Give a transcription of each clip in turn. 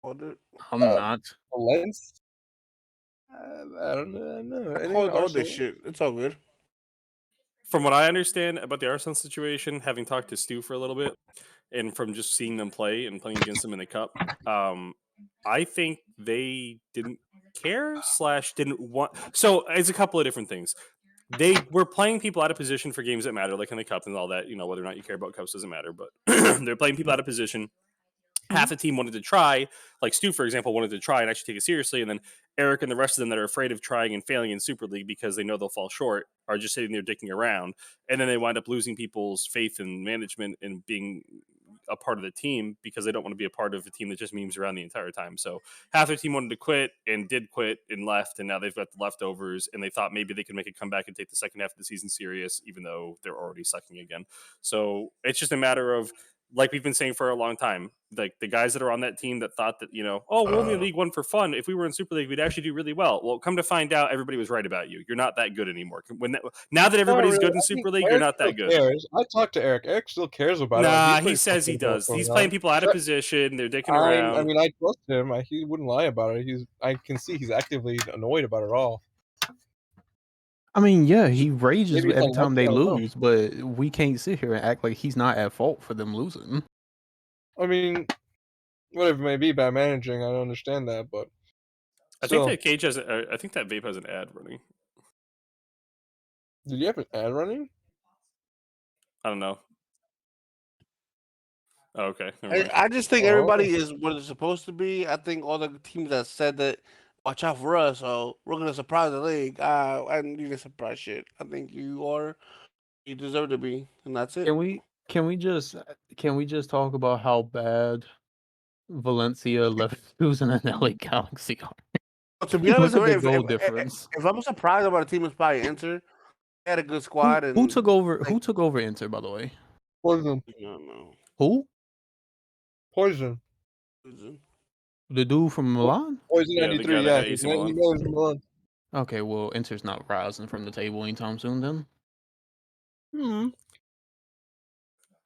called it. I'm Uh, not. Lens? I don't know. I Anything called all this Arsenal? shit. It's all good. From what I understand about the Arsenal situation, having talked to Stu for a little bit, and from just seeing them play and playing against them in the cup, I think they didn't care slash didn't want. So it's a couple of different things. They were playing people out of position for games that matter, like in the cup and all that. You know, whether or not you care about cups doesn't matter, but they're playing people out of position. Half the team wanted to try, like Stu, for example, wanted to try and actually take it seriously. And then Eric and the rest of them that are afraid of trying and failing in Super League because they know they'll fall short are just sitting there dicking around. And then they wind up losing people's faith in management and being a part of the team because they don't want to be a part of a team that just memes around the entire time. So half their team wanted to quit and did quit and left. And now they've got the leftovers and they thought maybe they could make a comeback and take the second half of the season serious, even though they're already sucking again. So it's just a matter of, like we've been saying for a long time, like the guys that are on that team that thought that, oh, we're only in League One for fun. If we were in Super League, we'd actually do really well. Well, come to find out, everybody was right about you. You're not that good anymore. Now that Not everybody's really. good in I think Super League, you're Eric not still that good. cares. I talked to Eric. Eric still cares about it. Nah, He's he pretty says he confident about what's does. going He's playing on. people out of position. They're dicking I around. mean, I trust him. He wouldn't lie about it. I can see he's actively annoyed about it all. I mean, yeah, he rages Maybe it's every time unlucky. they I don't know. lose, but we can't sit here and act like he's not at fault for them losing. I mean, whatever it may be, bad managing. I don't understand that, but I think still, that Cage has. I think that Vape has an ad running. did you have an ad running? I don't know. Oh, okay, never I, mind. I just think Oh, everybody is what it's supposed to be. I think all the teams that said that, watch out for us, so we're gonna surprise the league. I need to surprise shit. I think you deserve to be, and that's it. Can we can we just can we just talk about how bad Valencia, Leverkusen, and LA Galaxy are? To be honest, Look at the if goal difference. if I'm surprised about a team, it's probably Inter. They had a good Who squad, who and took over? like Who took over Inter, by the way? poison, I don't know. Who? poison, The dude from Milan? poison Yeah, the guy 93. that Yeah, had he AC Milan. knows Milan. Okay, well, Inter's not rising from the table anytime soon. Then. Hmm.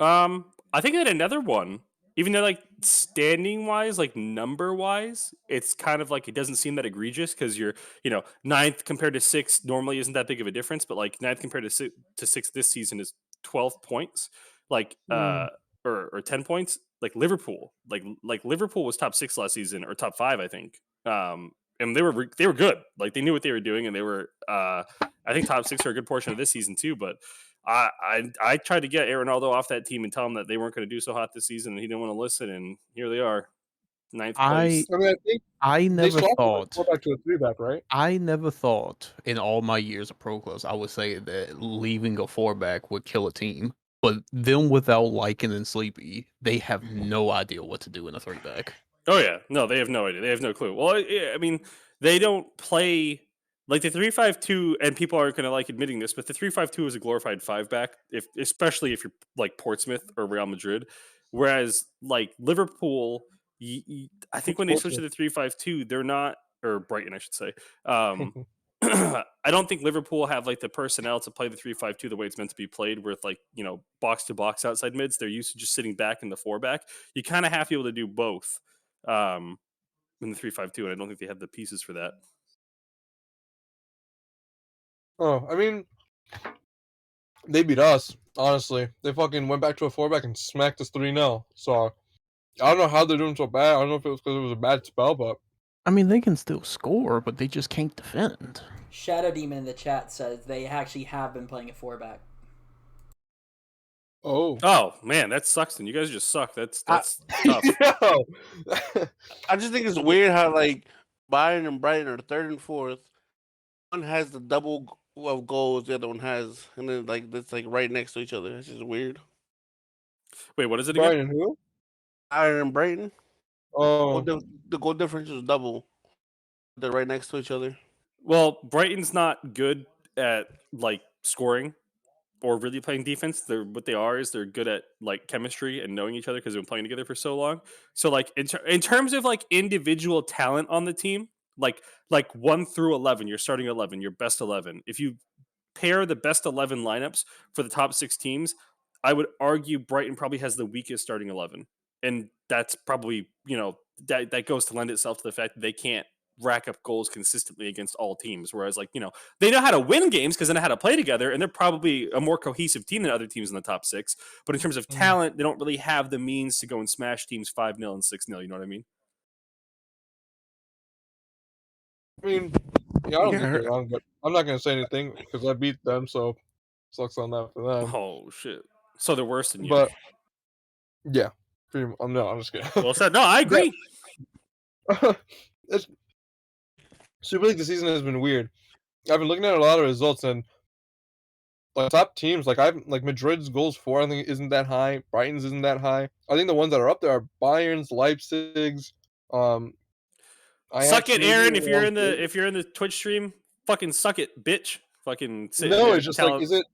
I think that another one, even though like standing wise, like number wise, it's kind of like it doesn't seem that egregious because you're, ninth compared to sixth normally isn't that big of a difference, but like ninth compared to sixth this season is 12 points, like Hmm. or 10 points. Like Liverpool, like Liverpool was top six last season or top five, I think. And they were good. Like they knew what they were doing, and they were I think top six for a good portion of this season too. But I tried to get Ronaldo off that team and tell him that they weren't going to do so hot this season, and he didn't want to listen. And here they are, ninth I place. I mean, I think I they never swapped from a thought 4-back to a 3-back, right? I never thought in all my years of pro clubs I would say that leaving a four back would kill a team. But them without Lycan and Sleepy, they have no idea what to do in a three back. Oh yeah, no, they have no idea. They have no clue. Well, I mean, they don't play like the 3-5-2, and people aren't going to like admitting this, but the 3-5-2 is a glorified five back, if especially if you're like Portsmouth or Real Madrid. Whereas like Liverpool, I think What's when they switch to Portsmouth? the 3-5-2, they're not, or Brighton, I should say. I don't think Liverpool have like the personnel to play the 3-5-2 the way it's meant to be played, with like box to box outside mids. They're used to just sitting back in the four back. You kind of have to be able to do both um, in the 3-5-2, and I don't think they have the pieces for that. Oh, I mean, they beat us. Honestly, they fucking went back to a 4-back and smacked us 3-0. So I don't know how they're doing so bad. I don't know if it was because it was a bad spell, but I mean, they can still score, but they just can't defend. Shadow Demon in the chat says they actually have been playing a four back. oh, Oh man, that sucks. Then you guys just suck. That's I, tough. yo. I just think it's weird how like Bayern and Brighton are third and fourth. One has the double of goals, the other one has, and then like it's like right next to each other. It's just weird. Wait, what is it again? Brian and who? Bayern and Brighton, Oh, the goal difference is double. They're right next to each other. Well, Brighton's not good at like scoring or really playing defense. What they are is they're good at like chemistry and knowing each other because they've been playing together for so long. So like in terms of like individual talent on the team, like 1 through 11, your starting 11, your best 11. If you pair the best 11 lineups for the top 6 teams, I would argue Brighton probably has the weakest starting 11. And that's probably, that goes to lend itself to the fact that they can't rack up goals consistently against all teams. Whereas, like, they know how to win games because they know how to play together, and they're probably a more cohesive team than other teams in the top 6. But in terms of talent, they don't really have the means to go and smash teams 5-0 and 6-0. You know what I mean? I mean, yeah, I don't Yeah, think they're wrong, but I'm not gonna say anything because I beat them, so sucks on that for them. Oh shit! So they're worse than you. But yeah, no, I'm just kidding. Well said. No, I agree. It's, Super League this season has been weird. I've been looking at a lot of results and like top teams, like Madrid's goals for I think isn't that high. Brighton's isn't that high. I think the ones that are up there are Bayern's, Leipzig's. Suck it, maybe Aaron. If you're along in the with- if you're in the Twitch stream, fucking suck it, bitch. Fucking sit. No, yeah, it's just tell- like, is it?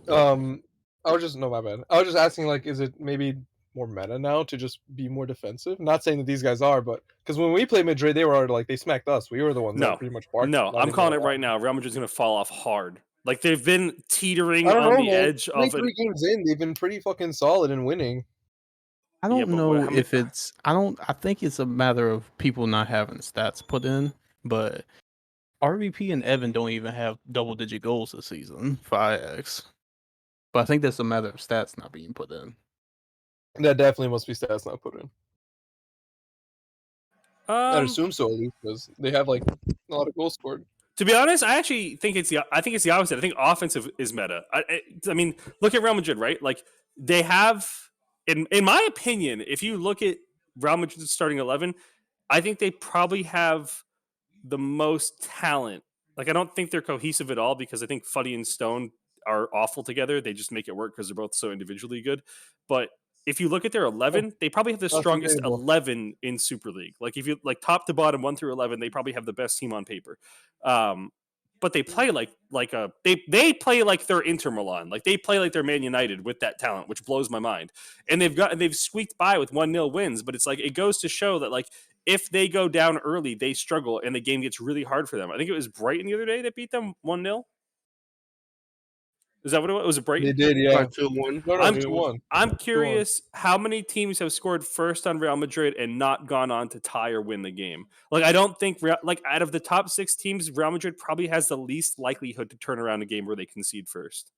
I was just no, my bad. I was just asking, like, is it maybe more meta now to just be more defensive? Not saying that these guys are, but because when we played Madrid, they were already, like, they smacked us. We were the ones that No. were pretty much barking. No, not I'm even calling it gonna lie. right now. Real Madrid's gonna fall off hard. Like they've been teetering I don't on know, the man. edge of it. 3 games in, they've been pretty fucking solid in winning. I Yeah, don't but know how many- if it's. I think it's a matter of people not having stats put in, but RVP and Evan don't even have double-digit goals this season for Ajax. But I think that's a matter of stats not being put in. That definitely must be stats not put in. I'd Um, assume so, at least, because they have, like, a lot of goals scored. to be honest, I actually think it's the opposite. I think offensive is meta. I mean, look at Real Madrid, right? Like they have, in my opinion, if you look at Real Madrid's starting 11, I think they probably have the most talent. Like I don't think they're cohesive at all because I think Fuddy and Stone are awful together. They just make it work because they're both so individually good. But if you look at their 11, they probably have the That's strongest debatable. 11 in Super League. Like if you like top to bottom 1 through 11, they probably have the best team on paper. But they play they play like they're Inter Milan. Like they play like they're Man United with that talent, which blows my mind. And they've squeaked by with 1-0 wins, but it's like it goes to show that like if they go down early, they struggle and the game gets really hard for them. I think it was Brighton the other day that beat them 1-0. Is that what it was? Was it Brighton? They did, yeah. 2-1. No, I'm- 2-1. I'm curious how many teams have scored first on Real Madrid and not gone on to tie or win the game. Like I don't think out of the top 6 teams, Real Madrid probably has the least likelihood to turn around a game where they concede first.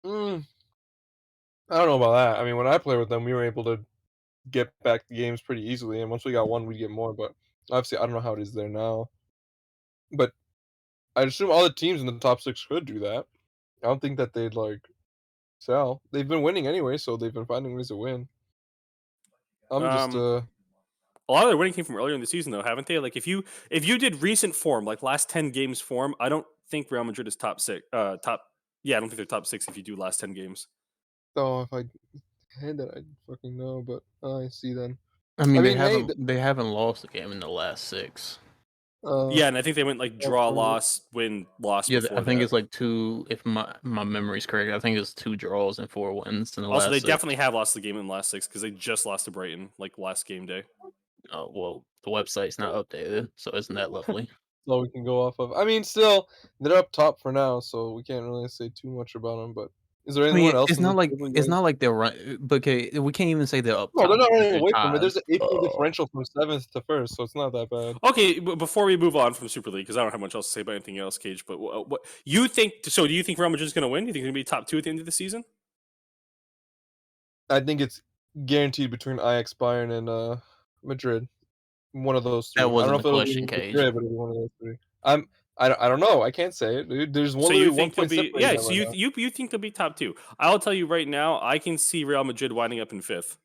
I don't know about that. I mean, when I played with them, we were able to get back the games pretty easily, and once we got one, we'd get more. But obviously, I don't know how it is there now. But I assume all the teams in the top 6 could do that. I don't think that they'd like sell. They've been winning anyway, so they've been finding ways to win. I'm just A lot of their winning came from earlier in the season, though, haven't they? Like if you did recent form, like last 10 games form, I don't think Real Madrid is top 6. I don't think they're top 6 if you do last 10 games. oh, if I had that, I'd fucking know. But I see then. I mean, mean, hey, they haven't lost a game in the last 6. Yeah, and I think they went like draw, probably. loss, win, loss. Yeah, before I think that. it's like 2. If my memory's correct, I think it's 2 draws and 4 wins in the Also, last. they 6. definitely have lost the game in the last 6 because they just lost to Brighton like last game day. Oh well, the website's not updated, so isn't that lovely? That's all we can go off of. I mean, still, they're up top for now, so we can't really say too much about them. But is there I anyone mean, else? it's in the not like Super League it's that- not like they're right, but okay, we can't even say they're up. No, top they're not running because away they're from it. There's an tied. 8-point differential from 7th to 1st, so it's not that bad. Okay, before we move on from Super League, because I don't have much else to say about anything else, Cage. But what you think? So, do you think Real Madrid's going to win? Do you think they're going to be top 2 at the end of the season? I think it's guaranteed between Ajax, Bayern, and Madrid. One of those 3. That wasn't I don't the know if it'll question, be Cage. Madrid, but it'll be one of those 3. I don't know. I can't say it, dude. There's one. So you one think they'll point be? separating Yeah. them So right you now. you think they'll be top 2? I'll tell you right now. I can see Real Madrid winding up in 5th.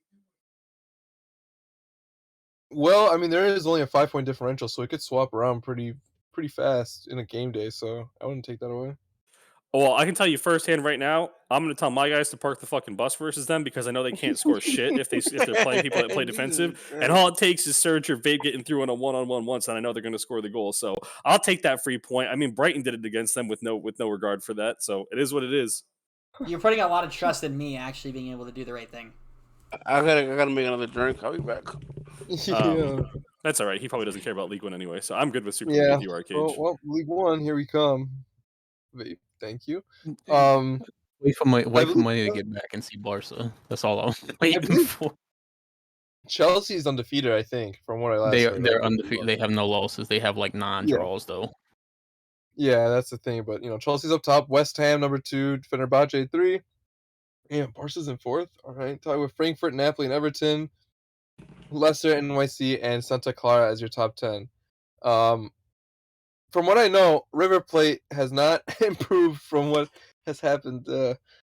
Well, I mean, there is only a 5-point differential, so it could swap around pretty fast in a game day. So I wouldn't take that away. Well, I can tell you firsthand right now. I'm going to tell my guys to park the fucking bus versus them because I know they can't score shit if they're playing people that play defensive. And all it takes is Serge or Vape getting through on a 1-on-1 once, and I know they're going to score the goal. So I'll take that free point. I mean, Brighton did it against them with no regard for that. So it is what it is. You're putting a lot of trust in me actually being able to do the right thing. I gotta make another drink. I'll be back. Yeah. That's all right. He probably doesn't care about League One anyway. So I'm good with Super Yeah. League with you, Arcade. Well, League One, here we come. Vape, thank you. Wait for money believe- to get back and see Barca. That's all I'm waiting believe- for. Chelsea's undefeated, I think, from what I last heard. They're undefeated. They have no losses. They have like 9 Yeah. draws though. Yeah, that's the thing. But Chelsea's up top. West Ham number 2. Fenerbahce 3. Yeah, Barca's in 4th. All right, tied with Frankfurt, Napoli, and Everton. Leicester, NYC, and Santa Clara as your top 10. From what I know, River Plate has not improved from what has happened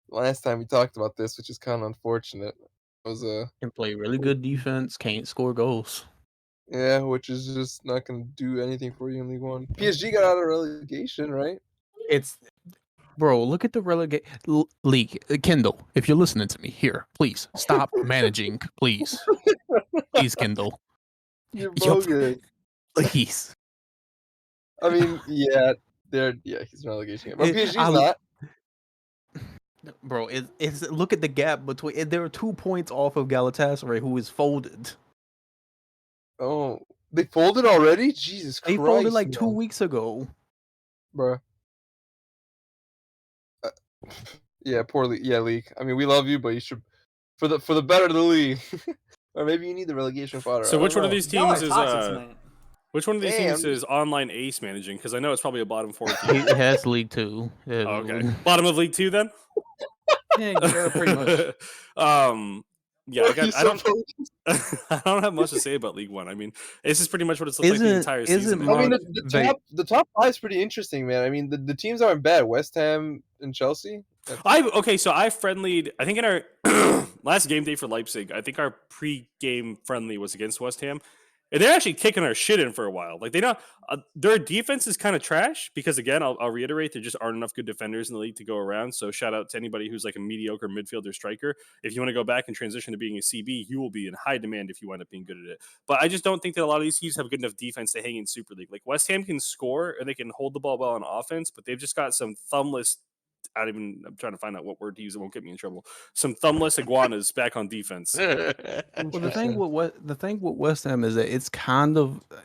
last time we talked about this, which is kind of unfortunate. It was Can play really good defense. Can't score goals. yeah, which is just not going to do anything for you in League One. PSG got out of relegation, right? It's bro. Look at the relegate league. Kendall, if you're listening to me here, please stop managing. Please, Kendall. You're Yup. bogus. Please. I mean, yeah, he's in relegation. But PSG's I- not. Bro, it's look at the gap between. There are 2 points off of Galatasaray, who is folded. Oh, they folded already? Jesus They Christ! folded like 2 man. weeks ago. Bruh. Yeah, poor league. Yeah, league. I mean, we love you, but you should for the better of the league, or maybe you need the relegation fodder. So I which don't one of know. these Y'all are teams is toxic tonight. which one of these Hey, teams I'm is online ace managing? Because I know it's probably a bottom 4 team. It has League 2. It has Oh, okay, League- bottom of League 2 then. Yeah, pretty much. Yeah, He's I so don't. focused. I don't have much to say about League One. I mean, this is pretty much what it's looked like the Isn't- entire isn't season. I mean, Mark- the top 5 is pretty interesting, man. I mean, the teams aren't bad. West Ham and Chelsea. So I friendlied. I think in our last game day for Leipzig, I think our pre-game friendly was against West Ham, and they're actually kicking our shit in for a while. Like their defense is kind of trash because again, I'll reiterate, there just aren't enough good defenders in the league to go around. So shout out to anybody who's like a mediocre midfielder striker. If you want to go back and transition to being a CB, you will be in high demand if you wind up being good at it. But I just don't think that a lot of these teams have good enough defense to hang in Super League. Like West Ham can score and they can hold the ball well on offense, but they've just got some thumbless. I'm trying to find out what word to use. It won't get me in trouble. Some thumbless iguanas back on defense. Well, the thing with West Ham is that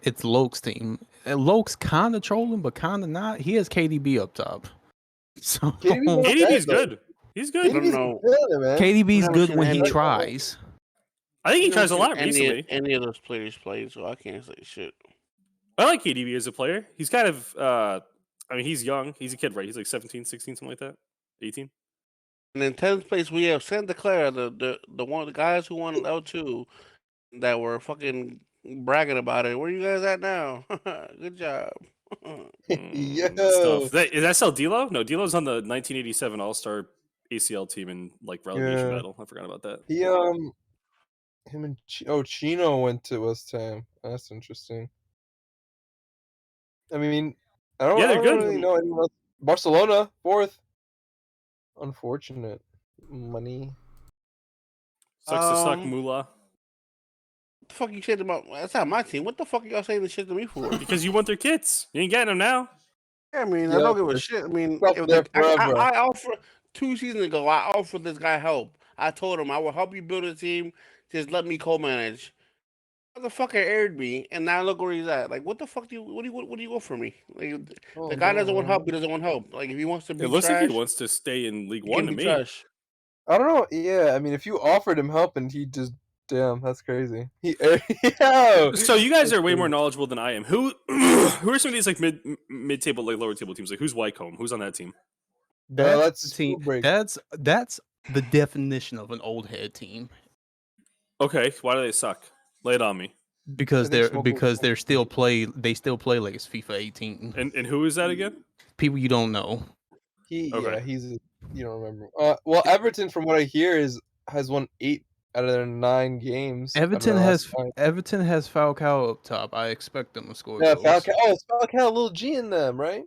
it's Loke's team. And Loke's kind of trolling, but kind of not. He has KDB up top, so KDB 's KDB is bad, though. good. He's good. don't know. Good, man. KDB's I've good seen when he any- tries. I think he I've tries a never lot seen recently. Any of those players played, so I can't say shit. I like KDB as a player. He's kind of, I mean, he's young. He's a kid, right? He's like 17, 16, something like that. 18. And in 10th place, we have Santa Clara, the guys who won L2 that were fucking bragging about it. Where you guys at now? Good job. Yo. Stuff. Is that still D'Lo? No, D'Lo's on the 1987 All-Star ACL team in like relegation Yeah. battle. I forgot about that. He him and Chino went to West Ham. That's interesting. I mean, I don't, Yeah, I they're don't good. really know anyone else. Barcelona 4th. Unfortunate. Money. Sucks to suck, Um, Moolah. What the fuck you saying about? That's not my team. What the fuck are y'all saying this shit to me for? Because you want their kits. You ain't getting them now. I mean, I Yeah, don't give a but shit. I mean, stuck if there forever. I offer 2 seasons ago, I offered this guy help. I told him I will help you build a team. Just let me co-manage. Motherfucker aired me, and now look where he's at. Like, what the fuck do you? What do you go for me? Like, Oh, the guy doesn't want no. help. He doesn't want help. Like, if he wants to be It looks trash, like he wants to stay in League he One can to be me. trash. I don't know. Yeah, I mean, if you offered him help and he just, damn, that's crazy. Yo. So you guys That's are way more crazy. knowledgeable than I am. Who are some of these like mid table, like lower table teams? Like who's Wycombe? Who's on that team? that's the team. Break. That's the definition of an old head team Okay, why do they suck? Lay it on me. because I think Smoke they still play like it's FIFA 18. And who is that again? People you don't know. Okay. You don't remember. Well, Everton, from what I hear, has won 8 out of their 9 games. out of Everton their has last 9. Everton has Falcao up top. I expect them to score Yeah, goals. Falcao. Oh, it's Falcao, little G in them, right?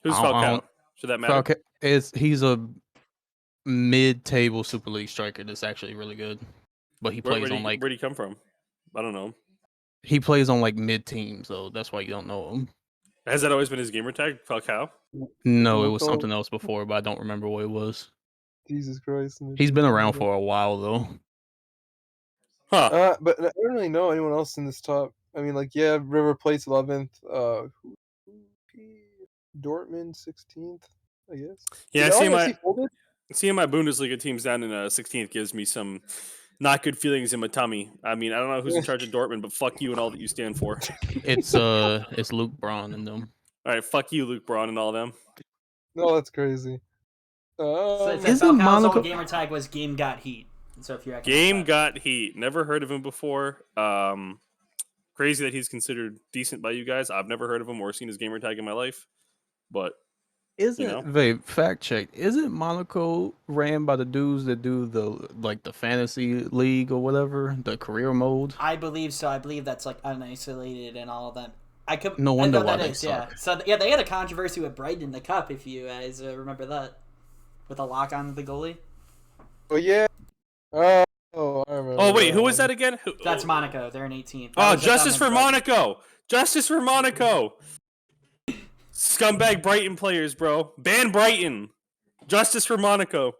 Who's I don't- Falcao? Should that matter? He's a mid-table Super League striker that's actually really good, but he plays on like where'd he come from? I don't know. he plays on like mid teams, so that's why you don't know him. Has that always been his gamer tag, Falcao? No, it was Loco. something else before, but I don't remember what it was. Jesus Christ. He's been around for a while though. Huh. But I don't really know anyone else in this top. I mean, like, yeah, River Plate's 11th. Dortmund 16th, I guess. Yeah, Did seeing LAFC folded? my Bundesliga teams down in 16th gives me some not good feelings in my tummy. I mean, I don't know who's in charge of Dortmund, but fuck you and all that you stand for. It's Luke Braun and them. All right, fuck you, Luke Braun and all them. No, that's crazy. So it Isn't says Falcao's Monaco- old gamer tag was Game Got Heat. And so if you're Game got heat. Never heard of him before. Crazy that he's considered decent by you guys. I've never heard of him or seen his gamer tag in my life. But Isn't wait, fact check? Isn't Monaco ran by the dudes that do the fantasy league or whatever, the career mode? I believe so. I believe that's like unisolated and all of that. I could. No I wonder know why that they is, yeah. suck. So yeah, they had a controversy with Brighton in the cup. If you guys remember that, with a lock on the goalie. Oh yeah. I remember. oh wait, who was that again? That's Monaco. They're in 18th. Oh, justice for Monaco! Justice for Monaco! Scumbag Brighton players, bro. Ban Brighton. Justice for Monaco.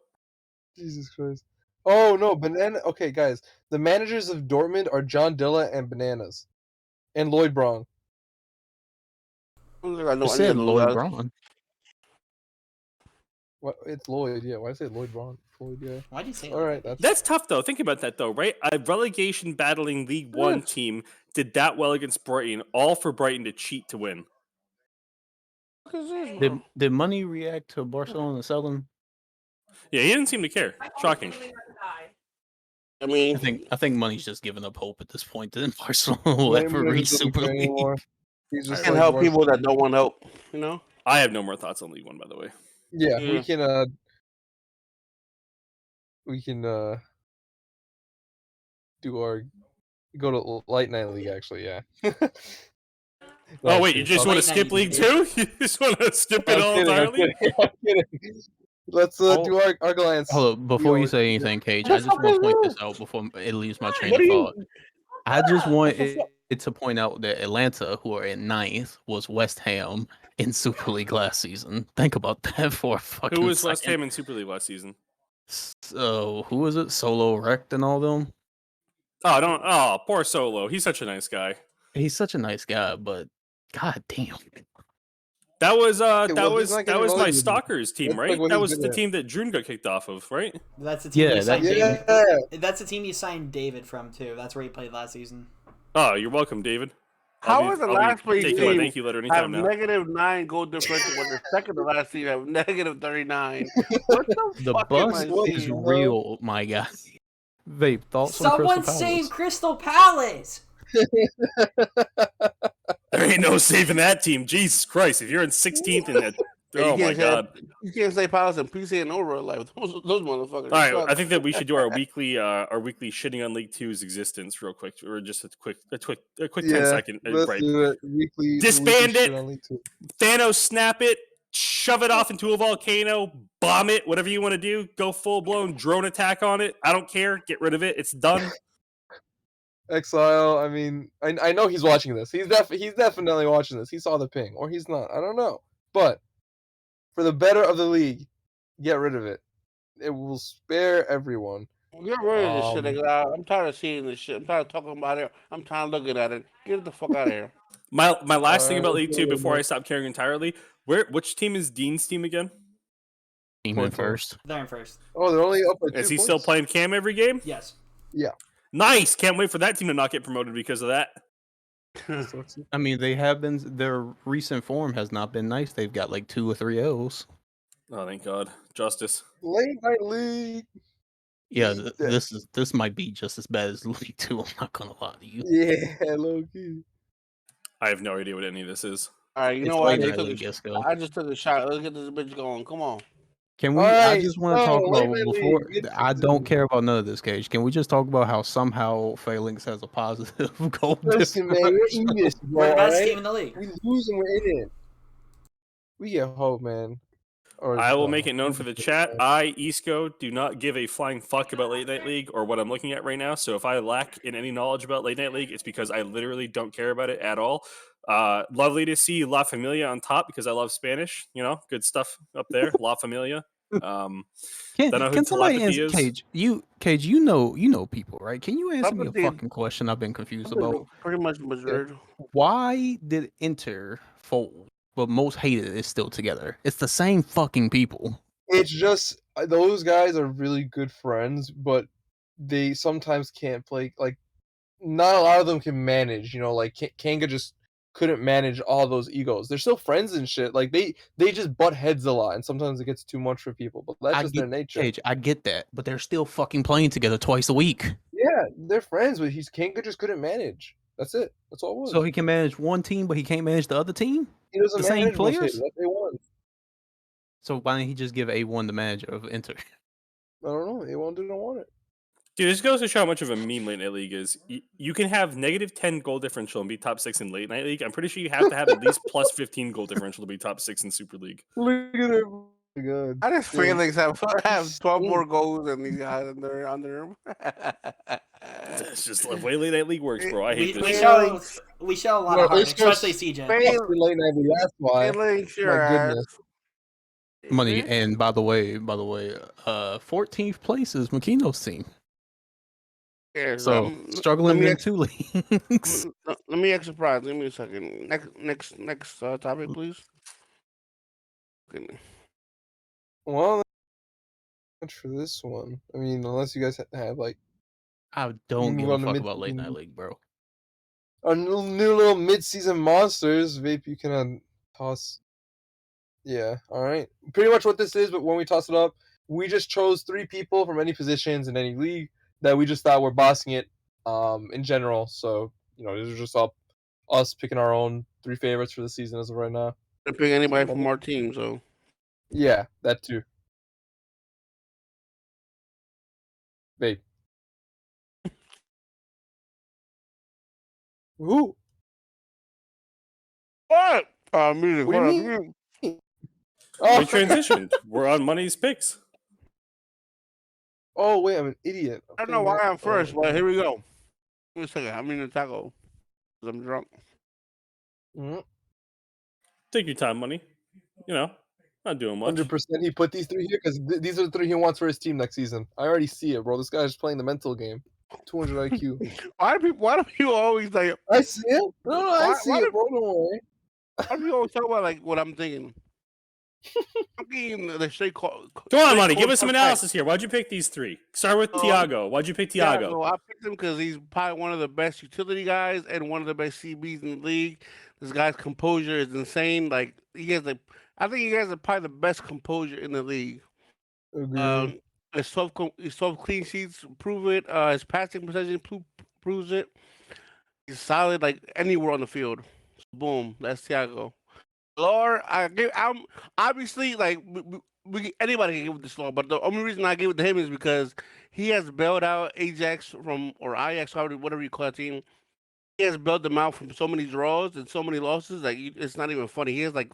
Jesus Christ. Oh no, Banana. Okay, guys, the managers of Dortmund are John Dilla and Bananas, and Lloyd Braun. I don't think I know You any said of those Lloyd guys. Braun. What? It's Lloyd. Yeah. Why say Lloyd Braun? Lloyd. Yeah. Why'd you say that? All right. That's That's tough though. Think about that though, right? A relegation battling League One team did that well against Brighton, all for Brighton to cheat to win. What is this, Did bro? did Money react to Barcelona selling? Yeah, he didn't seem to care. Shocking. I mean, I think Money's just giving up hope at this point that Barcelona will ever Maybe he reach doesn't Super care League. anymore. He's just can't like help Barca. people that don't want help. You know. I have no more thoughts on League One, by the way. Yeah, Yeah. we can do our go to Light Night League actually. Yeah. Oh wait, you just Oh, want to Late skip Night League League. 2? You just want to skip it I'm all kidding, I'm entirely? kidding, I'm kidding. Let's do our glance. Hold up, before you Yo, say anything, Cage, I just want to point this out before it leaves my train What of are you? thought. I just want it to point out that Atlanta, who are in 9th, was West Ham in Super League last season. Think about that for a fucking Who was second. West Ham in Super League last season? So, who was it? Solo Wrecked and all them? Oh, don't. Oh, poor Solo. He's such a nice guy. He's such a nice guy, but god damn. That was well, he's not that getting was my relegated. Stalkers team, That's right? like what that he's was good the at. team that Droon got kicked off of, right? That's the team Yeah, you signed Yeah. David. That's the team you signed David from too. That's where he played last season. Oh, you're welcome, David. How is the last place taking my team thank you letter have anytime now? -9 goal differential when the second to last team have -39? What the, The fuck am bus I is seeing? real, my guy. Vape, thoughts on Someone Crystal save Palace? Crystal Palace. There ain't no saving that team. Jesus Christ! If you're in 16th in that, Yeah, you oh my can't say- god! You can't say Palace and PC and over life. Those motherfuckers. All right, suck. I think that we should do our weekly shitting on League 2's existence real quick, or just a quick 10-second Let's break. do it. Weekly. Disband weekly it. shit on League Two. Thanos, snap it, shove it off into a volcano, bomb it, whatever you want to do. Go full blown drone attack on it. I don't care. Get rid of it. It's done. Exile. I mean, I know he's watching this. He's definitely watching this. He saw the ping, or he's not. I don't know. But for the better of the league, get rid of it. It will spare everyone. Get rid of this shit. Nigga. I'm tired of seeing this shit. I'm tired of talking about it. I'm tired of looking at it. Get the fuck out of here. My last thing about Alright, League 2 before yeah. I stop caring entirely. Which team is Dean's team again? Team in Point first. They're in first. Oh, they're only up by 2 Is he points? still playing Cam every game? Yes. Nice. Can't wait for that team to not get promoted because of that. I mean, they have been. Their recent form has not been nice. They've got like 2 or 3 L's. Oh, thank God. Justice. Late Night League. Yeah, Yeah. this might be just as bad as League 2. I'm not gonna lie to you. Yeah, low key. I have no idea what any of this is. All right, you It's know what? Late They Night took League, a, Esco. I just took a shot. Let's get this bitch going. Come on. Can we? All I right, just want to so talk Late about Night before. League, I it's- don't care about none of this, Cage. Can we just talk about how somehow Phalanx has a positive goal Listen, man, we're differential? in this, We're bro. the best Alright? team in the league. We lose and we're in it. We get hope, man. Or I will make it known for the chat. I, Isco, do not give a flying fuck about Late Night League or what I'm looking at right now. So if I lack in any knowledge about Late Night League, it's because I literally don't care about it at all. Lovely to see La Familia on top because I love Spanish. You know, good stuff up there. La Familia. Don't know who Can somebody Telepathy answer is. Cage? You know people, right? Can you answer me a Telepathy- fucking question I've been confused about? Pretty much Madrid. Why did Inter fold, but most hated is still together? It's the same fucking people. It's just those guys are really good friends, but they sometimes can't play. Like, not a lot of them can manage. Like Kanga just couldn't manage all those egos. They're still friends and shit. Like they just butt heads a lot, and sometimes it gets too much for people. But that's just their nature. Edge, I get that, but they're still fucking playing together twice a week. Yeah, they're friends, but Kanga just couldn't manage. That's it. That's all it was. So he can manage one team, but he can't manage the other team. He doesn't the same manage most players? hits. That's A1. So why didn't he just give A1 the manager of Inter? I don't know. A1 didn't want it. Dude, this goes to show how much of a meme late night league is. You can have -10 goal differential and be top 6 in late night league. I'm pretty sure you have to have at least plus 15 goal differential to be top 6 in Super League. Look at it. Oh my God. How does Yeah. Felix have 12 more Stink. goals than these guys under him? It's just the way late night league works, bro. I hate We this. show a lot Well, of heart, it's just especially CJ. Felix, Fucking late night league, that's why. Felix, your My ass. goodness. Money, Man. and by the way, 14th place is Makino's team. Yeah, So let struggling me in ask- 2 leagues. let me act surprised. Give me a second. Next topic, please. Okay. Well, much for this one. I mean, unless you guys have like I don't give Move a on to fuck mid- about late night league, bro. a new little mid-season monsters, Vape, you can toss. Yeah, all right. Pretty much what this is, but when we toss it up, we just chose 3 people from any positions in any league that we just thought were bossing it in general. So, this is just all us picking our own 3 favorites for the season as of right now. Don't pick anybody from our team, so Yeah, that too. Vape. Who? what? Music. What do you hold mean? on. Oh, We transitioned. We're on Money's picks. oh wait, I'm an idiot. I don't know why I'm first, but here we go. Give me a second. I'm in the taco. 'Cause I'm drunk. Take your time, Money. Not doing much. 100%. He put these 3 here because these are the 3 he wants for his team next season. I already see it, bro. This guy's playing the mental game. 200 IQ. Why do people always like? I see it. No, I Why- see why it, do- bro. Don't worry. Why do you always talk about like what I'm thinking? I'm getting the straight call. Come on, straight Money. call Give us some outside. analysis here. Why'd you pick these 3? Start with Tiago. Why'd you pick Tiago? So I picked him because he's probably one of the best utility guys and one of the best CBs in the league. This guy's composure is insane. Like I think he has probably the best composure in the league. Agreed. His 12 clean sheets prove it. His passing percentage proves it. He's solid like anywhere on the field. So boom, that's Thiago. Lore, I'm obviously like anybody can give it to Lore, but the only reason I gave it to him is because he has bailed out Ajax or Ajax, whatever you call that team. He has bailed them out from so many draws and so many losses. Like it's not even funny. He has like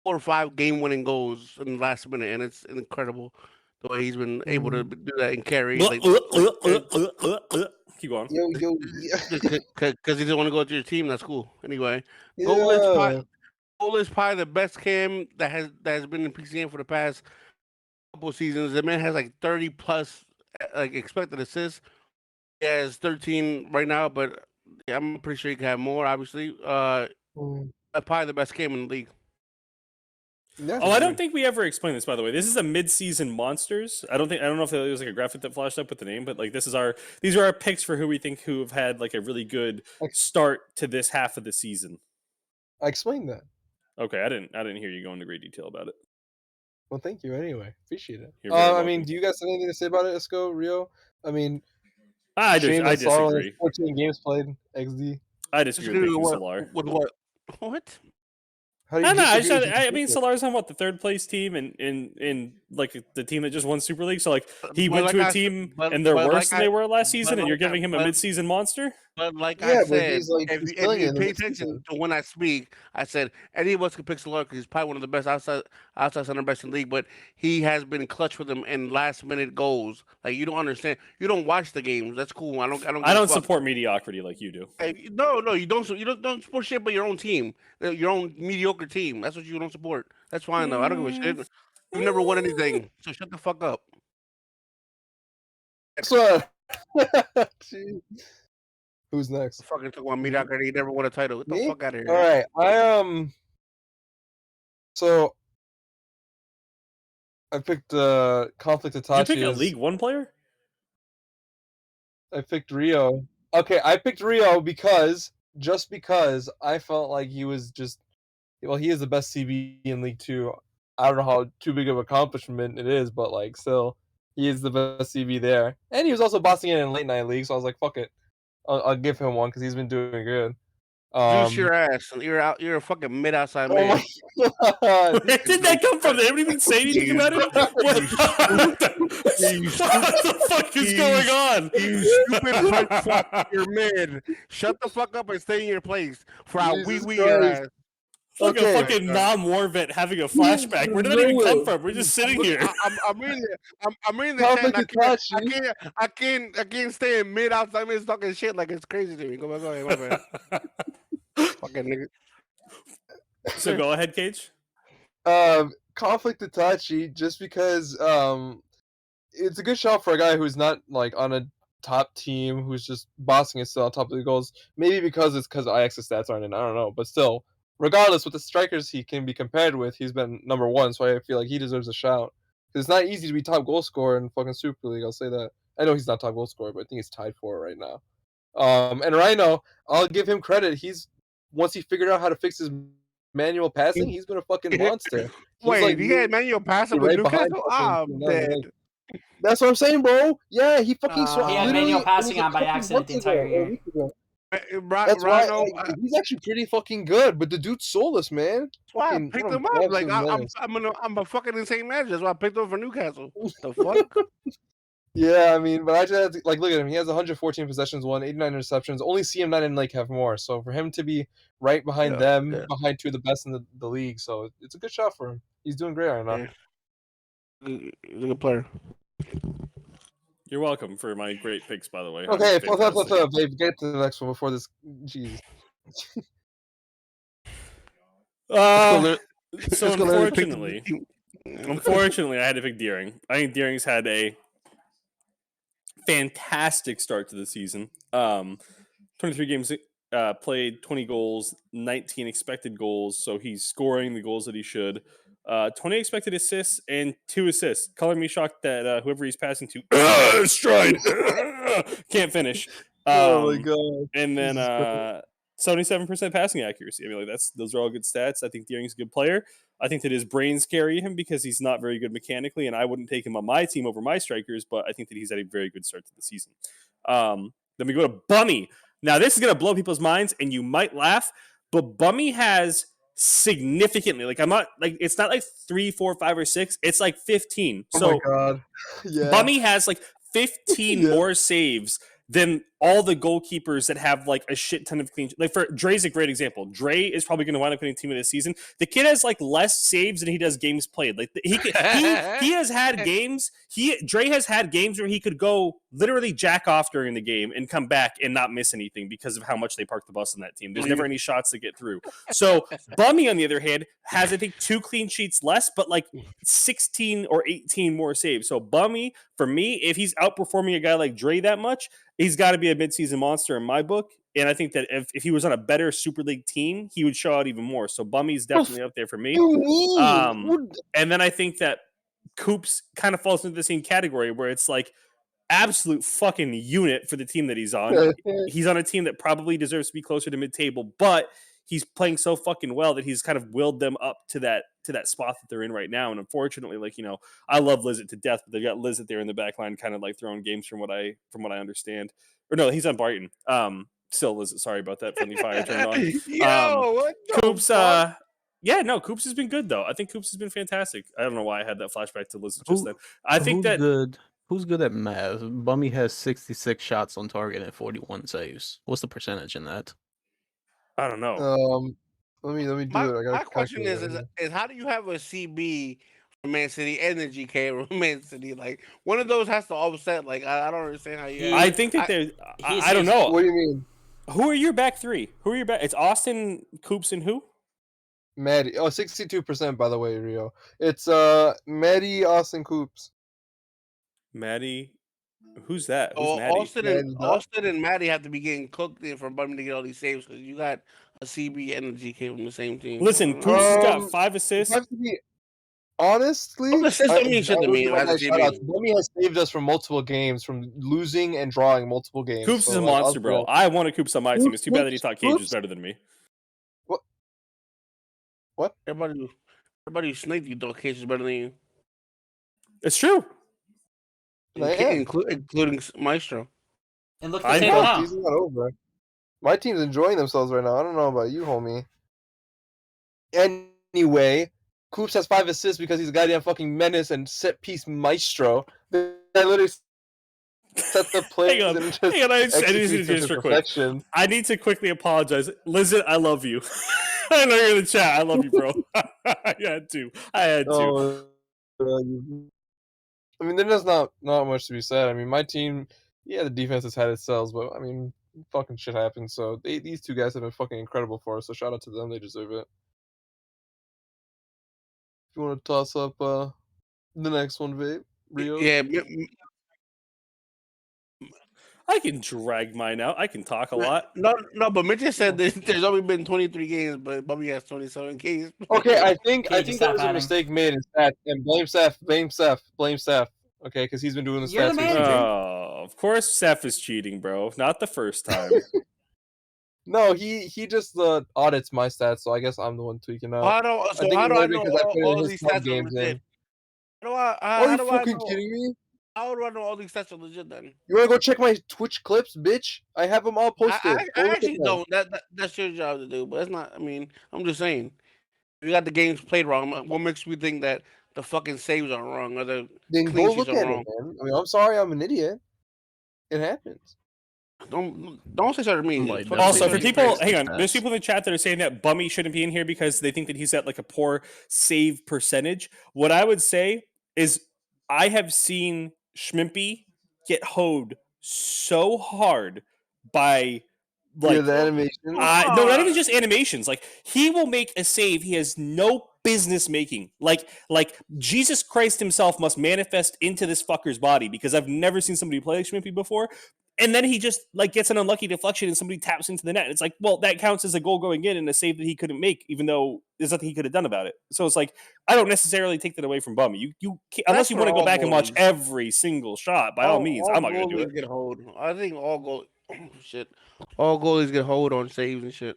4 or 5 game-winning goals in the last minute, and it's incredible the way he's been able to do that and carry. Like, Keep going. Yo, because he didn't want to go to your team. That's cool. Anyway, Goal is probably the best cam that has been in PCM for the past couple seasons. The man has like 30 plus like expected assists. He has 13 right now, but I'm pretty sure he can have more. Obviously, probably the best cam in the league. Oh, I don't think we ever explained this, by the way. This is a mid-season monsters. I don't know if there was like a graphic that flashed up with the name, but like these are our picks for who we think who have had like a really good start to this half of the season. I explained that. Okay, I didn't hear you go into great detail about it. Well, thank you anyway. Appreciate it. You're very I welcome. mean, do you guys have anything to say about it, Isco, Rio? I mean, I Shane and Salah, disagree. 14 games played, XD. I disagree with picking Solar. With what? What? How do No, I disagree with mean Shane? Solar's on the 3rd place team and in like the team that just won Super League. So like he But went like to a I- team but- and they're but worse like than I- they were last season, but and you're like I- giving him a but- mid-season monster. But like Yeah, I but said, he's, like, if he's you killing it in pay the attention season. to when I speak, I said any of us could pick Solar because he's probably one of the best outside center backs in the league. But he has been clutch for them in last minute goals. Like you don't understand. You don't watch the games. That's cool. I don't. give I a don't fuck. support mediocrity like you do. Hey, no, you don't. You don't support shit, but your own team, your own mediocre team. That's what you don't support. That's fine though. I don't give a shit. You've never won anything, so shut the fuck up. So, Jeez. Who's next? Fucking talk about mediocrity. You never won a title. Get the Me? fuck out of here. All right, So I picked Conflict Did Itachi. you pick a as- League One player? I picked Rio. Okay, I picked Rio because I felt like he was just he is the best CB in League Two. I don't know how too big of an accomplishment it is, but like still, he is the best CB there. And he was also bossing in late night league, so I was like, fuck it, I'll give him one because he's been doing good. Juice your ass. You're out. You're a fucking mid outside Oh man. my god! Where did that come from? They haven't even say anything about it. What the fuck is going on? You stupid cunt fuck. You're mid. Shut the fuck up and stay in your place. For our Jesus wee your Christ. ass. Like Okay. a fucking non-war vet having a flashback. Where did that even come from? We're just sitting here. I'm reading it. I'm reading the chat. And Conflict I can't stay in mid outside mid talking shit like it's crazy to me. Go ahead, my bad. Fucking nigga. So go ahead, Cage. Conflict Itachi, just because it's a good shot for a guy who's not like on a top team, who's just bossing it still on top of the goals. Maybe because Ajax's stats aren't in, I don't know. But still, regardless, with the strikers he can be compared with, he's been number one, so I feel like he deserves a shout. Because it's not easy to be top goal scorer in fucking Super League, I'll say that. I know he's not top goal scorer, but I think he's tied for it right now. And Rhino, I'll give him credit. Once he figured out how to fix his manual passing, he's been a fucking monster. Wait, he had manual passing with Newcastle? I'm dead. That's what I'm saying, bro. Yeah, he fucking He had manual passing on by accident the entire year. That's why he's actually pretty fucking good, but the dude's soulless, man. That's why I picked him up. Like I'm a fucking insane manager. That's why I picked him for Newcastle. The fuck? Yeah, I mean, but I just had to, like, look at him. He has 114 possessions, 89 interceptions. Only CM9 and Lake have more. So for him to be right behind behind two of the best in the league, so it's a good shot for him. He's doing great right now. Yeah. He's a good player. You're welcome for my great picks, by the way. Okay, let's babe. Get to the next one before this. Jeez. So unfortunately, I had to pick Deering. I think Deering's had a fantastic start to the season. 23 games played, 20 goals, 19 expected goals. So he's scoring the goals that he should. 20 expected assists and 2 assists. Color me shocked that whoever he's passing to, stride, can't finish. Oh my god! And then 77% passing accuracy. I mean, like those are all good stats. I think Deering's a good player. I think that his brains carry him because he's not very good mechanically, and I wouldn't take him on my team over my strikers, but I think that he's had a very good start to the season. Then we go to Bummy. Now, this is going to blow people's minds, and you might laugh, but Bummy has significantly, like, I'm not, like, it's not like 3, 4, 5, or 6. It's like 15. Oh my god. Yeah. Bummy has like 15 more saves than all the goalkeepers that have like a shit ton of clean. Like for Dre's a great example. Dre is probably going to wind up winning team of the season. The kid has like less saves than he does games played. Like he has had games. Dre has had games where he could go literally jack off during the game and come back and not miss anything because of how much they park the bus on that team. There's never any shots to get through. So Bummy, on the other hand, has I think 2 clean sheets less, but like 16 or 18 more saves. So Bummy, for me, if he's outperforming a guy like Dre that much, he's got to be a midseason monster in my book. And I think that if he was on a better Super League team, he would show out even more. So Bummy's definitely up there for me. And then I think that Coops kind of falls into the same category where it's like absolute fucking unit for the team that he's on. He's on a team that probably deserves to be closer to mid-table, but he's playing so fucking well that he's kind of willed them up to that spot that they're in right now. And unfortunately, like, you know, I love Lizzet to death, but they've got Lizzet there in the back line kind of like throwing games from what I understand. Or no, he's on Brighton. Still Lizzet, sorry about that. Friendly fire turned on. Yo, what the Coops, fuck? yeah, no, Coops has been good though. I think Coops has been fantastic. I don't know why I had that flashback to Lizzet just then. I think Who's good at math? Bummy has 66 shots on target and 41 saves. What's the percentage in that? I don't know. Let me do it. My question is how do you have a CB from Man City and the GK from Man City? Like one of those has to offset. Like I don't understand how you. I think that I don't know. What do you mean? Who are your back three? It's Austin, Coops, and who? Maddie. Oh, 62%, by the way, Rio. It's Maddie, Austin, Coops. Maddie. Who's that? Who's Austin and Maddie have to be getting cooked in for Bummy to get all these saves because you got a CB and a GK from the same team. Listen, Coops has got 5 assists. honestly, All assists don't mean shit to will me give my as a guy shout out. QB. Bummy has saved us from multiple games, from losing and drawing multiple games. Coops so, is a like, I'll monster, say bro. that. I wanted Coops on my team. It's too bad that he thought Cage was Coops? better than me. Everybody who snaked you thought Case is better than you, It's true. I am. including Maestro. And look I at the know. table The now. season's not over. My team's enjoying themselves right now. I don't know about you, homie. Anyway, Coops has 5 assists because he's a goddamn fucking menace and set piece maestro. That literally set the plays Hang on, and just hang on. I need to executes do them this to real quick. perfection. I need to quickly apologize. Lizard, I love you. I know you're in the chat. I love you, bro. I had to. Oh, I mean, there's not much to be said. I mean, my team, yeah, the defense has had its sells, but I mean, fucking shit happens. So these two guys have been fucking incredible for us. So shout out to them. They deserve it. If you want to toss up the next one, Vape, Rio. Yeah, I can drag mine out. I can talk a lot. no, but Mitch just said that there's only been 23 games, but Bobby has 27 games. Okay, I think Cage, there stop was a adding. mistake made in stats, and blame Seth. Okay, because he's been doing the You're the stats manager. recently. Oh, of course, Seth is cheating, bro. Not the first time. No, he just audits my stats, so I guess I'm the one tweaking out. How do I think I it might know be because I put all in his these club stats are games legit? in. How Are you do I fucking know? kidding me? How do I know all these stats are legit then? You wanna go check my Twitch clips, bitch? I have them all posted. I Go look at actually them. don't. That's your job to do, but it's not. I mean, I'm just saying. You got the games played wrong. What makes me think that the fucking saves are wrong or the Then clean go sheets look are at wrong? it, man. I mean, I'm sorry, I'm an idiot. It happens. Don't say sorry to me. Like, Fucking that's Also, say for sorry to people, yourself. hang on. There's Stats. people in the chat that are saying that Bummy shouldn't be in here because they think that he's at like a poor save percentage. What I would say is I have seen Schmimpy get hoed so hard by Yeah, like the animation. no, not even just animations. Like he will make a save he has no business making. Like Jesus Christ himself must manifest into this fucker's body because I've never seen somebody play like Schmimpy before. And then he just like gets an unlucky deflection and somebody taps into the net. It's like, well, that counts as a goal going in and a save that he couldn't make, even though there's nothing he could have done about it. So it's like I don't necessarily take that away from Bummy. You can't, unless you for want to go all back and watch goalies. every single shot. By all means, I'm not going to do goalies it. get hold. I think all goal shit. All goalies get hold on saves and shit.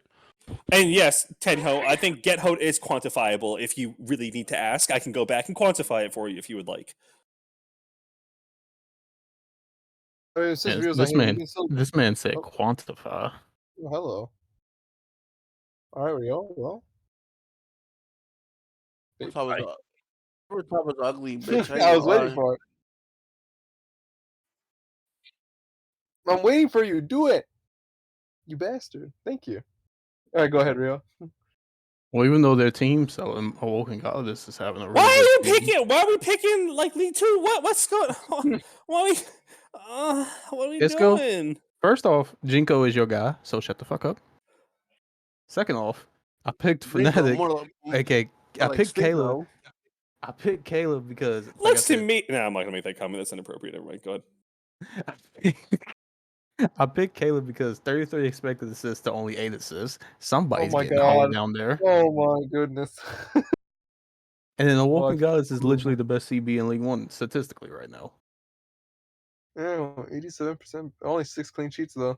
And yes, Ted Ho, I think get Ho is quantifiable if you really need to ask. I can go back and quantify it for you if you would like. I mean, since Yes, Rio's this not here, we man- can still... This man said Oh. quantify. Oh, hello. All right, Rio. Well, First time was ugly, bitch. ain't I was gonna waiting lie. for it. I'm waiting for you. Do it, you bastard. Thank you. All right, go ahead, Rio. Well, even though their team selling Awoken Goddess is having a really Why are you good season. picking? Why are we picking like League Two? What's going on? What are we Let's go. doing? First off, Jinko is your guy, so shut the fuck up. Second off, I picked Zinco, Fnatic. more Okay, I like picked Caleb. Stinko. I picked Caleb because like I Looks to said, me. No, I'm not gonna make that comment. That's inappropriate. Never mind. Go ahead. I picked Caleb because 33 expected assists to only 8 assists. Somebody's my getting hauled God. down there. Oh my goodness. And then Awoken Fuck. Goddess is literally the best CB in League One statistically right now. Yeah, 87%. Only 6 clean sheets though.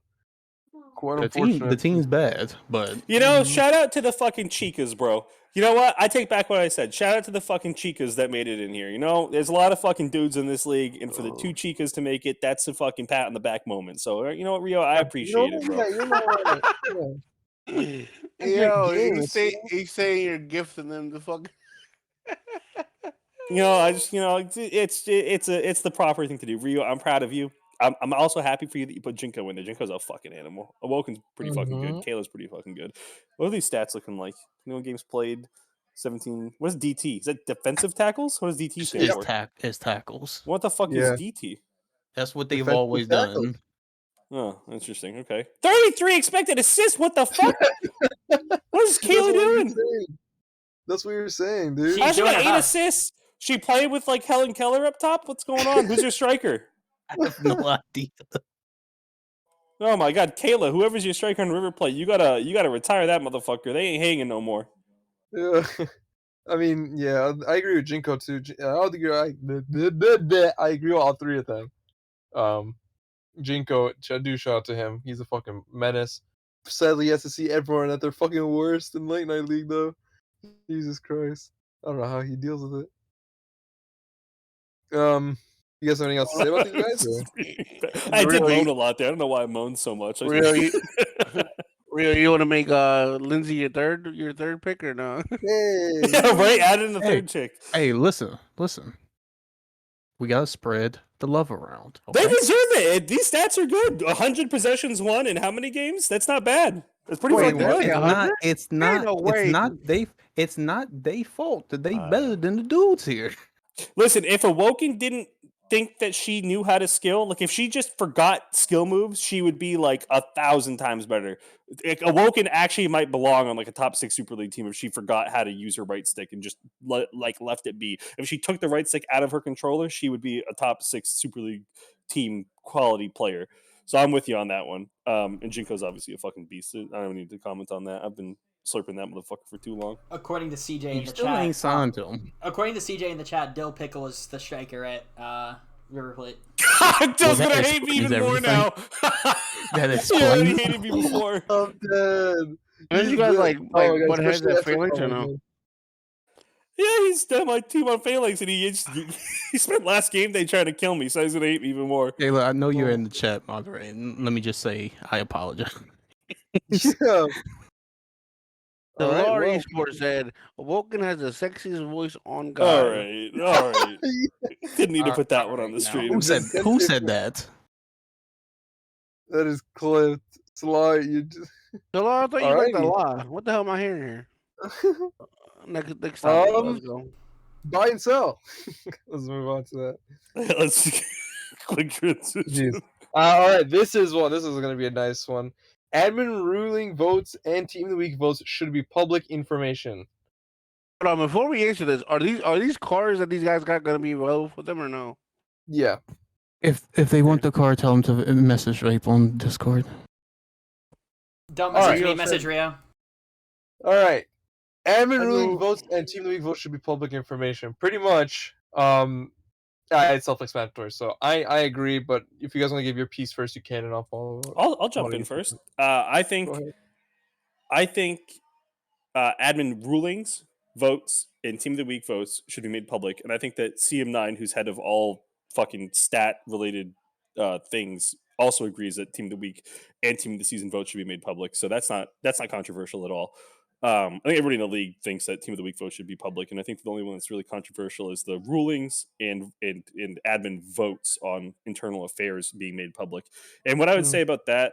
Quite The unfortunate. team's bad, but You know, shout out to the fucking Chicas, bro. You know what? I take back what I said. Shout out to the fucking Chicas that made it in here. You know, there's a lot of fucking dudes in this league, and for the two Chicas to make it, that's a fucking pat on the back moment. So, you know what, Rio? I appreciate it, bro. Yeah, you know what? Yeah. Yo, game, he's saying you're gifting them the fuck. You know, I just, you know, it's the proper thing to do. Rio, I'm proud of you. I'm also happy for you that you put Jinko in there. Jinko's a fucking animal. Awoken's pretty fucking good. Kayla's pretty fucking good. What are these stats looking like? You know, games played, 17. What is DT? Is that defensive tackles? What does DT stand for? It's tackles. What the fuck Yeah. is DT? That's what they've Defensive always tackles. done. Oh, interesting. Okay. 33 expected assists. What the fuck? What is Kayla doing? That's what you're saying, dude. How's she doing got her 8 best. assists? She played with like Helen Keller up top? What's going on? Who's your striker? I have no idea. Oh my god, Kayla, whoever's your striker on River Plate, you gotta retire that motherfucker. They ain't hanging no more. Yeah. I mean, yeah, I agree with Jinko too. I don't think I agree with all three of them. Jinko, I do shout out to him. He's a fucking menace. Sadly, he has to see everyone at their fucking worst in late night league, though. Jesus Christ, I don't know how he deals with it. You guys have anything else to say about these guys? Or? I did Really? moan a lot there. I don't know why I moaned so much. I Really? Rio, you want to make Lindsay your third pick or no? Hey, yeah, right. Add in the Hey. third chick. Hey, listen. We gotta spread the love around. They Okay? deserve it. These stats are good. 100 possessions won in how many games? That's not bad. That's pretty Wait, fucking what? good. Yeah, 100? It's Ain't not. no way. It's not they fault that they I better know. than the dudes here. Listen, if Awoken didn't think that she knew how to skill, like if she just forgot skill moves, she would be like 1,000 times better. Awoken actually might belong on like a top 6 Super League team if she forgot how to use her right stick and just left it be. If she took the right stick out of her controller, she would be a top 6 Super League team quality player. So I'm with you on that one. And Jinko's obviously a fucking beast. I don't need to comment on that. I've been slurping that motherfucker for too long. According to CJ in You the still chat, ain't signed to him. according to CJ in the chat, Dill Pickle is the striker at River Plate. Dill's that gonna hate me explains even more everything. now. That He already explains. hated me before. I'm dead. Don't you guys like butt heads especially at after- Phalanx oh or my no? God. Yeah, he's done my team on Phalanx, and he spent last game day trying to kill me, so he's gonna hate me even more. Kayla, I know you're in the chat moderating. Let me just say I apologize. Yeah. The All right, Law well. Esports said Woken has the sexiest voice on All God. right. Didn't need to put that one on the Now, stream. who said that? That is clipped. Sly, you just. The Law, I thought you liked the Alrighty. Law. What the hell am I hearing here? Next topic. Let's go. Buy and sell. Let's move on to that. Let's quick transition. Jeez. All right, this is going to be a nice one. Admin ruling votes and team of the week votes should be public information. Hold on, before we answer this, are these cars that these guys got gonna be available for them or no? Yeah. If they want the card, tell them to message Rape on Discord. Don't All message right. me, message Rio. All right. Admin I ruling know- votes and team of the week votes should be public information. Pretty much. It's self-explanatory. So I agree, but if you guys want to give your piece first, you can, and I'll follow. I'll jump Follow in you. first. I think Go ahead. admin rulings, votes, and team of the week votes should be made public, and I think that CM9, who's head of all fucking stat related things, also agrees that team of the week and team of the season votes should be made public. So that's not controversial at all. I think everybody in the league thinks that team of the week votes should be public, and I think the only one that's really controversial is the rulings and admin votes on internal affairs being made public. And what I would say about that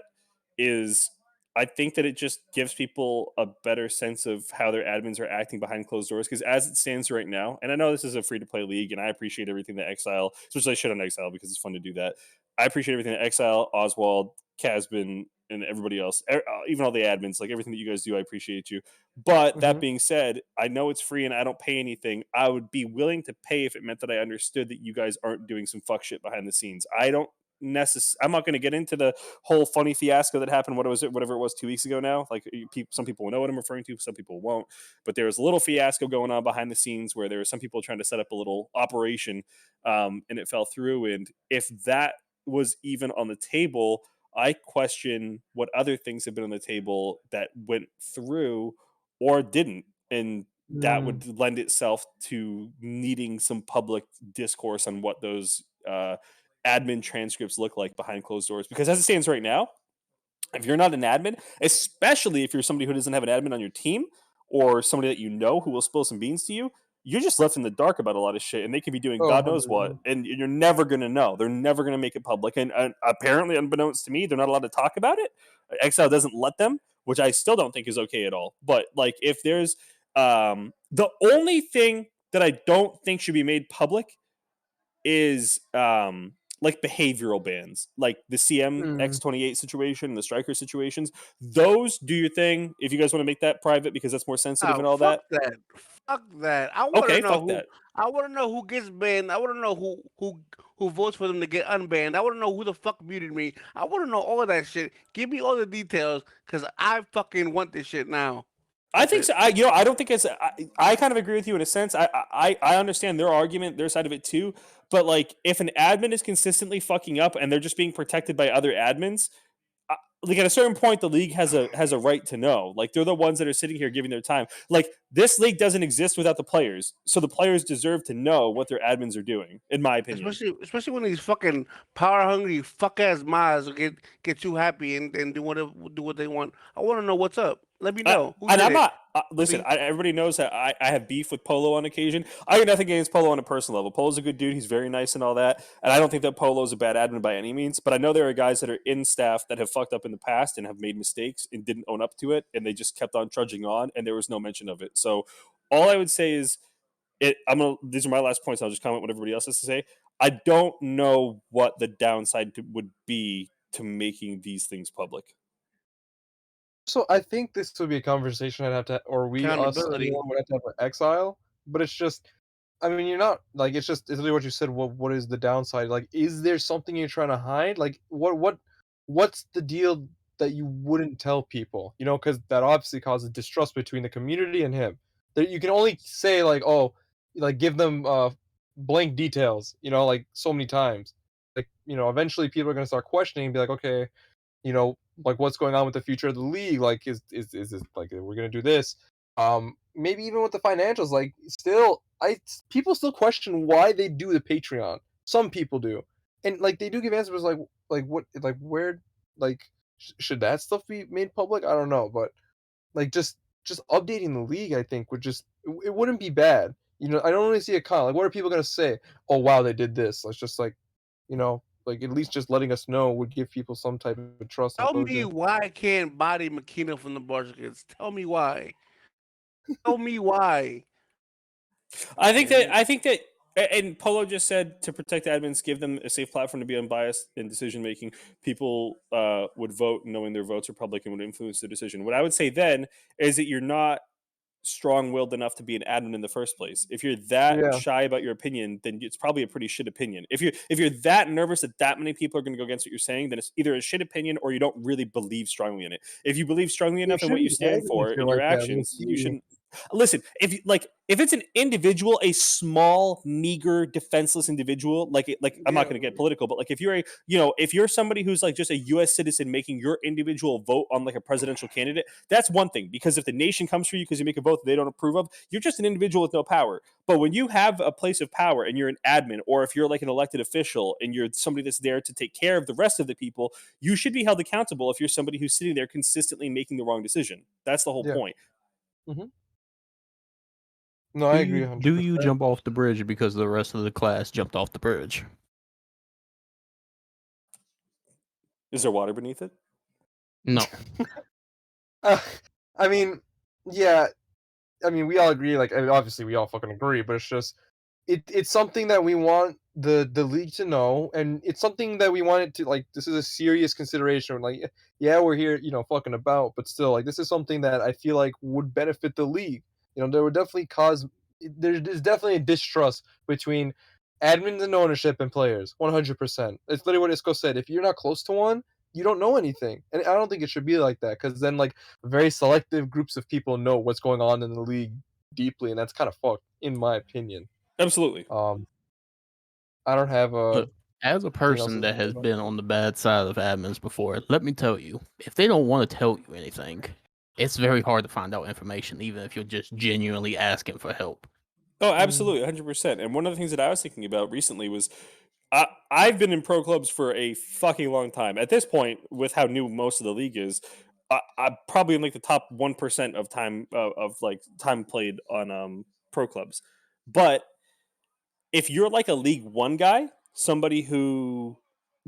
is I think that it just gives people a better sense of how their admins are acting behind closed doors. Because as it stands right now, and I know this is a free to play league, and I appreciate everything that Exile, especially I shit on Exile because it's fun to do that. I appreciate everything that Exile, Oswald, Casbin, and everybody else, even all the admins, like everything that you guys do, I appreciate you. But that being said, I know it's free and I don't pay anything. I would be willing to pay if it meant that I understood that you guys aren't doing some fuck shit behind the scenes. I'm not going to get into the whole funny fiasco that happened. Whatever it was 2 weeks ago now. Like some people will know what I'm referring to, some people won't. But there was a little fiasco going on behind the scenes where there were some people trying to set up a little operation, and it fell through. And if that was even on the table, I question what other things have been on the table that went through or didn't. And that would lend itself to needing some public discourse on what those admin transcripts look like behind closed doors. Because as it stands right now, if you're not an admin, especially if you're somebody who doesn't have an admin on your team or somebody that you know who will spill some beans to you, you're just left in the dark about a lot of shit, and they could be doing God knows what, and you're never going to know. They're never going to make it public. And apparently, unbeknownst to me, they're not allowed to talk about it. Exile doesn't let them, which I still don't think is okay at all. But like, if there's the only thing that I don't think should be made public is like behavioral bans, like the CM X28 situation, the striker situations. Those, do your thing. If you guys want to make that private because that's more sensitive and all that. Fuck that. I want to Okay, know fuck who. that. I want to know who gets banned. I want to know who votes for them to get unbanned. I want to know who the fuck muted me. I want to know all of that shit. Give me all the details because I fucking want this shit now. I think so. I don't think it's. I kind of agree with you in a sense. I understand their argument, their side of it too. But like, if an admin is consistently fucking up and they're just being protected by other admins, like at a certain point, the league has a right to know. Like they're the ones that are sitting here giving their time. Like this league doesn't exist without the players, so the players deserve to know what their admins are doing. In my opinion, Especially when these fucking power hungry fuck ass mods get too happy and do what they want. I want to know what's up. Let me know. Who and did I'm it? not. Listen, everybody knows that I have beef with Polo on occasion. I got nothing against Polo on a personal level. Polo's a good dude. He's very nice and all that. And I don't think that Polo's a bad admin by any means. But I know there are guys that are in staff that have fucked up in the past and have made mistakes and didn't own up to it. And they just kept on trudging on. And there was no mention of it. So all I would say is, these are my last points. I'll just comment what everybody else has to say. I don't know what the downside would be to making these things public. So I think this would be a conversation I'd have to, or we, us, Accountability. anyone would have to have an exile. But it's just, I mean, you're not like it's literally what you said. What is the downside? Like, is there something you're trying to hide? Like, what's the deal that you wouldn't tell people? You know, because that obviously causes distrust between the community and him. That you can only say like, oh, like give them blank details. You know, like so many times. Like, you know, eventually people are gonna start questioning and be like, okay, you know, like what's going on with the future of the league? Like, is this like we're gonna do this? Maybe even with the financials, like still, people still question why they do the Patreon. Some people do, and like they do give answers like what, like where, like should that stuff be made public? I don't know, but like just updating the league, I think would just it wouldn't be bad. You know, I don't really see a con. Like, what are people gonna say? Oh wow, they did this. Let's just like, you know, like at least just letting us know would give people some type of trust and Tell me closure. why I can't body Makina from the Barskins. Tell me why. Tell me why. I think that, and Polo just said to protect admins, give them a safe platform to be unbiased in decision making. People would vote knowing their votes are public and would influence the decision. What I would say then is that you're not strong-willed enough to be an admin in the first place. If you're that Yeah. shy about your opinion, then it's probably a pretty shit opinion. If you're that nervous that many people are going to go against what you're saying, then it's either a shit opinion or you don't really believe strongly in it. If you believe strongly enough in what you stand for in your actions, you shouldn't. Listen, if it's an individual, a small, meager, defenseless individual, like I'm not going to get political, but like if you're somebody who's like just a U.S. citizen making your individual vote on like a presidential candidate, that's one thing. Because if the nation comes for you because you make a vote that they don't approve of, you're just an individual with no power. But when you have a place of power and you're an admin, or if you're like an elected official and you're somebody that's there to take care of the rest of the people, you should be held accountable if you're somebody who's sitting there consistently making the wrong decision. That's the whole point. Mm-hmm. No, I agree. 100%. Do you jump off the bridge because the rest of the class jumped off the bridge? Is there water beneath it? No. I mean, yeah. I mean, we all agree. Like, I mean, obviously, we all fucking agree. But it's just, it's something that we want the league to know, and it's something that we want it to like. This is a serious consideration. Like, yeah, we're here, you know, fucking about, but still, like, this is something that I feel like would benefit the league. You know, there would definitely cause. There's definitely a distrust between admins and ownership and players. 100%. It's literally what Isco said. If you're not close to one, you don't know anything, and I don't think it should be like that, because then like very selective groups of people know what's going on in the league deeply, and that's kind of fucked, in my opinion. Absolutely. I don't have a. Look, as a person that has been on the bad side of admins before, let me tell you, if they don't want to tell you anything, it's very hard to find out information, even if you're just genuinely asking for help. Oh, absolutely, 100%. And one of the things that I was thinking about recently was I've been in pro clubs for a fucking long time. At this point, with how new most of the league is, I'm probably in like the top 1% of time of like time played on pro clubs. But if you're like a League One guy, somebody who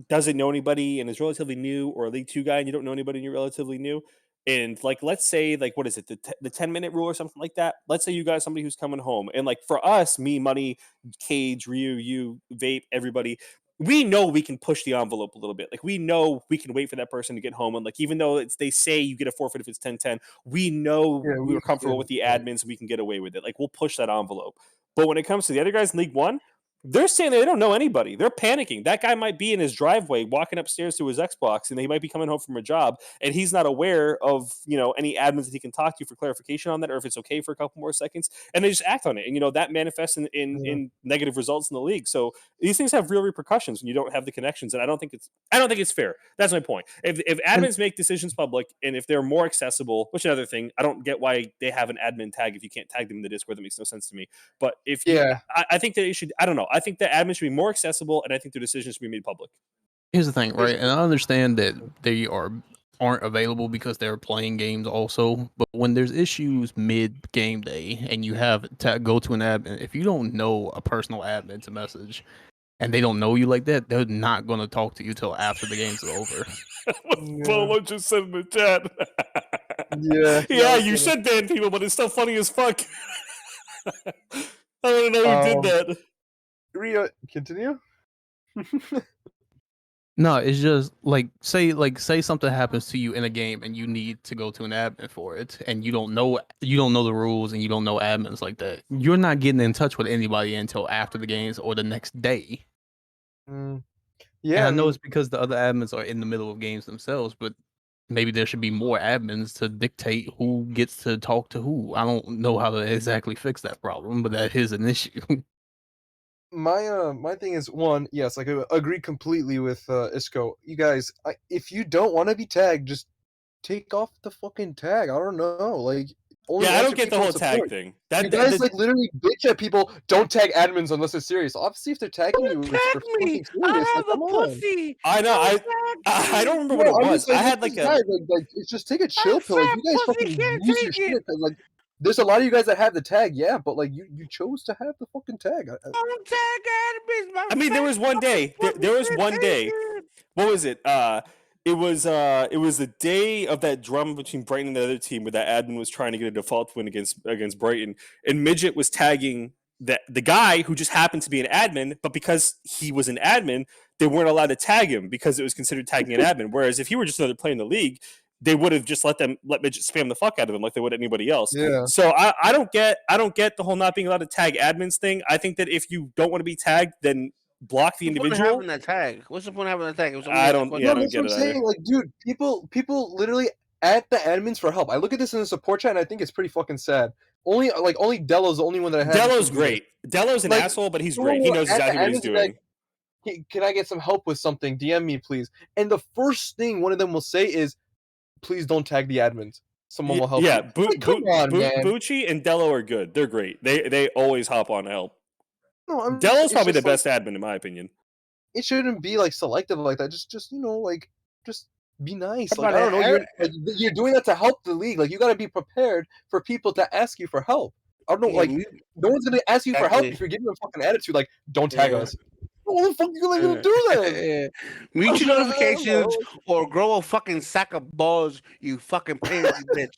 doesn't know anybody and is relatively new, or a League Two guy and you don't know anybody and you're relatively new, and like let's say like what is it, the 10-minute rule or something like that. Let's say you got somebody who's coming home, and like for us, me, Money, Cage, Ryu, you, Vape, everybody, we know we can push the envelope a little bit. Like we know we can wait for that person to get home, and like even though they say you get a forfeit if it's 10-10, we know we were comfortable with the admins and we can get away with it. Like we'll push that envelope. But when it comes to the other guys in League One, They're saying they don't know anybody. They're panicking. That guy might be in his driveway walking upstairs to his Xbox, and he might be coming home from a job, and he's not aware of any admins that he can talk to for clarification on that, or if it's okay for a couple more seconds, and they just act on it, and that manifests in negative results in the league. So these things have real repercussions when you don't have the connections, and I don't think it's fair. That's my point. If admins make decisions public, and if they're more accessible, which is another thing, I don't get why they have an admin tag if you can't tag them in the Discord. That makes no sense to me. But if I think that it should, I don't know. I think the admin should be more accessible, and I think their decisions should be made public. Here's the thing, right? And I understand that they aren't available because they're playing games also. But when there's issues mid game day and you have to go to an admin, if you don't know a personal admin to message and they don't know you like that, they're not going to talk to you till after the game's over. What Bolo just said in the chat. Yeah, you should ban people, but it's still funny as fuck. I don't know who did that. Rio, continue. No, it's just say something happens to you in a game and you need to go to an admin for it, and you don't know the rules and you don't know admins like that. You're not getting in touch with anybody until after the games or the next day. Yeah, And I know it's because the other admins are in the middle of games themselves, but maybe there should be more admins to dictate who gets to talk to who. I don't know how to exactly fix that problem, but that is an issue. my thing is, one, yes, like, I agree completely with Isco. You guys, if you don't want to be tagged, just take off the fucking tag. I don't know, like. I don't get the whole tag thing. You guys literally bitch at people. Don't tag admins unless it's serious. Obviously, if they're tagging you, it's for fucking serious. I have like, a pussy. I know. I don't remember what it was. I had like a. It's just take a chill pill. Like, you guys fucking lose your shit. Like, there's a lot of you guys that have the tag, yeah, but like you chose to have the fucking tag. Don't tag admins. I mean, there was one day. There was one day. What was it? It was the day of that drum between Brighton and the other team where that admin was trying to get a default win against Brighton, and Midget was tagging the guy who just happened to be an admin, but because he was an admin, they weren't allowed to tag him because it was considered tagging an admin. Whereas if he were just another player in the league, they would have just let Midget spam the fuck out of him like they would anybody else. Yeah. So I don't get the whole not being allowed to tag admins thing. I think that if you don't want to be tagged, then block the individual. Having that tag? What's the point of having that tag? I don't get what I'm saying. Like, dude, people literally at the admins for help. I look at this in the support chat and I think it's pretty fucking sad. Only Delo's the only one that I have. Delo's great. Delo's an asshole, but he's great. He knows exactly what he's doing. Can I get some help with something? DM me, please. And the first thing one of them will say is, please don't tag the admins. Someone will help. Yeah, come on, man. Bucci and Delo are good. They're great. They always hop on to help. No, Delo's probably the best admin in my opinion. It shouldn't be like selective like that. Just be nice. Like, I don't know. You're doing that to help the league. Like, you got to be prepared for people to ask you for help. I don't know. Like, no one's gonna ask you for help if you're giving them a fucking attitude. Like, don't tag us. What the fuck are you gonna do that? Mute your notifications or grow a fucking sack of balls, you fucking pansy bitch.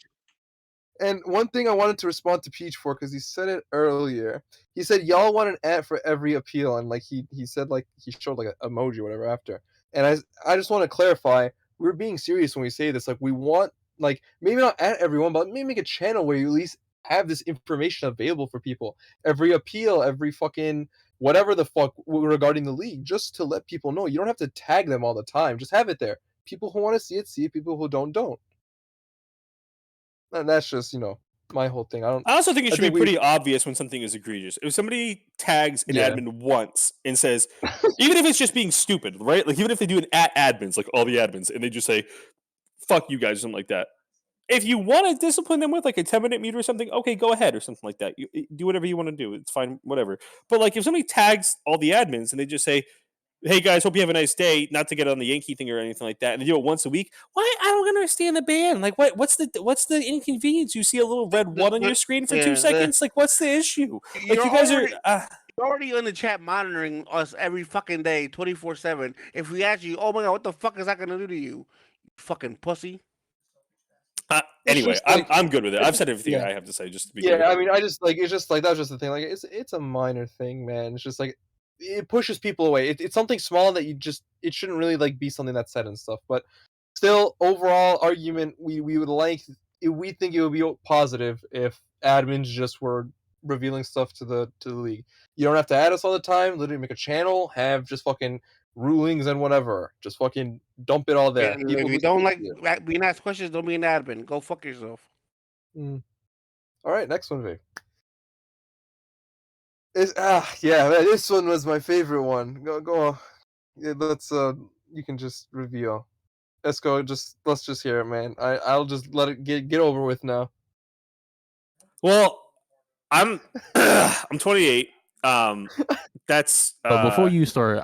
And one thing I wanted to respond to Peach for, because he said it earlier. He said y'all want an ad for every appeal, and like he said, like, he showed like an emoji or whatever after. And I just want to clarify, we're being serious when we say this. Like, we want, like, maybe not at everyone, but maybe make a channel where you at least have this information available for people. Every appeal, every fucking whatever the fuck regarding the league, just to let people know. You don't have to tag them all the time. Just have it there. People who want to see it, see it. People who don't. And that's just, my whole thing. I also think it should be pretty obvious when something is egregious. If somebody tags an admin once and says, even if it's just being stupid, right? Like, even if they do an @admins, like all the admins, and they just say, fuck you guys, or something like that. If you want to discipline them with like a 10-minute meter or something, okay, go ahead, or something like that. You do whatever you want to do. It's fine, whatever. But like, if somebody tags all the admins and they just say, hey guys, hope you have a nice day, not to get on the Yankee thing or anything like that, and they do it once a week, why? I don't understand the ban. Like, what's the inconvenience? You see a little red one on your screen for 2 seconds? Like, what's the issue? Like, you guys are you're already in the chat monitoring us every fucking day, 24/7. If we ask you, oh my god, what the fuck is that gonna do to you? You fucking pussy. Anyway, like, I'm good with it. I've said everything I have to say. Just to be clear. I mean, it's just like that's just the thing. Like, it's a minor thing, man. It's just like, it pushes people away. It's something small that it shouldn't really like be something that's said and stuff. But still, overall argument, we think it would be positive if admins just were revealing stuff to the league. You don't have to add us all the time. Literally make a channel, have just fucking rulings and whatever. Just fucking dump it all there. And People if you just don't need like to see it. being asked questions, don't be an admin. Go fuck yourself. All right, next one, Vic. Yeah, man, this one was my favorite one. Go on. Yeah, let's you can just reveal. Let's go. Let's just hear it, man. I'll just let it get over with now. Well, I'm I'm 28. That's But before you start,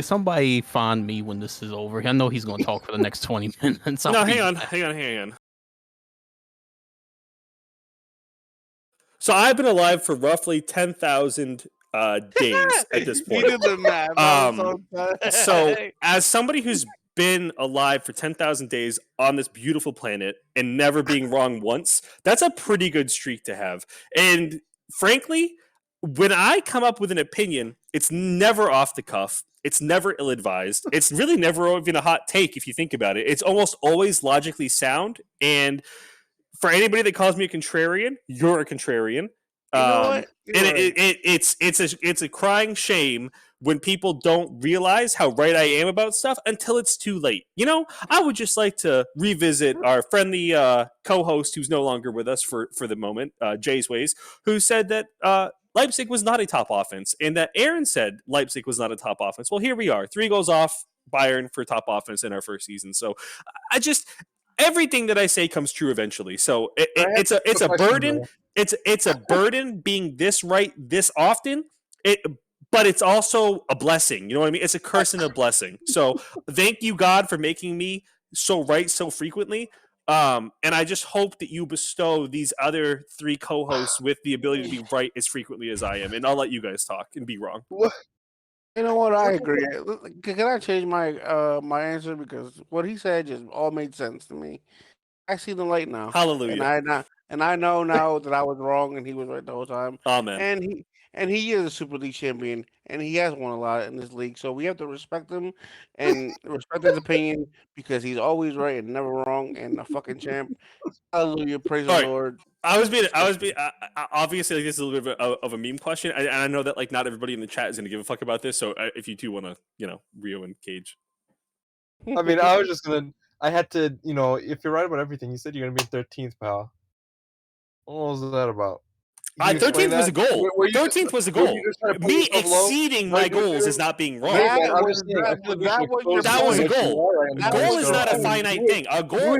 somebody find me when this is over. I know he's going to talk for the next 20 minutes. no, hang on. So I've been alive for roughly 10,000 days at this He point. did the math. That was So, as somebody who's been alive for 10,000 days on this beautiful planet and never being wrong once, that's a pretty good streak to have. And frankly, when I come up with an opinion, it's never off the cuff. It's never ill-advised. It's really never even a hot take if you think about it. It's almost always logically sound. And for anybody that calls me a contrarian, you're a contrarian. You know what? You're And right. it's a crying shame when people don't realize how right I am about stuff until it's too late. You know, I would just like to revisit our friendly co-host who's no longer with us for the moment, Jay's Ways, who said that Leipzig was not a top offense, and that Aaron said Leipzig was not a top offense. Well, here we are, 3 goals off Bayern for top offense in our first season. So I just everything that I say comes true eventually. So it's a burden. It's a burden being this right this often. But it's also a blessing. You know what I mean? It's a curse and a blessing. So thank you, God, for making me so right so frequently. And I just hope that you bestow these other 3 co-hosts with the ability to be right as frequently as I am. And I'll let you guys talk and be wrong. You know what? I agree. Can I change my my answer because what he said just all made sense to me. I see the light now, Hallelujah. and I know now that I was wrong and he was right the whole time. Amen. And he is a Super League champion and he has won a lot in this league, so we have to respect him and respect his opinion because he's always right and never wrong and a fucking champ. Hallelujah, praise All the right. Lord. I was being obviously like this is a little bit of a meme question, and I know that like not everybody in the chat is going to give a fuck about this. So if you two want to, Rio and Cage. I mean, I was just gonna. I had to, if you're right about everything, you said you're gonna be 13th, pal. What was that about? 13th was a goal. 13th was a goal. Me exceeding my goals is not being wrong. That was a goal. A goal is not a finite thing. A goal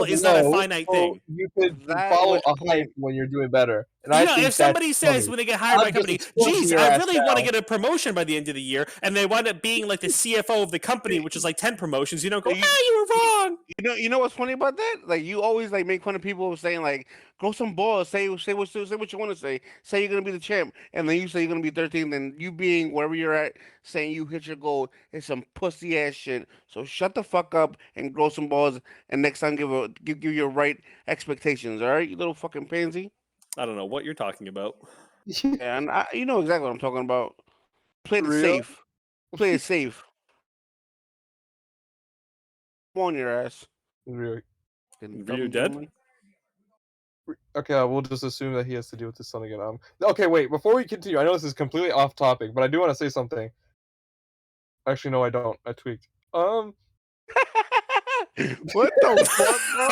is not a finite thing. You could follow a hype when you're doing better. And I think if somebody says when they get hired by a company, geez, I really want to get a promotion by the end of the year, and they wind up being like the CFO of the company, which is like 10 promotions, go, you were wrong. You know what's funny about that? Like you always like make fun of people saying like, grow some balls, say what you want to say. Say you're gonna be the champ, and then you say you're gonna be 13th, and you being wherever you're at, saying you hit your goal is some pussy ass shit. So shut the fuck up and grow some balls, and next time give your right expectations. All right, you little fucking pansy. I don't know what you're talking about. Yeah, and you know exactly what I'm talking about. Play it Real? safe. Play it safe. Come on your ass. Really? Rio dead? Okay, we'll just assume that he has to deal with his son again. Okay, wait. Before we continue, I know this is completely off topic, but I do want to say something. Actually, no, I don't. I tweaked. What the fuck, bro?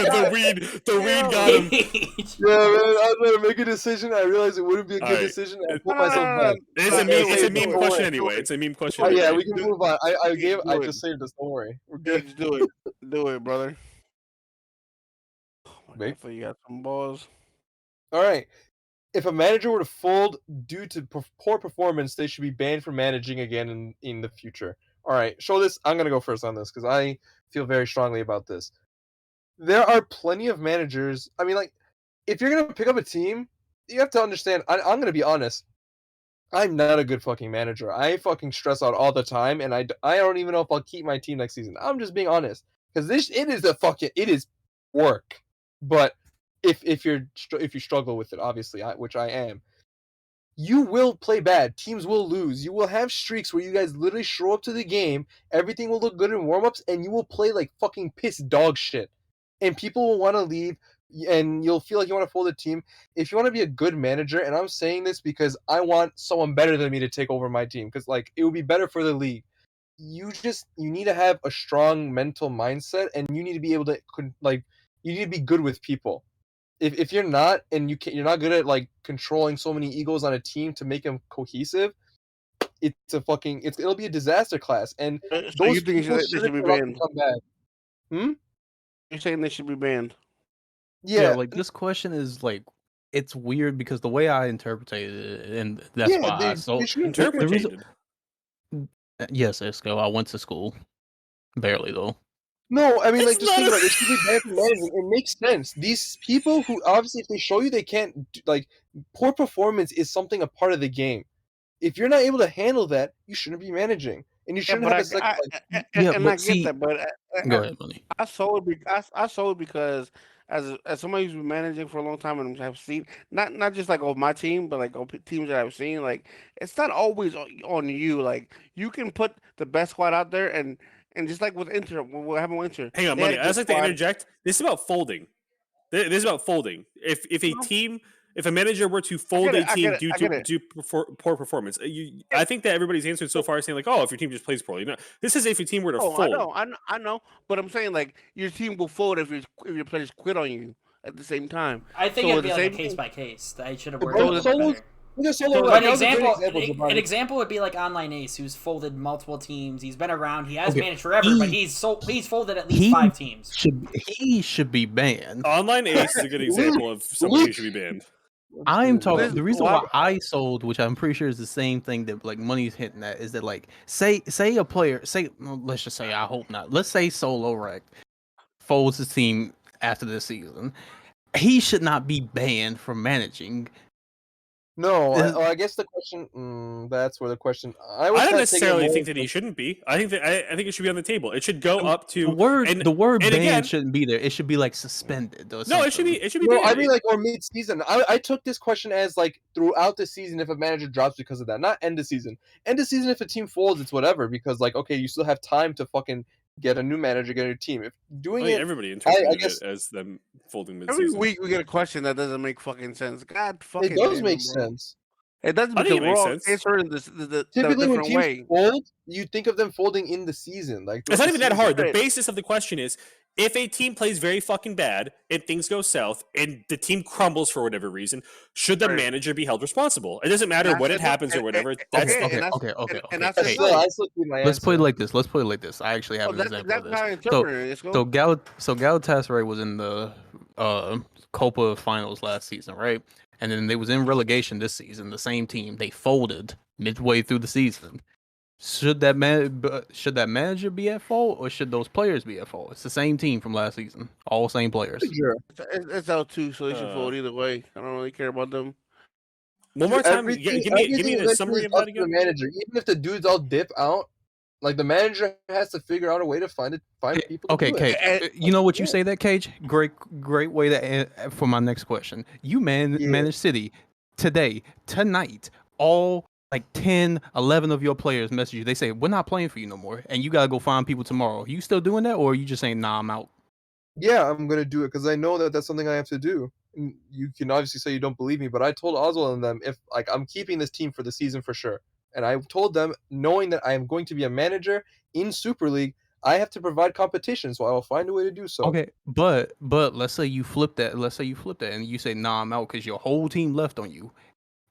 the weed got him. Yeah, man. I was going to make a decision. I realized it wouldn't be a good decision. I put myself back. It's a meme question anyway. It's a meme question. Oh, yeah, we can move on. I just saved this. Don't worry. We're good. Just do it. Do it, brother. Wait. So you got some balls. All right. If a manager were to fold due to poor performance, they should be banned from managing again in the future. All right. Show this. I'm going to go first on this because I feel very strongly about this. There are plenty of managers. I mean, like, if you're going to pick up a team, you have to understand. I'm going to be honest. I'm not a good fucking manager. I fucking stress out all the time, and I don't even know if I'll keep my team next season. I'm just being honest because it is work. But if you struggle with it, obviously, which I am, you will play bad. Teams will lose. You will have streaks where you guys literally show up to the game, everything will look good in warm-ups, and you will play like fucking piss dog shit. And people will want to leave and you'll feel like you want to fold a team. If you want to be a good manager, and I'm saying this because I want someone better than me to take over my team, because like it would be better for the league. You need to have a strong mental mindset, and you need to be able to you need to be good with people. If you're not, and you're not good at like controlling so many egos on a team to make them cohesive, it'll be a disaster class. And So you those think people they should shouldn't be be allowed to banned? come back. You're saying they should be banned? Yeah, like this question is like it's weird because the way I interpreted it, and that's yeah, why. they shouldn't. the reason- Interpreted. Yes, Isco. I went to school, barely though. No, I mean, It's like, just not think a- about it. It should be banned from managing. It makes sense. These people who obviously, if they show you they can't, like, poor performance is something a part of the game. If you're not able to handle that, you shouldn't be managing, and you Yeah, shouldn't but have a second. Yeah, and but I get see, that, but go ahead, Money. I saw it. I saw it because as somebody who's been managing for a long time and have seen not just like on my team, but like on teams that I've seen, like it's not always on you. Like you can put the best squad out there, and just like with Inter, what happened with Inter, Hang on, they had Money. a I good just like to squad. interject. This is about folding. This is about folding. If a manager were to fold a I team get it, due I get to it. poor performance, I think that everybody's answered so far is saying like, oh, if your team just plays poorly. No, this is if your team were to Oh, fold. I know, but I'm saying like your team will fold if your players quit on you at the same time. I think So it'd the be like a same case thing- by case. I should have But worded it a little Solo's- better. Look at Solo. So, Like, But that was a great example, example, an example would be like Online Ace, who's folded multiple teams. He's been around. He has Okay, managed forever, but he's folded at least he 5 teams. He should be banned. Online Ace is a good example of somebody who should be banned. I'm talking. This- The reason why- why I sold, which I'm pretty sure is the same thing that like Money's hitting at, is that like say a player, let's just say, I hope not. Let's say Solo Rec folds his team after this season. He should not be banned from managing. No, Is- I guess the question. That's where the question. I I was don't kinda taking necessarily more think that he shouldn't be. I think it should be on the table. It should go up to The word and ban again- shouldn't be there. It should be like suspended. Or no. It should something. be. It should be. No, I banned. mean like or mid-season. I took this question as like throughout the season if a manager drops because of that, not end of season. End of season if a team folds, it's whatever because like okay, you still have time to fucking get a new manager, get a new team. If doing I think it, everybody interpreted guess- it as them folding Every mid-season. week we get a question that doesn't make fucking sense. God fucking. it does damn, make bro. sense. It doesn't I think because it we're makes all sense. answering the Typically, when different teams way. fold, you think of them folding in the season. Like It's not even that hard. The Right. basis of the question is if a team plays very fucking bad and things go south and the team crumbles for whatever reason, should the Right. manager be held responsible? It doesn't matter And when I it said- happens or and- whatever. and- That's okay, okay, and that's- okay, okay, and okay. that's the Hey, thing. I still keep my Let's put it answer. like this. Let's put it like this. I actually have Oh, an that's example of how I this. interpret it. It's So Galatasaray was in the Copa finals last season, right? And then they was in relegation this season. The same team, they folded midway through the season. Should that manager be at fault, or should those players be at fault? It's the same team from last season, all same players. Sure. it's out too, so they should Uh, fold either way. I don't really care about them. one more time. Everything, Give me everything a summary eventually of is up that to the again. manager. Even if the dudes all dip out, like the manager has to figure out a way to find people. To Okay, do Cage. it. You know what you Yeah. say that, Cage? Great way to for my next question. You Yeah. manage City tonight. All like 10, 11 of your players message you. They say we're not playing for you no more, and you gotta go find people tomorrow. You still doing that, or are you just saying nah, I'm out? Yeah, I'm gonna do it because I know that that's something I have to do. And you can obviously say you don't believe me, but I told Oswald and them if like I'm keeping this team for the season for sure, and I told them knowing that I am going to be a manager in Super League, I have to provide competition, so I will find a way to do so. Okay, but let's say you flip that. Let's say you flip that, and you say nah, I'm out because your whole team left on you.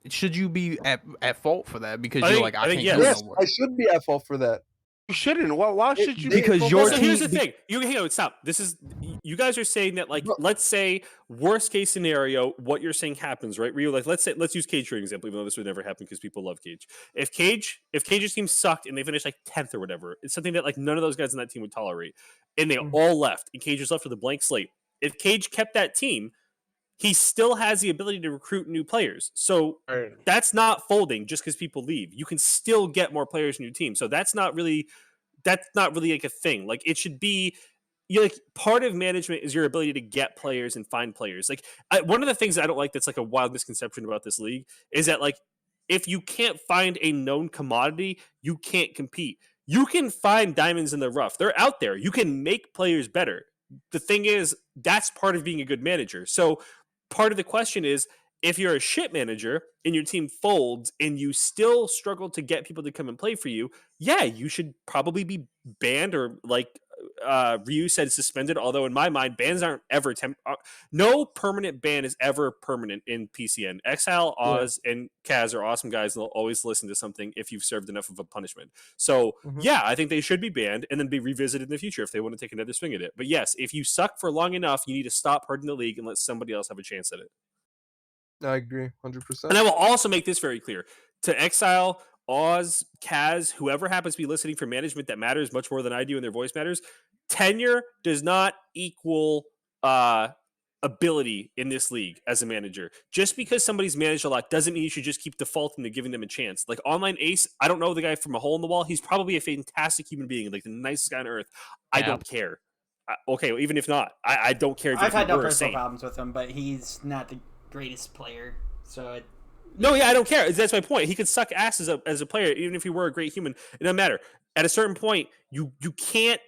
Should you be at fault for that because I you're think- like I I think can't do it Yes, no more? I should be at fault for that. You shouldn't. Why should you? because be your Well, so here's the team- thing. Hang on, stop. This is you guys are saying that like Look. let's say worst case scenario, what you're saying happens, right? Where you're like, let's use Cage for an example, even though this would never happen because people love Cage. If Cage's team sucked and they finished like 10th or whatever, it's something that like none of those guys in that team would tolerate. And they Mhm. all left, and Cage was left with a blank slate. If Cage kept that team, he still has the ability to recruit new players. So Right. that's not folding just because people leave. You can still get more players in your team. So that's not really like a thing. Like it should be like part of management is your ability to get players and find players. Like one of the things I don't like that's like a wild misconception about this league is that like if you can't find a known commodity, you can't compete. You can find diamonds in the rough. They're out there. You can make players better. the thing is, that's part of being a good manager. So part of the question is, if you're a shit manager and your team folds and you still struggle to get people to come and play for you, yeah, you should probably be banned or like Ryu said, suspended. Although in my mind, bans aren't ever no permanent ban is ever permanent in PCN. Exile, Oz, and Kaz are awesome guys. They'll always listen to something if you've served enough of a punishment. So yeah, I think they should be banned and then be revisited in the future if they want to take another swing at it. But yes, if you suck for long enough, you need to stop hurting the league and let somebody else have a chance at it. I agree, 100%. And I will also make this very clear to Exile, Oz, Kaz, whoever happens to be listening for management that matters much more than I do and their voice matters. Tenure does not equal ability in this league as a manager. Just because somebody's managed a lot doesn't mean you should just keep defaulting to giving them a chance. Like Online Ace, I don't know the guy from a hole in the wall. He's probably a fantastic human being, like the nicest guy on earth. I don't care. Okay, well, even if not, I don't care. I've had no personal problems with him, but he's not the greatest player. So no, yeah, I don't care. That's my point. He could suck ass as a player, even if he were a great human. It doesn't matter. At a certain point, you can't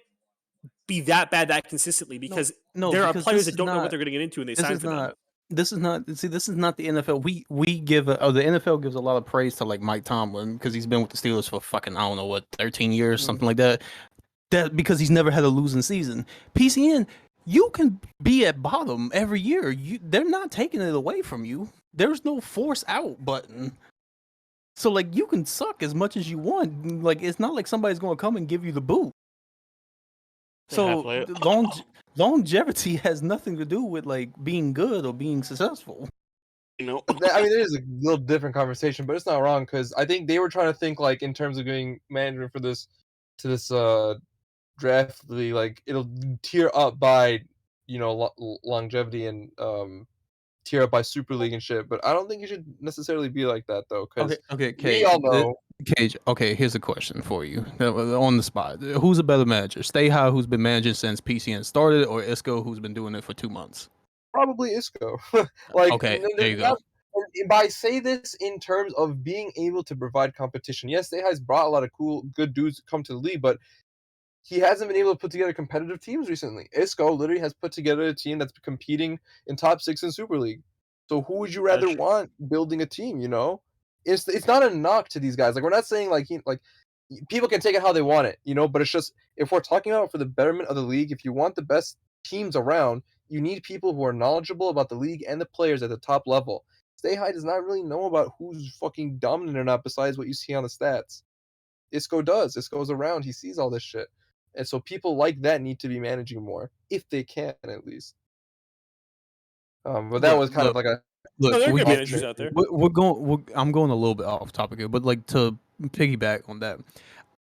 be that bad that consistently because there are players that don't know what they're going to get into and they sign for them. This is not the NFL. We give the NFL gives a lot of praise to like Mike Tomlin because he's been with the Steelers for fucking, I don't know what, 13 years, something like that. That because he's never had a losing season. PCN, you can be at bottom every year. They're not taking it away from you. There's no force out button. So like you can suck as much as you want. Like it's not like somebody's going to come and give you the boot. So longevity has nothing to do with like being good or being successful. I mean, it is a little different conversation, but it's not wrong because I think they were trying to think like in terms of doing management for this draft league, like it'll tier up by longevity and tier up by Super League and shit. But I don't think it should necessarily be like that though. Okay, we all know. Cage, okay, here's a question for you on the spot. Who's a better manager? Stay High, who's been managing since PCN started, or Isco, who's been doing it for 2 months? Probably Isco. Like, okay, there you go. I say this in terms of being able to provide competition. Yes, Stay High's brought a lot of good dudes come to the league, but he hasn't been able to put together competitive teams recently. Isco literally has put together a team that's competing in top 6 in Super League. So who would you rather want building a team, It's not a knock to these guys. Like we're not saying like people can take it how they want it, but it's just if we're talking about for the betterment of the league, if you want the best teams around, you need people who are knowledgeable about the league and the players at the top level. Stay High does not really know about who's fucking dominant or not besides what you see on the stats. Isco does. Isco's around. He sees all this shit. And so people like that need to be managing more, if they can at least. But that was kind of like a look. There are good managers out there. I'm going a little bit off topic here, but like to piggyback on that,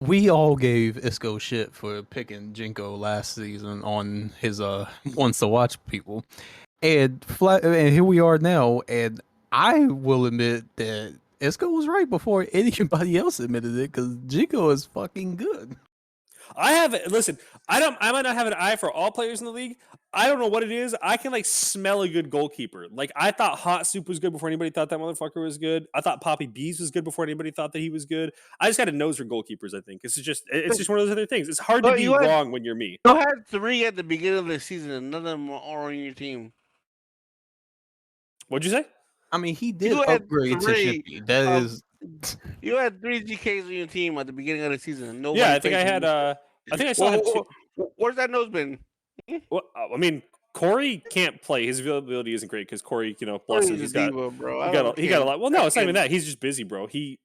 we all gave Isco shit for picking Jinko last season on his wants to watch people, and here we are now, and I will admit that Isco was right before anybody else admitted it because Jinko is fucking good. I might not have an eye for all players in the league. I don't know what it is. I can like smell a good goalkeeper. Like I thought Hot Soup was good before anybody thought that motherfucker was good. I thought Poppy Bees was good before anybody thought that he was good. I just had a nose for goalkeepers. I think it's just one of those other things. It's hard to be wrong when you're me. You had 3 at the beginning of the season, and none of them are on your team. What'd you say? I mean, he did upgrade to Shippy. That is. You had 3 GKs on your team at the beginning of the season. Yeah, I think I had. I think I still had 2. Where's that nose been? Well, I mean, Corey can't play. His availability isn't great because Corey, bless him, he got a lot. Well, no, it's not even that. He's just busy, bro. He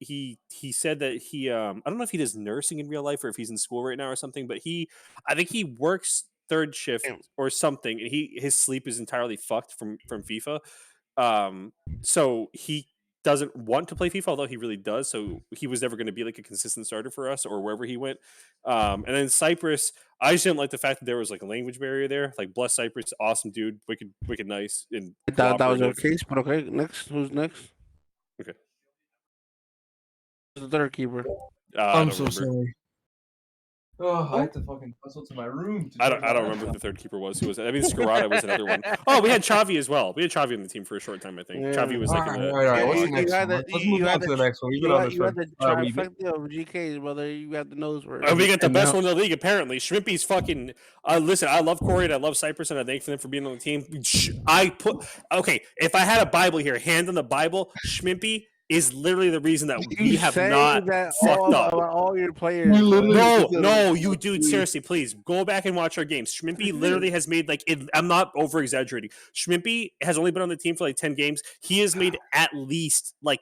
said that he I don't know if he does nursing in real life or if he's in school right now or something, but I think he works third shift or something, and his sleep is entirely fucked from FIFA. So he doesn't want to play FIFA, although he really does. So he was never going to be like a consistent starter for us or wherever he went. And then Cypress, I just didn't like the fact that there was like a language barrier there. Like bless Cypress, awesome dude, wicked nice. And I thought that was your case, but okay. Next, who's next? Okay, Who's the third keeper? I'm so sorry. Oh, I have to fucking hustle to my room. To I charge don't my remember who laptop. the third keeper was. Who was it? I mean, Scarata was another one. Oh, we had Xavi as well. We had Xavi on the team for a short time, I think. Yeah. Xavi was like in the. All right. Yeah, What's the you next had one? the- Let's you move had on the- to the next one. We've been You on had, this you for had the we've been- trifecta of GKs, brother. You got the nose for it. Oh, we got the And best now- one in the league, apparently. Shrimpy's fucking. Listen, I love Corey and I love Cypress, and I thank them for being on the team. Okay, if I had a Bible here, hand on the Bible, Schmimpy is literally the reason that we You have say not that fucked up. about all your players. You literally- No, you dude, seriously, please go back and watch our games. Schmimpy literally has made I'm not over exaggerating. Schmimpy has only been on the team for like 10 games. He has made at least like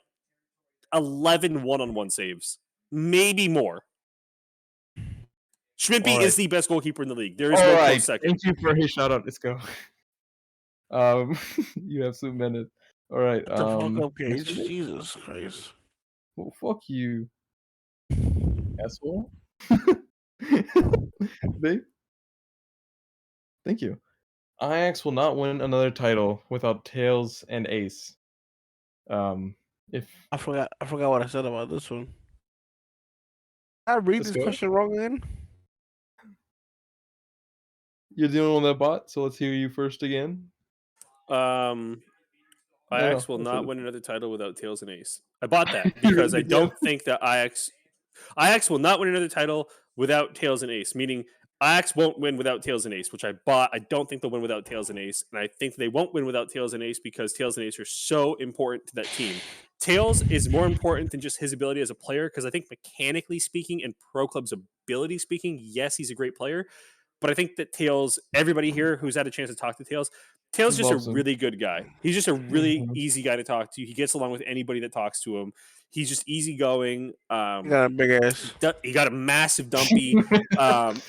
11 one-on-one saves, maybe more. Schmimpy All right. is the best goalkeeper in the league. There is All no right. close second. Thank you for his shout out. Let's go. You have some minutes. All right. What the fuck up, next Gage? one? Jesus Christ. Well, fuck you, asshole. Babe. Thank you. Ajax will not win another title without Tails and Ace. If I forgot what I said about this one. Did I read Let's this go. question wrong again? you're the only one that bought, so let's hear you first again. Ajax will that's not it. win another title without Tails and Ace. I bought that because I don't think that Ajax will not win another title without Tails and Ace, meaning Ajax won't win without Tails and Ace, which I bought. I don't think they'll win without Tails and Ace, and I think they won't win without Tails and Ace because Tails and Ace are so important to that team. Tails is more important than just his ability as a player because I think mechanically speaking and Pro Club's ability speaking, yes, he's a great player. But I think that Tails, everybody here who's had a chance to talk to Tails is just Loves a him. really good guy. He's just a really Mhm. easy guy to talk to. He gets along with anybody that talks to him. He's just easygoing. You got a big ass. He got a massive dumpy.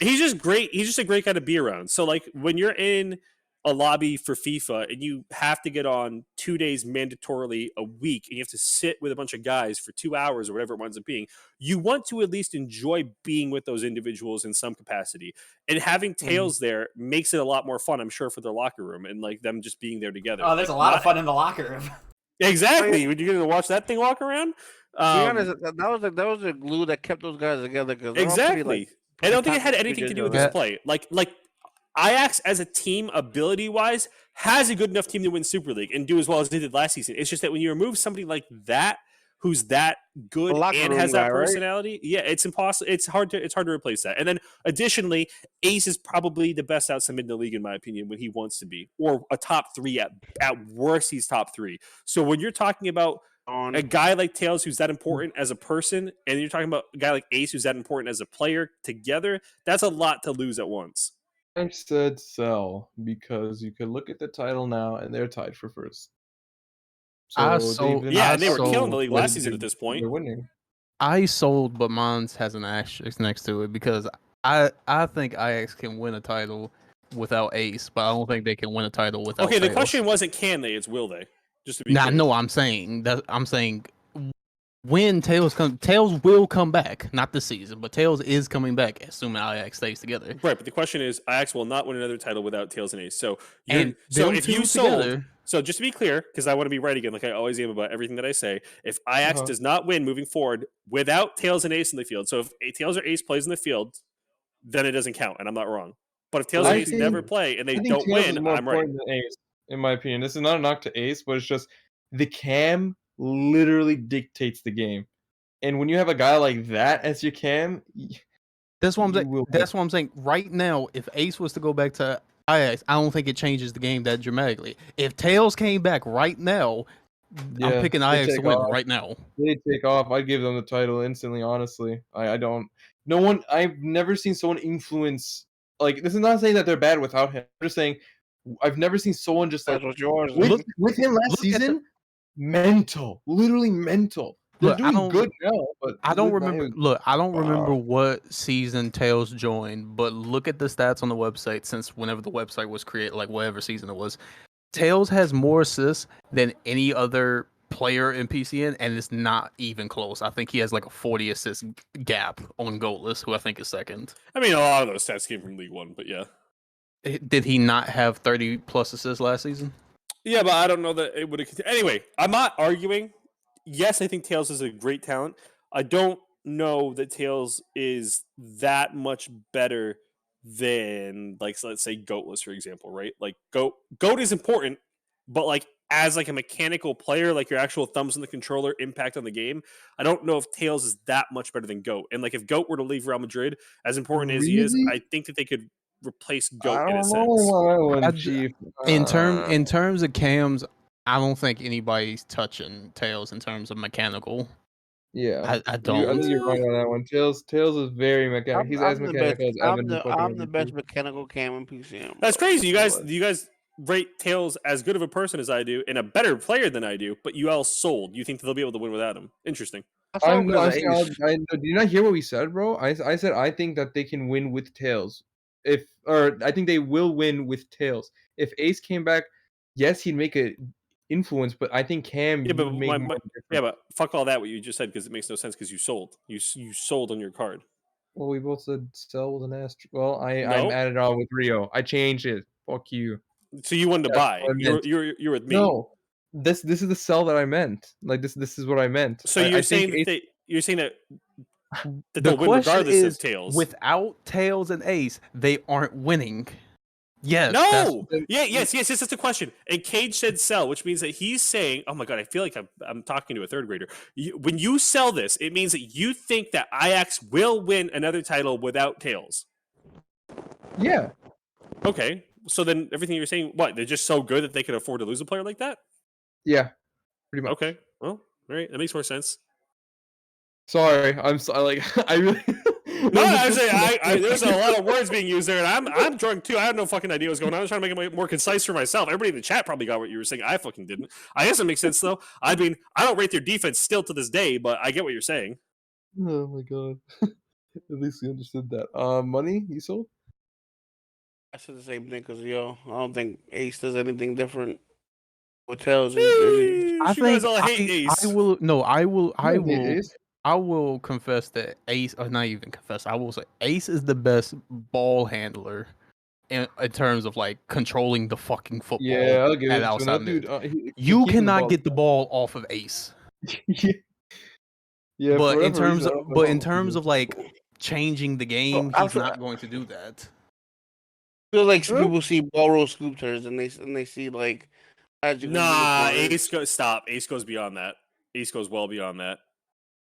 He's just great. He's just a great guy to be around. So like when you're in a lobby for FIFA and you have to get on 2 days mandatorily a week and you have to sit with a bunch of guys for 2 hours or whatever it winds up being, you want to at least enjoy being with those individuals in some capacity. And having Tails there makes it a lot more fun, I'm sure, for their locker room and like them just being there together. Oh, there's a lot of fun in the locker room. Exactly. Would you get to watch that thing walk around? To be honest, that was the glue that kept those guys together. Cause they're all Exactly. pretty, I don't think it had pretty anything to good do with guys. his play. Like Ajax as a team, ability wise, has a good enough team to win Super League and do as well as they did last season. It's just that when you remove somebody like that, who's that good A locker and room has that guy, right? personality, yeah, it's impossible. It's hard to replace that. And then additionally, Ace is probably the best outside mid in the league, in my opinion, when he wants to be, or a top 3 at worst. He's top 3. So when you're talking about On a guy like Tails who's that important as a person, and you're talking about a guy like Ace who's that important as a player together, that's a lot to lose at once. I said sell because you could look at the title now and they're tied for first. I they've sold- been- Yeah, I and they were killing the league sold- last season at this point. They're winning. I sold, but mine's has an asterisk next to it because I think Ajax can win a title without Ace, but I don't think they can win a title without. Okay, the Tails. question wasn't can they, it's will they. Just to be Nah, clear. no, I'm saying when Tails will come back. Not this season, but Tails is coming back, assuming Ajax stays together. Right, but the question is, Ajax will not win another title without Tails and Ace. So, And so them if you two sold, together- so just to be clear, because I want to be right again, like I always am about everything that I say. If Ajax Uh-huh. does not win moving forward without Tails and Ace in the field, so if Tails or Ace plays in the field, then it doesn't count, and I'm not wrong. But if Tails I and Ace never think- play and they I think don't Tails is win, more I'm right. important than Ace, in my opinion. This is not a knock to Ace, but it's just the cam literally dictates the game. And when you have a guy like that as your cam, That's what I'm You saying. will- That's what I'm saying. Right now, if Ace was to go back to Ajax, I don't think it changes the game that dramatically. If Tails came back right now, Yeah, I'm picking they Ajax to take win off. right now. they take off, I'd give them the title instantly, honestly. I don't. No one. I've never seen someone influence. Like, this is not saying that they're bad without him. I'm just saying I've never seen someone just like that's what yours. with, Look- with him last look at the- season. Mental, literally mental. They're Look, I doing don't- good now, but I don't with remember. him- Look, I don't remember Wow. what season Tails joined, but look at the stats on the website since whenever the website was created, like whatever season it was. Tails has more assists than any other player in PCN, and it's not even close. I think he has like a 40 assist gap on Goatless, who I think is second. I mean, a lot of those stats came from League One, but yeah. Did he not have 30 plus assists last season? Yeah, but I don't know that it would have. Anyway, I'm not arguing. Yes, I think Tails is a great talent. I don't know that Tails is that much better than, like, so let's say Goatless, for example, right? Like Goat is important, but like as like a mechanical player, like your actual thumbs on the controller impact on the game, I don't know if Tails is that much better than Goat. And like if Goat were to leave Real Madrid, as important as he is, Really? I think that they could replace I Goat in a don't sense. know about that one, I'd- Chief. In terms of cams, I don't think anybody's touching Tails in terms of mechanical. Yeah, I I don't. think you're wrong on that one. Tails is very mechanical. He's as the best. mechanical as Evan. I'm the best mechanical cam in PCM. That's bro. crazy. You No guys, way. you guys rate Tails as good of a person as I do and a better player than I do, but you all sold. You think that they'll be able to win without him? Interesting. I saw him I'm because of saying, Ace. did you not hear what we said, bro? I said I think that they can win with Tails. Or I think they will win with Tails. If Ace came back, yes, he'd make a influence, but I think Cam Yeah, but would make more difference. yeah, but fuck all that. What you just said because it makes no sense because you sold. You sold on your card. Well, we both said Cell was an Astro. Well, I'm No. added on with Rio. I changed it. Fuck you. So you wanted to That's buy. what I meant. You're with me. No, this is the Cell that I meant. Like this is what I meant. So I you're think saying Ace- that The they'll win question regardless is, of Tails. without Tails and Ace, they aren't winning. Yes. that's- No. Yes. That's the question. And Cage said sell, which means that he's saying, "Oh my god, I feel like I'm talking to a third grader." When you sell this, it means that you think that Ajax will win another title without Tails. Yeah. Okay, so then everything you're saying, what? They're just so good that they can afford to lose a player like that? Yeah. Pretty much. Okay, well, all right, that makes more sense. Sorry, I'm like I really. No, I was saying, there's a lot of words being used there, and I'm drunk too. I have no fucking idea what's going on. I was trying to make it more concise for myself. Everybody in the chat probably got what you were saying. I fucking didn't. I guess it makes sense though. I mean, I don't rate their defense still to this day, but I get what you're saying. Oh my god. At least you understood that. Money you sold? I said the same thing because I don't think Ace does anything different. With Tails, I You guys think all hate Ace. I will. No, I will. I don't hate will. Ace. I will confess that Ace, or not even confess. I will say Ace is the best ball handler in terms of like controlling the fucking football. Yeah, I'll give at it to him. outside That dude. mid. He You keeping cannot ball. get the ball off of Ace. Yeah. But for in whatever terms reason, I of, don't know but how in he terms does of it. like changing the game, I he's feel- not going to do that. feel like True. people see ball roll scoopers and they see like Magic and Nah, unicorns. Ace goes stop. Ace goes beyond that. Ace goes well beyond that.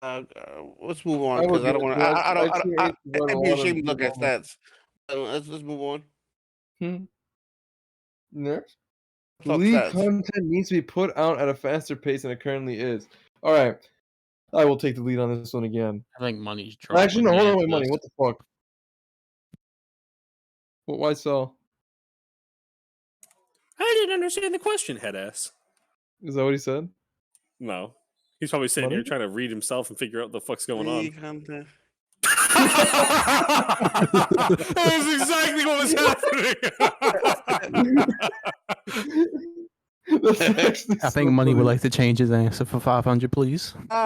Let's move on I will because I give don't it want to him. to. I don't. I've seen Ace run a It'd be lot a of shame to look good at moments. stats. Let's move on. Next. Talk League stats. content needs to be put out at a faster pace than it currently is. All right, I will take the lead on this one again. I think money's dropping. Actually, no, the hold on, answer wait, money. this. What the fuck? Why so? I didn't understand the question, head ass. Is that what he said? No. He's probably sitting here Money? trying to read himself and figure out what the fuck's going on. League content. That was exactly what was happening. I think money would like to change his answer for 500, please. No.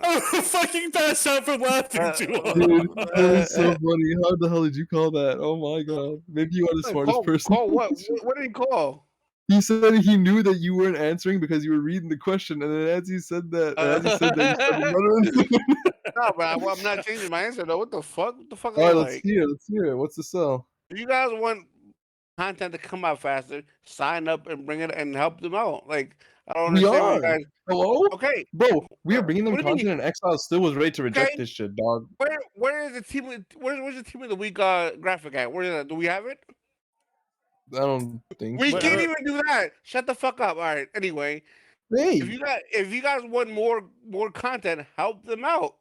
I fucking passed out from laughing too long. Dude, that is so funny. How the hell did you call that? Oh my god. Maybe you are the smartest person. Call what? What did he call? He said he knew that you weren't answering because you were reading the question, and then as he said that, you said No, but I'm not changing my answer though. What the fuck? What the fuck? All right, Is let's like? hear it. Let's hear it. What's the sell? If you guys want content to come out faster, sign up and bring it and help them out. Like I don't We understand why are. you guys. Hello? Okay, Bro, we are bringing them What do you mean? content, and Exile still was ready to reject Okay. this shit, dog. where is the team? Where's the team of the week graphic at? Where is that? Do we have it? I don't think We so. can't even do that. Shut the fuck up. All right. Anyway, Hey, if you guys want more content, help them out.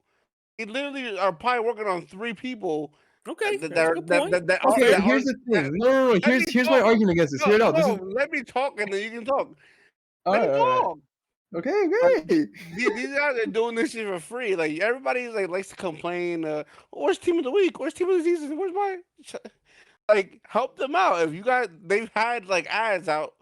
They literally are probably working on 3 people. Okay, that that's a are good that, point. that, that are- okay, that here's are- the thing. No. Let me Here's my talk. argument against this. Hear it out. This is Let me talk and then you can talk. all Let me right, all right. talk. Okay. These guys are doing this shit for free. Like everybody's like likes to complain. Where's team of the week? Where's team of the season? Where's my like help them out? If you guys they've had like ads out,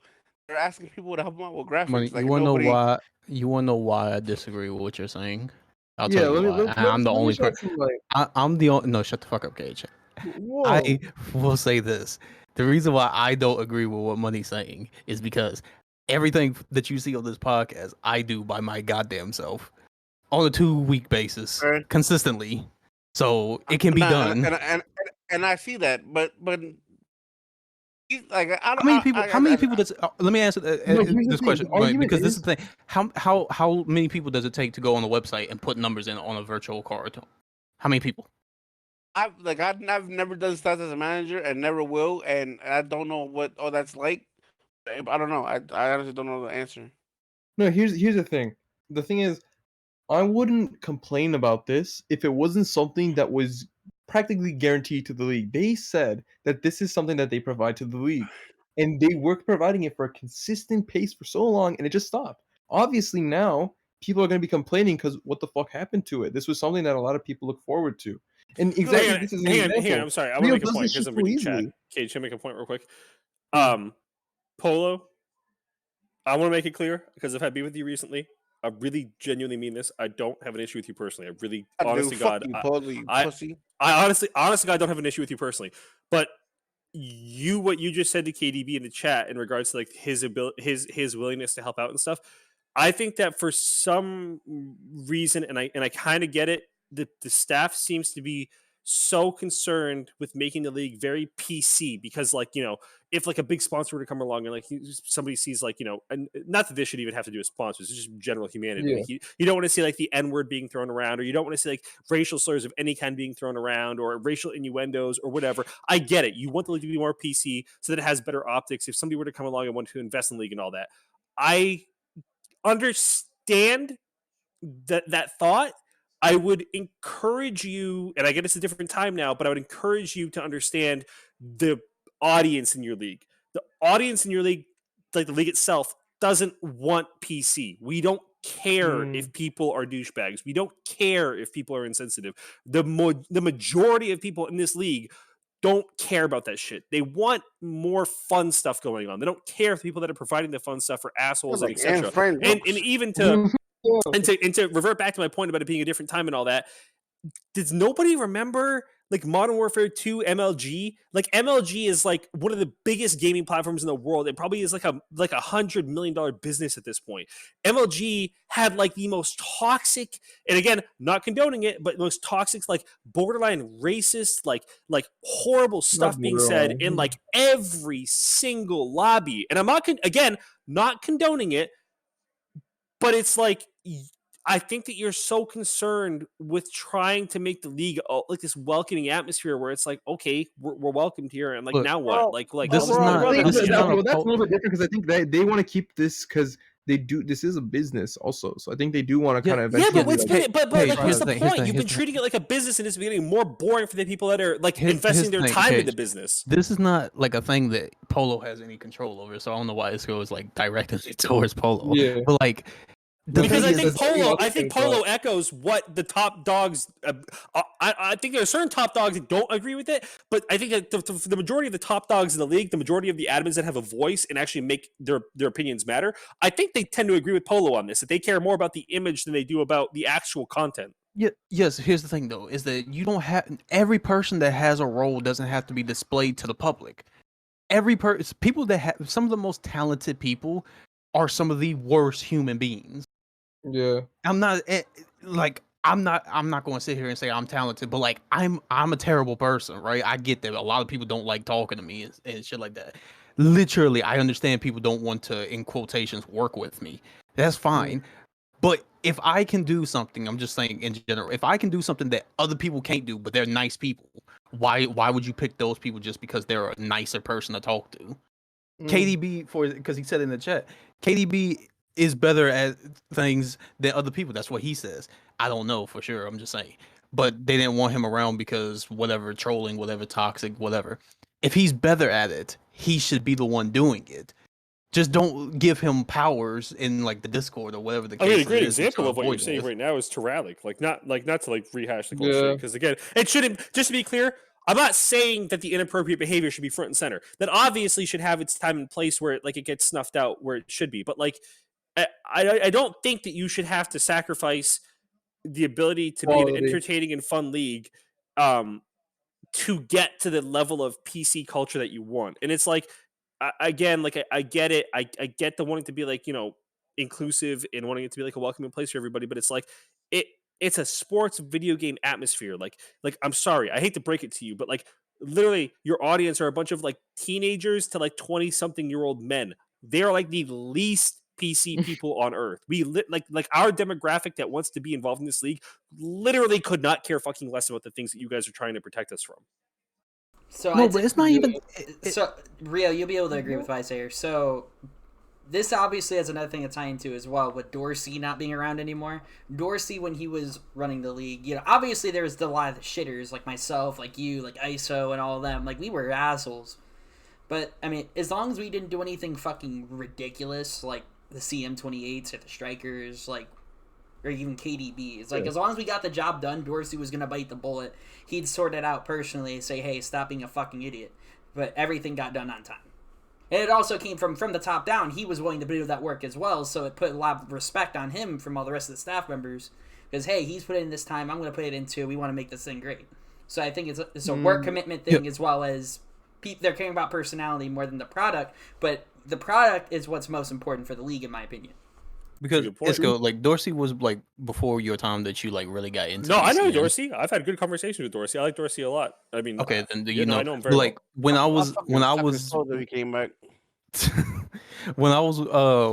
they're asking people to help them out with graphics. Money, like you want to nobody. know why? You want to know why I disagree with what you're saying? I'll Yeah, tell you why. I'm the only person. I'm the only. No, shut the fuck up, Cage. Whoa. I will say this: the reason why I don't agree with what Money's saying is because everything that you see on this podcast, I do by my goddamn self. on a 2-week basis Right. consistently, so it can be done. And I see that, but like I How don't. many people? How many people does? Let me answer No, here's the this thing, question, the argument because this is- is the thing. How many people does it take to go on the website and put numbers in on a virtual card? How many people? I've never done stats as a manager and never will, and I don't know what all that's like. I don't know. I honestly don't know the answer. No, here's the thing. The thing is, I wouldn't complain about this if it wasn't something that was practically guaranteed to the league. They said that this is something that they provide to the league, and they were providing it for a consistent pace for so long, and it just stopped. Obviously, now people are going to be complaining because what the fuck happened to it? This was something that a lot of people look forward to, and exactly this is an hang on. example. I'm sorry. I want Rio to make a does point this because shit I'm so reading chat. easily. Okay, should I make a point real quick? Hmm. Polo, I want to make it clear because I've had beef with you recently. I really genuinely mean this. I don't have an issue with you personally. I really, honest to God, you, Paul, you I- pussy. I honestly, God, don't have an issue with you personally. But what you just said to KDB in the chat in regards to like his ability, his willingness to help out and stuff. I think that for some reason, and I kind of get it, the staff seems to be so concerned with making the league very PC because, like, you know, if like a big sponsor were to come along and like somebody sees like, you know, and not that this should even have to do with sponsors, it's just general humanity. Yeah. Like, you don't want to see like the N word being thrown around, or you don't want to see like racial slurs of any kind being thrown around, or racial innuendos or whatever. I get it. You want the league to be more PC so that it has better optics. If somebody were to come along and want to invest in the league and all that, I understand that thought. I would encourage you, and I get it's a different time now, but I would encourage you to understand the audience in your league. The audience in your league, like the league itself, doesn't want PC. We don't care if people are douchebags. We don't care if people are insensitive. The majority of people in this league don't care about that shit. They want more fun stuff going on. They don't care if the people that are providing the fun stuff are assholes and etc. And even to and to revert back to my point about it being a different time and all that, does nobody remember like Modern Warfare 2 MLG? Like MLG is like one of the biggest gaming platforms in the world. It probably is like $100 million business at this point. MLG had like the most toxic, and again, not condoning it, but most toxic, like borderline racist, like horrible stuff being said in like every single lobby. And I'm not not condoning it, but it's like, I think that you're so concerned with trying to make the league like this welcoming atmosphere where it's like, okay, we're welcomed here, and like, Look, now what? well, this is overall, not- brother, this is not a That's a po- little bit different because I think they want to keep this because they do. This is a business also, so I think they do want to Yeah, kind of Yeah, eventually. but what's be like, been, but hey, like, here's what's the the thing, here's point? the- You've here's been the- treating it like a business, and it's getting more boring for the people that are like Here's investing the their thing, time okay, in the business. This is not like a thing that Polo has any control over, so I don't know why this girl is like directing it towards Polo. Yeah. But like, the Because thing I is, think Polo echoes what the top dogs. I think there are certain top dogs that don't agree with it, but I think that the majority of the top dogs in the league, the majority of the admins that have a voice and actually make their opinions matter, I think they tend to agree with Polo on this. That they care more about the image than they do about the actual content. yes. Here's the thing, though, is that you don't have every person that has a role doesn't have to be displayed to the public. Every person, people that have some of the most talented people are some of the worst human beings. yeah. I'm not like I'm not going to sit here and say I'm talented, but like I'm a terrible person, right? I get that a lot of people don't like talking to me and shit like that. Literally, I understand people don't want to, in quotations, work with me. That's fine. But if I can do something, I'm just saying in general, if I can do something that other people can't do, but they're nice people, why would you pick those people just because they're a nicer person to talk to? KDB, because he said in the chat, KDB is better at things than other people. That's what he says. I don't know for sure. I'm just saying. But they didn't want him around because whatever, trolling, whatever, toxic, whatever. If he's better at it, he should be the one doing it. Just don't give him powers in like the Discord or whatever the I case mean, a great is to example of what you're avoid saying this. right now is Terralic. Like, not to like rehash the Yeah. bullshit, because again, it shouldn't. Just to be clear, I'm not saying that the inappropriate behavior should be front and center. That obviously should have its time and place where it gets snuffed out where it should be. But like, I don't think that you should have to sacrifice the ability to be an Quality. entertaining and fun league to get to the level of PC culture that you want. And it's like, again, like I get it. I get the wanting to be like, you know, inclusive and wanting it to be like a welcoming place for everybody. But it's like, it's a sports video game atmosphere. Like I'm sorry, I hate to break it to you, but like literally your audience are a bunch of like teenagers to like 20 something year old men. They're like the least PC people on earth. Like our demographic that wants to be involved in this league literally could not care fucking less about the things that you guys are trying to protect us from. So No, I'd but say- it's not even. so Rio, you'll be able to agree with what I say here. So this obviously has another thing to tie into as well, with Dorsey not being around anymore. Dorsey, when he was running the league, obviously there was a lot of the shitters, like myself, like you, like ISO, and all of them. Like, we were assholes. But, I mean, as long as we didn't do anything fucking ridiculous, like the CM28s or the Strikers, like, or even KDBs, like, as long as we got the job done, Dorsey was going to bite the bullet. He'd sort it out personally and say, hey, stop being a fucking idiot. But everything got done on time. And it also came from the top down. He was willing to do that work as well, so it put a lot of respect on him from all the rest of the staff members. Because, hey, he's put in this time, I'm going to put it in too. We want to make this thing great. So I think it's a work commitment thing as well as they're caring about personality more than the product. But the product is what's most important for the league, in my opinion. Because Good point. Isco, like Dorsey was like before your time that you like really got into. No, I know PCN. Dorsey. I've had good conversations with Dorsey. I like Dorsey a lot. I mean, Okay, then do yeah, you no, know? I know him very like when I was That he came back. when I was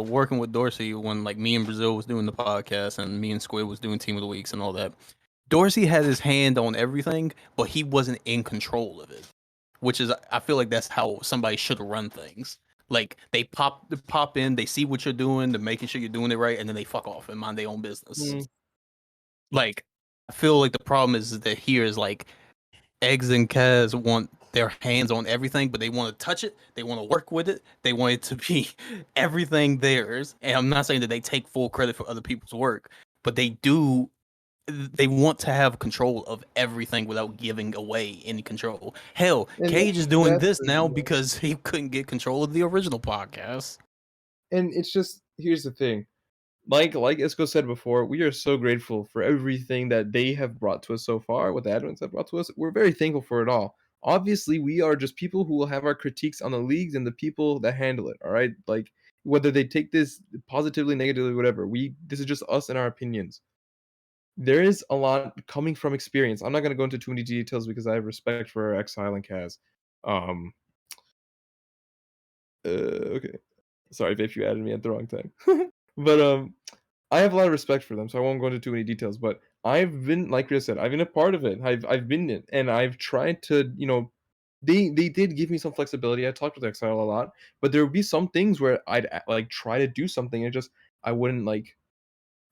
working with Dorsey, when like me and Brazil was doing the podcast and me and Squid was doing Team of the Weeks and all that, Dorsey had his hand on everything, but he wasn't in control of it. Which is, I feel like that's how somebody should run things. Like they pop in, they see what you're doing, they're making sure you're doing it right, and then they fuck off and mind their own business. Like I feel like the problem is that here is like Eggs and Kaz want their hands on everything, but they want to touch it, they want to work with it, they want it to be everything theirs. And I'm not saying that they take full credit for other people's work, but they do. They want to have control of everything without giving away any control. Hell, And Cage is doing that's this the now thing. because he couldn't get control of the original podcast. And it's just, here's the thing. Like Isco said before, we are so grateful for everything that they have brought to us so far, what the admins have brought to us. We're very thankful for it all. Obviously, we are just people who will have our critiques on the leagues and the people that handle it, all right? Like, whether they take this positively, negatively, whatever. This is just us and our opinions. There is a lot coming from experience. I'm not going to go into too many details because I have respect for Exile and Kaz. Okay. Sorry if you added me at the wrong time. But I have a lot of respect for them, so I won't go into too many details. But I've been, like Chris said, I've been a part of it. I've been in it, and I've tried to, they did give me some flexibility. I talked with Exile a lot, but there would be some things where I'd like try to do something and just I wouldn't like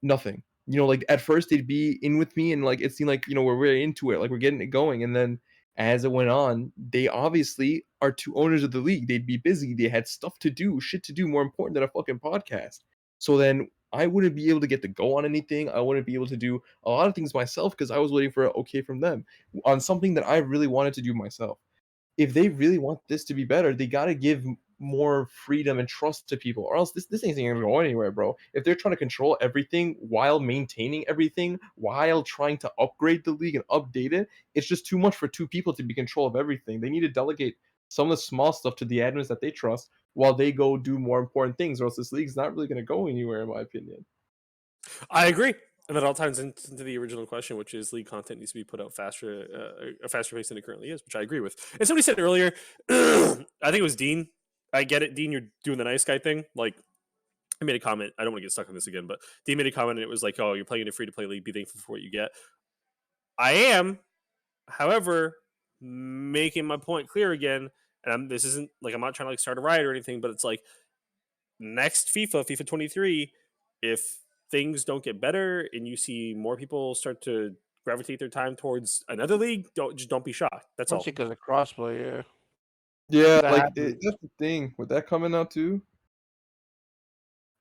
nothing. Like at first they'd be in with me and like it seemed like we're very into it, like we're getting it going, and then as it went on, they obviously are two owners of the league. They'd be busy. They had stuff to do, shit to do, more important than a fucking podcast. So then I wouldn't be able to get to go on anything. I wouldn't be able to do a lot of things myself because I was waiting for an okay from them on something that I really wanted to do myself. If they really want this to be better, they got to give more freedom and trust to people, or else this ain't gonna go anywhere, bro. If they're trying to control everything while maintaining everything, while trying to upgrade the league and update it, it's just too much for two people to be in control of everything. They need to delegate some of the small stuff to the admins that they trust while they go do more important things, or else this league's not really going to go anywhere, in my opinion. I agree. And that all ties into the original question, which is league content needs to be put out faster, a faster pace than it currently is, which I agree with. And somebody said earlier, I think it was Dean. I get it, Dean. You're doing the nice guy thing. Like, I made a comment. I don't want to get stuck on this again, but Dean made a comment, and it was like, "Oh, you're playing in a free to play league. Be thankful for what you get." I am, however, making my point clear again. And this isn't like I'm not trying to like start a riot or anything, but it's like next FIFA 23, if things don't get better and you see more people start to gravitate their time towards another league, don't be shocked. That's all. Because of crossplay, Yeah, That like happens. that's the thing with that coming out too.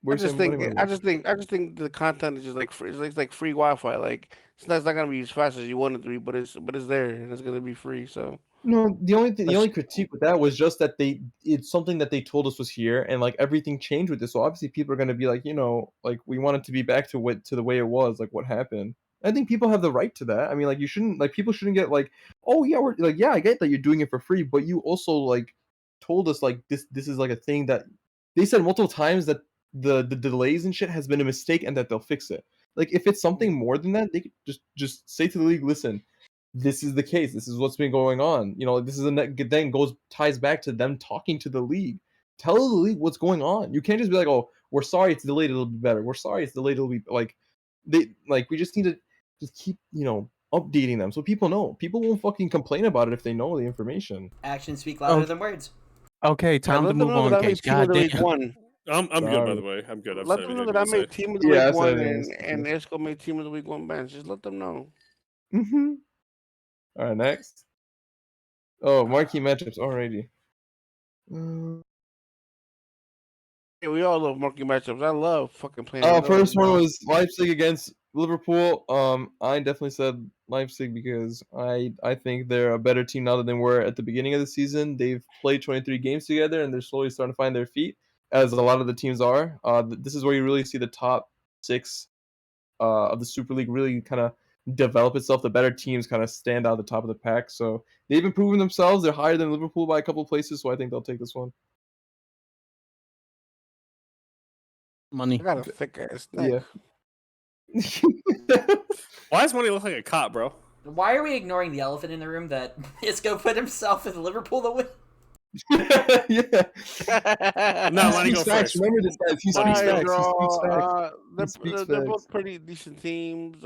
I just think the content is just like free. It's like free Wi-Fi. Like it's not gonna be as fast as you want it to be, but it's there and it's gonna be free. So No, the only That's- only critique with that was just that it's something that they told us was here, and like everything changed with this. So obviously people are gonna be like, like we want it to be back to the way it was, like what happened. I think people have the right to that. I mean, like people shouldn't get like, oh yeah, we're like, yeah, I get that you're doing it for free, but you also like told us like this is like a thing that they said multiple times that the delays and shit has been a mistake and that they'll fix it. Like if it's something more than that, they could just say to the league, listen, this is the case. This is what's been going on. You know, this is then ties back to them talking to the league. Tell the league what's going on. You can't just be like, oh, we're sorry it's delayed. It'll be better. We're sorry it's delayed. It'll be we just need to just keep updating them so people know. People won't fucking complain about it if they know the information. Actions speak louder than words. Okay, time to let them move know on, that I made Cage. team of God the week damn. one. I'm good, by Sorry. the way. I'm good. I've Let said them know everything that I I made need to say. team of the Yeah, I week said one, it. and Esco made team of the week one bench. Just let them know. Mm-hmm. All right, next. Oh, marquee matchups already. Yeah, we all love marquee matchups. I love fucking playing. those, First one bro. was Leipzig against Liverpool. I definitely said Leipzig because I think they're a better team now than they were at the beginning of the season. They've played 23 games together and they're slowly starting to find their feet, as a lot of the teams are. This is where you really see the top 6 of the Super League really kind of develop itself. The better teams kind of stand out at the top of the pack. So they've been proving themselves. They're higher than Liverpool by a couple of places, so I think they'll take this one. Money. I got a thick ass neck. Yeah. Why does Money look like a cop, bro? Why are we ignoring the elephant in the room that Isco put himself in Liverpool to win? Yeah. No, He Money, speaks go facts. first. Remember this, guys. He Money, speaks go. facts. He speaks facts. They're, speaks they're facts. both pretty decent teams.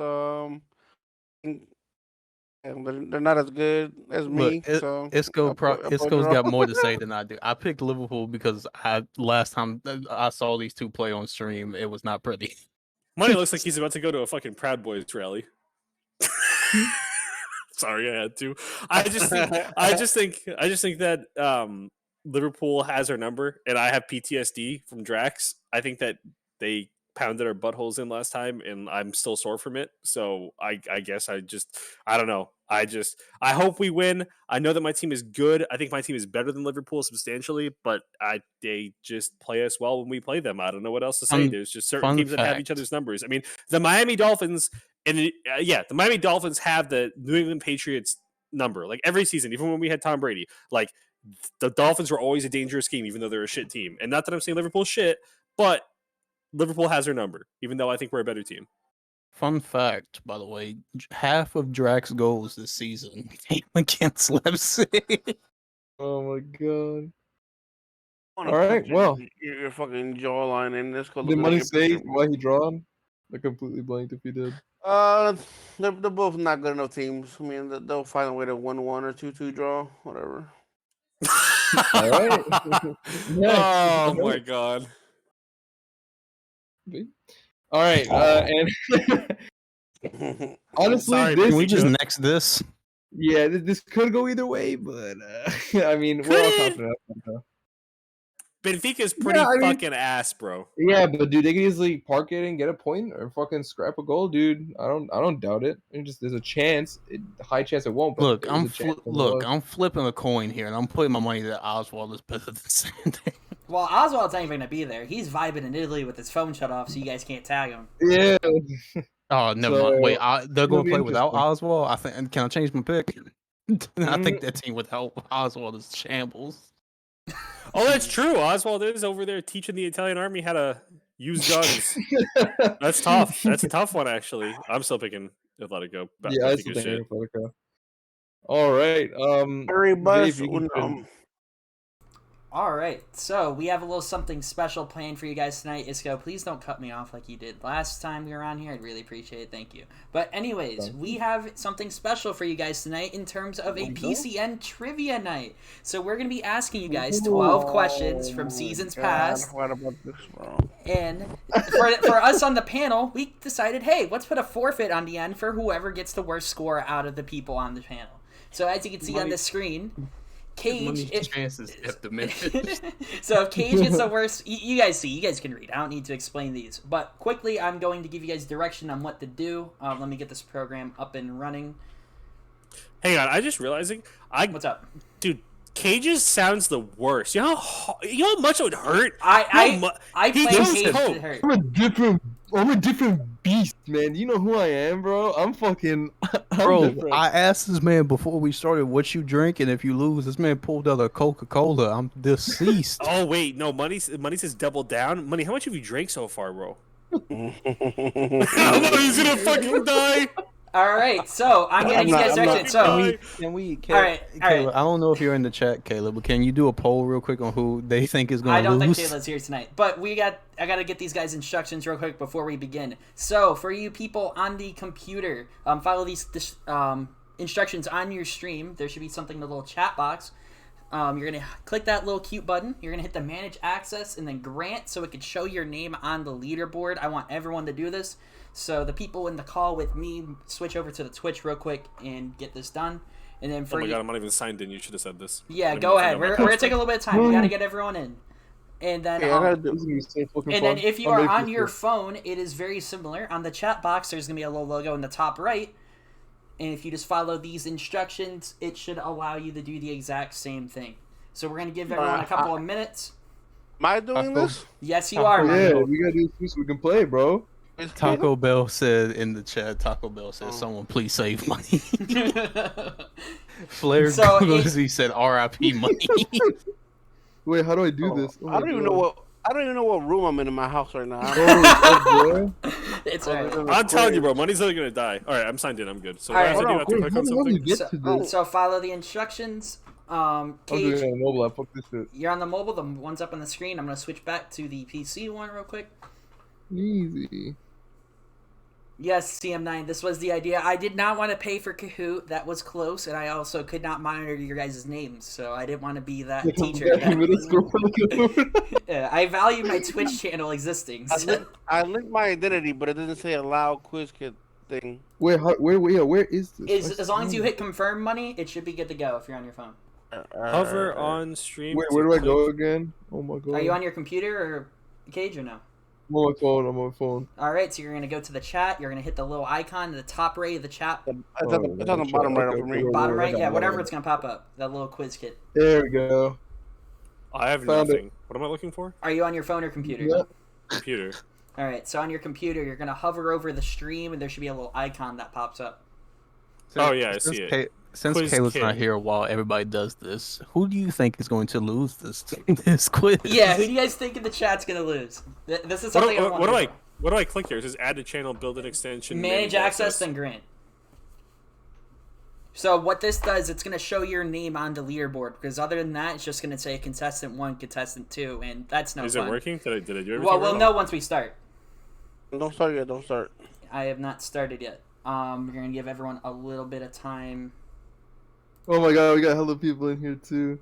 And they're not as good as me. Look, So Isco's got more to say than I do. I picked Liverpool because last time I saw these two play on stream, it was not pretty. Money looks like he's about to go to a fucking Proud Boys rally. Sorry, I had to. I just think that Liverpool has our number, and I have PTSD from Drax. I think that they pounded our buttholes in last time, and I'm still sore from it. So I guess I don't know. I hope we win. I know that my team is good. I think my team is better than Liverpool substantially, but they just play us well when we play them. I don't know what else to say. There's just certain teams that have each other's numbers. I mean, the Miami Dolphins, and the Miami Dolphins have the New England Patriots number. Like every season, even when we had Tom Brady, like the Dolphins were always a dangerous game, even though they're a shit team. And not that I'm saying Liverpool's shit, but Liverpool has their number, even though I think we're a better team. Fun fact, by the way, half of Drax goals this season came against Leipzig. Oh my god. All right, well. Your fucking jawline in this. Did Money say why he drawn? I completely blanked if he did. They're both not good enough teams. I mean, they'll find a way to 1-1 or 2-2 draw, whatever. All right. Oh my god. All right, and honestly, Sorry, this Can we just next this? yeah, this could go either way, but I mean, we're all confident. Benfica's pretty fucking ass, bro. Yeah, but dude, they can easily park it and get a point or fucking scrap a goal, dude. I don't doubt it. There's a chance, high chance it won't. But Look, I'm flipping a coin here, and I'm putting my money that Oswald is better than Sandy. Well, Oswald's not even going to be there. He's vibing in Italy with his phone shut off, so you guys can't tag him. Yeah. Oh, never mind. Wait, they're it'll going to be play without interesting. Oswald? I think. Can I change my pick? I think that team without Oswald is shambles. Oh, that's true. Oswald is over there teaching the Italian army how to use guns. That's tough. That's a tough one, actually. I'm still picking Atletico. Yeah, I still think Atletico. All right. Dave, you can go. All right, so we have a little something special planned for you guys tonight. Isco, please don't cut me off like you did last time we were on here. I'd really appreciate it. Thank you. But anyways, we have something special for you guys tonight in terms of a PCN trivia night. So we're going to be asking you guys 12 questions from seasons past. What about this, bro? And for us on the panel, we decided, hey, let's put a forfeit on the end for whoever gets the worst score out of the people on the panel. So as you can see on the screen, Cage. Chances have diminished. So if Cage gets the worst, you guys can read. I don't need to explain these. But quickly, I'm going to give you guys direction on what to do. Let me get this program up and running. Hang on, I just realizing. What's up? Dude, Cage's sounds the worst. You know how much it would hurt? I play Cage to hurt. I'm a different beast, man. You know who I am, bro? I'm Bro, different. I asked this man before we started what you drink, and if you lose, this man pulled out a Coca-Cola. I'm deceased. Oh wait, no, Money says double down. Money, how much have you drank so far, bro? He's gonna fucking die. All right, so I'm I'm getting you not- guys I'm directed. not- So Can we? All right, all Caleb, right. I don't know if you're in the chat, Caleb, but can you do a poll real quick on who they think is going I to don't lose? think Kayla's here tonight, but I gotta get these guys instructions real quick before we begin. So for you people on the computer, follow these instructions on your stream. There should be something in the little chat box. You're gonna click that little cute button. You're gonna hit the manage access and then grant so it can show your name on the leaderboard. I want everyone to do this. So the people in the call with me switch over to the Twitch real quick and get this done. And then Oh for my you, god, I'm not even signed in. You should have said this. yeah, Let me go find ahead. out my We're gonna password. take a little bit of time. We gotta get everyone in. And then Yeah, I gotta do- This is gonna be so fucking and fun. then if you I'm are ready for on this your shit. phone, it is very similar. On the chat box, there's going to be a little logo in the top right. And if you just follow these instructions, it should allow you to do the exact same thing. So we're going to give everyone a couple of minutes. Am I doing this? Yes, you are, Yeah, Mario. we gotta do this so we can play, bro. It's Taco Bell said in the chat. Taco Bell said, Oh. "Someone please save money." Flair So it- Glizzy said, "R.I.P. money." Wait, how do I do Oh, this? Oh I my don't even God. know what. I don't even know what room I'm in my house right now. Oh, shit, It's all right. I'm telling you, bro. Money's literally gonna die. All right, I'm signed in. I'm good. So All what right. I have to do, I have to Wait, click how on the hell do you something. get So, to this? so follow the instructions. I'm doing Cage, it on mobile app. Fuck this shit. you're on the mobile. The one's up on the screen. I'm going to switch back to the PC one real quick. Easy. Yes, CM9, this was the idea. I did not want to pay for Kahoot. That was close, and I also could not monitor your guys' names, so I didn't want to be that teacher. Yeah, middle school for the Yeah, I value my Twitch channel existing. so- I linked my identity, but it doesn't say allow quiz kit thing. Where is this? As long as you hit confirm money, it should be good to go if you're on your phone. Hover on stream. Wait, to where do I click- go again? Oh my god. Are you on your computer or Cage or no? I'm on my phone. I'm on my phone. All right, so you're going to go to the chat. You're going to hit the little icon in the top right of the chat. It's on the bottom right for me. Bottom right? Yeah, whatever It's... it's going to pop up. That little quiz kit. There we go. I have Found it. nothing. What am I looking for? Are you on your phone or computer? Yeah. Computer. All right, so on your computer, you're going to hover over the stream, and there should be a little icon that pops up. Oh, yeah, I see it. Since Quiz Caleb's kit. not here while everybody does this, who do you think is going to lose this this quiz? Yeah, who do you guys think in the chat's going to lose? This is What, something I what, want what to do I? What do I click here? It says add to channel, build an extension, Manage access, then grant. So what this does, it's going to show your name on the leaderboard, because other than that, it's just going to say contestant 1, contestant 2, and that's no Is fun. it working? Did I do everything? Well, we'll right? know once we start. Don't start yet. Don't start. I have not started yet. We're going to give everyone a little bit of time. Oh my god, we got hella people in here too.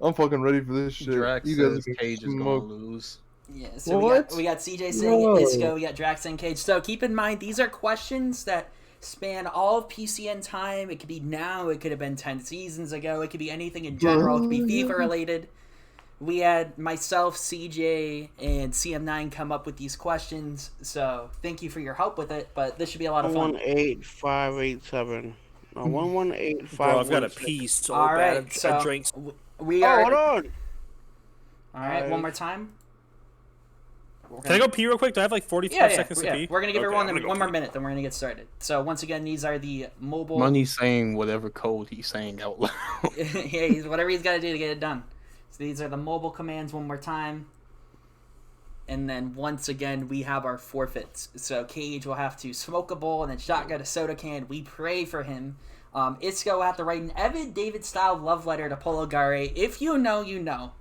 I'm fucking ready for this shit. Drax You guys says are Cage is going smoke. to lose. Yeah, so What? we got CJ saying No. Isco, we got Drax and Cage. So keep in mind, these are questions that span all of PCN time. It could be now, it could have been 10 seasons ago, it could be anything in general, it could be FIFA related. We had myself, CJ, and CM9 come up with these questions, so thank you for your help with it, but this should be a lot of fun. 118-587. No, 118-516. Bro, I've got a pee so All bad. right, I so drank. we Oh, are... hold on. Alright, one more time. Can I go pee real quick? Do I have like 45 seconds to pee? We're gonna give Okay, everyone I'm gonna go one more pee. minute, then we're gonna get started. So once again, these are the mobile. Money saying whatever code he's saying out loud. Yeah, whatever he's got to do to get it done. So these are the mobile commands one more time. And then once again, we have our forfeits. So Cage will have to smoke a bowl and then shotgun a soda can. We pray for him. Isco will have to write an Evan David style love letter to Polo Gare. If you know, you know.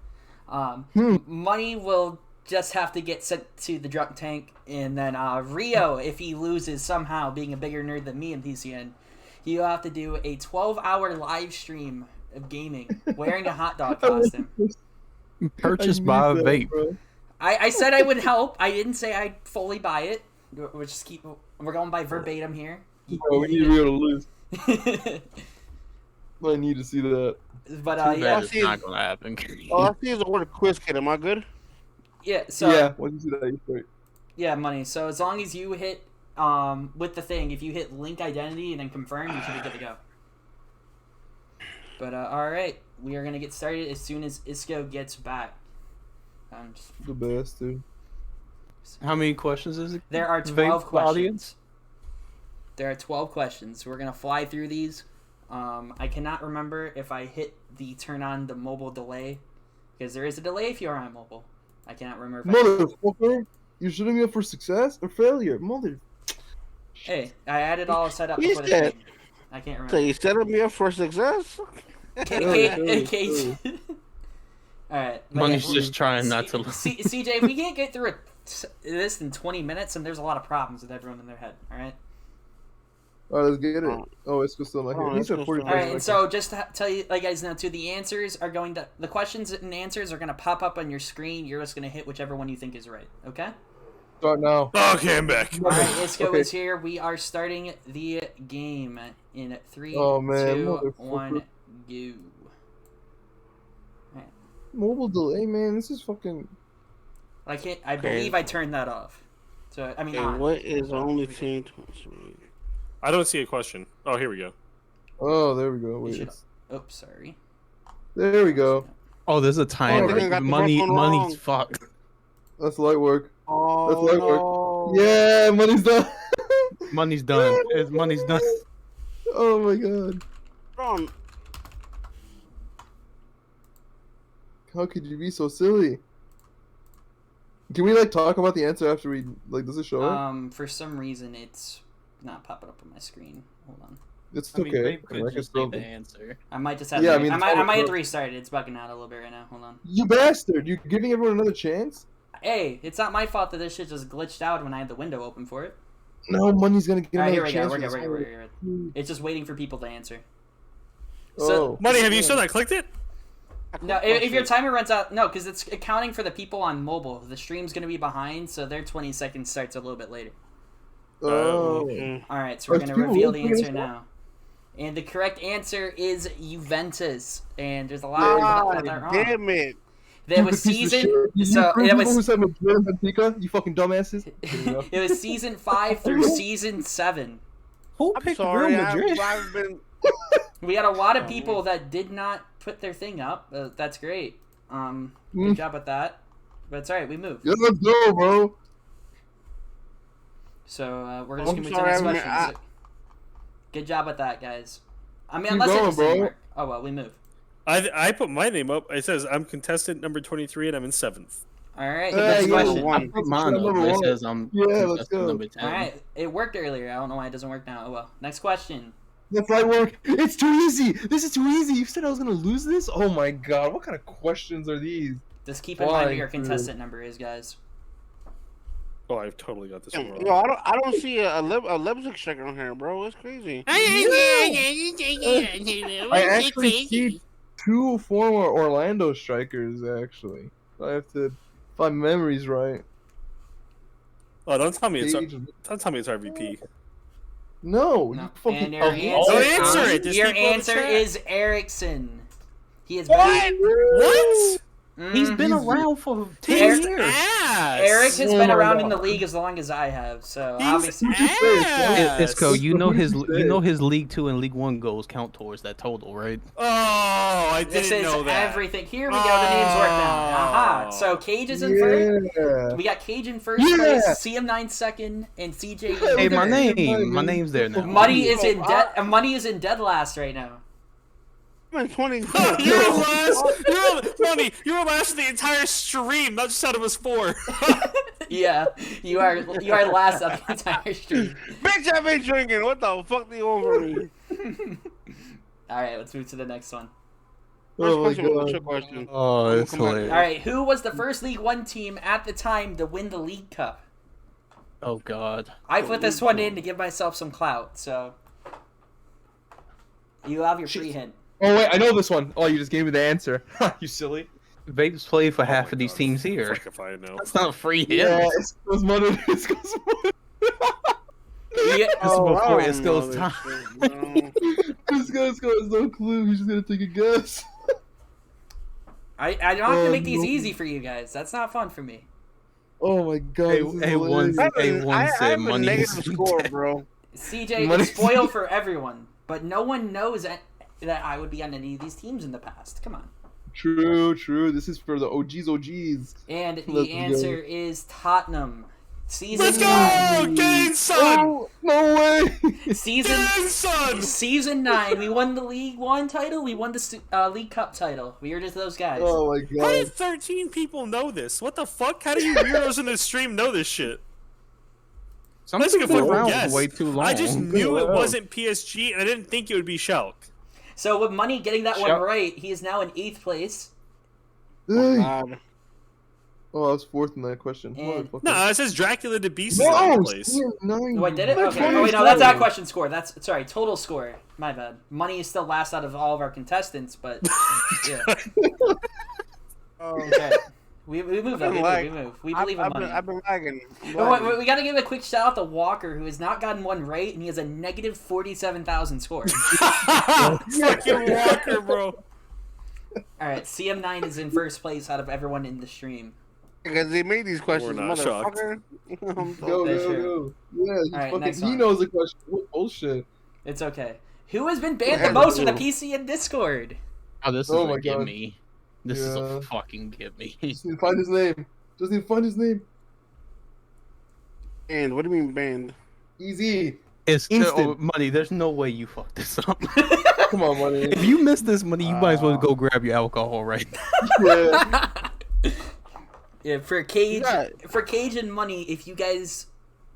Money will just have to get sent to the drunk tank. And then Rio, if he loses somehow, being a bigger nerd than me in PCN, he'll have to do a 12-hour live stream of gaming wearing a hot dog costume. Purchased I by a need that, vape. bro. I said I would help. I didn't say I'd fully buy it. We're going by verbatim here. Bro, we need to be able to lose. I need to see that. But Too yeah, bad it's not going to happen. All I see is the word quiz kit. Am I good? yeah. So yeah, once you see that, you're straight. yeah, money. So as long as you hit with the thing, if you hit link identity and then confirm, you should be good to go. But all right, we are gonna get started as soon as Isco gets back. The best, dude. How many questions is it? There are Vape 12 questions. audience? There are 12 questions. We're gonna fly through these. I cannot remember if I hit the turn on the mobile delay, because there is a delay if you are on mobile. I cannot remember if I Motherfucker! You're setting me up for success or failure, mother. Hey, I had it all set up You before the said- stream. I can't So remember. you setting me up for success? Cage. All right. but Money's yeah, just trying not to. CJ, if we can't get through this in 20 minutes, and there's a lot of problems with everyone in their head. All right. All right, let's get it. Oh. Oh, it's still not Oh, here. He it's said still 45 All right, and seconds. so just to tell you, like guys know too, the answers are going to the questions and answers are going to pop up on your screen. You're just going to hit whichever one you think is right. Okay. Start now. Okay, I'm back. All right, Isco Okay. is here. We are starting the game in 3, Oh, man, 2, motherfucker. 1, go. Mobile delay, man. This is fucking. I can't. I Okay. believe I turned that off. So I mean, Okay, on. what is the only team? I don't see a question. Oh, here we go. Oh, there we go. You Wait. should- it's- Oops, sorry. There we go. Oh, there's a I timer. think I got the Money, first one wrong. money's fucked. That's light work. Oh, That's light no. work. Yeah, money's done. Money's done. Money's done. Oh my god. Ron, How could you be so silly? Can we like talk about the answer after we like? Does it show up? For some reason, it's not popping up on my screen. Hold on. It's I mean, okay. Babe I could can just still say the do- answer. I might just have. Yeah, to, I mean, I it's might have probably- to restart it. It's bugging out a little bit right now. Hold on. You bastard! You're giving everyone another chance? Hey, it's not my fault that this shit just glitched out when I had the window open for it. No, money's gonna get All right, another here we go. chance. We're for good. this We're good. whole- We're good. It's just waiting for people to answer. Oh. So- Money, have you still not clicked it? No, if your timer runs out, no, because it's accounting for the people on mobile. The stream's gonna be behind, so their 20 seconds starts a little bit later. Oh. Mm. All right, so we're Are gonna people reveal the really answer playing this now. And the correct answer is Juventus. And there's a lot of people that got that God wrong. damn it. There You was piece of season. shit. You So three it people who was. said Madrid and Benfica, you fucking dumbasses. It was season 5 through season 7. Who I'm picked sorry. Real Madrid? I've been. We had a lot of Oh, people man. that did not put their thing up. That's great. Good Mm. job with that. But it's alright, we moved. Yeah, let's go, bro. So we're just I'm gonna move to sorry, the next I question. mean, Good job with that, guys. I mean, Keep unless it going, just didn't bro. work. Oh well, we move. I put my name up. It says I'm contestant number 23 and I'm in 7th. All right, Hey, next yeah, question. one. I put mine up. Number It one. says I'm Yeah, let's contestant go. number 10. All right, it worked earlier. I don't know why it doesn't work now. Oh well. Next question. That's light work. It's too easy. This is too easy. You said I was gonna lose this? Oh my god, what kind of questions are these? Just keep in mind what Why, your dude? contestant number is, guys. Oh, I've totally got this one wrong. Yo, I don't see a Leipzig striker on here, bro. It's crazy. I actually see two former Orlando strikers, actually. I have to, if my memory's right. Oh, don't tell me it's Page- RVP. No, No. you fucking. And your Oh, answer, answer it. Just your keep on the answer chat. is Erickson. He has What? been. What? He's been He's- around for 10 Eric- years. Ass. Eric has Oh been my around in God. the league as long as I have, so He's obviously. ass. Isco, you know his What did you you know say? his League 2 and League 1 goals count towards that total, right? Oh, I This didn't is know that. everything. Here we go. The names work now. Aha. So Cage is in first. Yeah. We got Cage in first Yeah. place, CM9 second, and CJ in Hey, my third. name's there now. Money is in Oh, dead. Money is in dead last right now. I'm in 20. You're last. You're last in the entire stream, not just out of us 4. Yeah, you are last on the entire stream. Bitch, I've been drinking. What the fuck do you want from me? All right, let's move to the next one. First Oh my question, what's your god. question? Oh, it's Come on. hilarious. All right, who was the first League One team at the time to win the League Cup? Oh God. I put this one in to give myself some clout, so you have your free hint. Oh wait, I know this one. Oh, you just gave me the answer. You silly. Vapes play for half of these teams here. Frick if I know. That's not a free hit. Yeah, it's money. It's money. Yeah, This is before I don't Isco's know time. this shit, bro. This guy's got no clue. He's just gonna take a guess. I don't have to Oh, make these no. easy for you guys. That's not fun for me. Oh my god. Hey, this is hey, one- hilarious. Everyone I said have a money negative is- score, bro. CJ, Money- it's spoiled for everyone, but no one knows that I would be on any of these teams in the past. Come on. True, true. This is for the OGs. And Let's the go. answer is Tottenham. Season Let's go, 9. Kane, son. Oh, no way! Season Kane, son. Season 9. We won the League 1 title. We won the League Cup title. We were just those guys. Oh my How god. did 13 people know this? What the fuck? How do you weirdos in this stream know this shit? Some Let's people get been around guess. way too long. I just knew it Wow. wasn't PSG, and I didn't think it would be Schalke. So with Money getting that one Shut- right, he is now in 8th place. Oh, Hey. God. Oh, I was fourth in that question. And- Motherfucker. No, it says Dracula the Beast is No, in place. CM9. Wait, did it? What Okay. are Oh, you wait, no, that's saying? our question score. That's sorry, total score. My bad. Money is still last out of all of our contestants, but yeah. Oh, Okay. We move up. We move. We believe in Money. I've been lagging. I'm Oh, lagging. we got to give a quick shout out to Walker, who has not gotten one right, and he has a negative 47,000 score. Fucking Walker, bro. All right, CM9 is in first place out of everyone in the stream. Because they made these questions, not shocked. motherfucker. Go, That's go, true. go. Yeah, he's Alright, fucking, next he one. knows the question. What bullshit. It's okay. Who has been banned Yeah, the most from the no. PC and Discord? Oh, this is Oh a my God. gimme. This is Yeah. a fucking gimme. Just need to find his name. Just need to find his name. Banned. What do you mean banned? Easy. It's Instant. Money. There's no way you fucked this up. Come on, money. If you miss this Money, you might as well go grab your alcohol right now. Yeah. Yeah, for Cage, Yeah. for Cage and Money, if you guys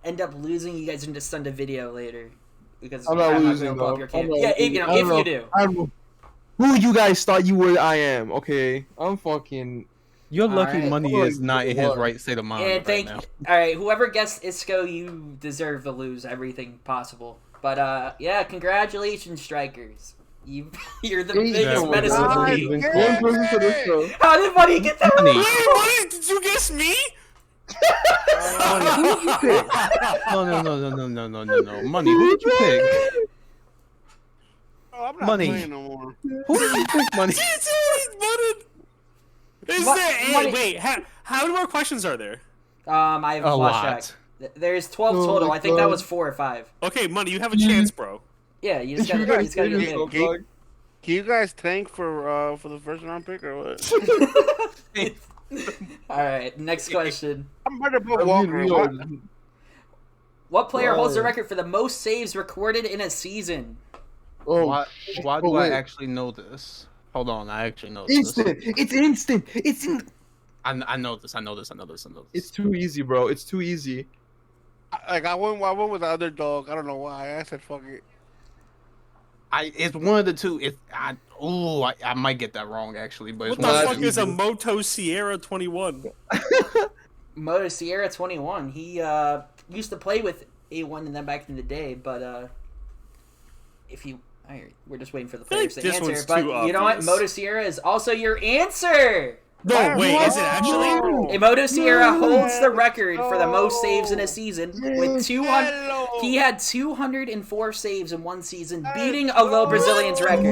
end up losing, you guys can just send a video later. Because I'm not gonna losing, pull up though. your I'm cam. not Yeah, losing. you know, I don't if know. you do. I don't know who you guys thought you were. I am. Okay, I'm fucking. You're lucky Alright. Money Oh, is not in his what? right state of mind And right thank now. all right, whoever guessed Isco, you deserve to lose everything possible. But yeah, congratulations, strikers. You're the Hey, biggest oh my menace in the God. league. One person for this show. How did Money get that Money. Wait, right? what? Did you guess me? Who did you pick? No. Money, who did you pick? Oh, I'm not Money. playing no more. Who did you pick, Money? Is What- there? Money- Wait, how many more questions are there? I have A lost lot. track. There's 12 Oh total. my I think that God. was 4 or 5. Okay, Money, you have a chance, bro. Yeah, you just gotta, You guys you just gotta did get yourself, big. dog. Can you guys tank for the first round pick or what? All right, next question. I'm ready to put I mean, Walker. we What? are- What player holds the Bro. record for the most saves recorded in a season? Oh, Why oh, do I wait. actually know this? Hold on, I actually know this. Instant. It's instant. It's in. I know this. It's too easy, bro. It's too easy. Like I went with the underdog. I don't know why. I said fuck it. It's one of the two. I might get that wrong actually, but What it's the one of fuck the is a Moto Sierra 21? Moto Sierra 21. He used to play with A1 and then back in the day, but if you, we're just waiting for the feel like players to this answer. one's But too you know what? obvious. Moto Sierra is also your answer. No, wait, is it actually? A Moto Sierra No. holds the record for the most saves in a season with Yes. 200. Hello. He had 204 saves in one season, beating a low Brazilian's record.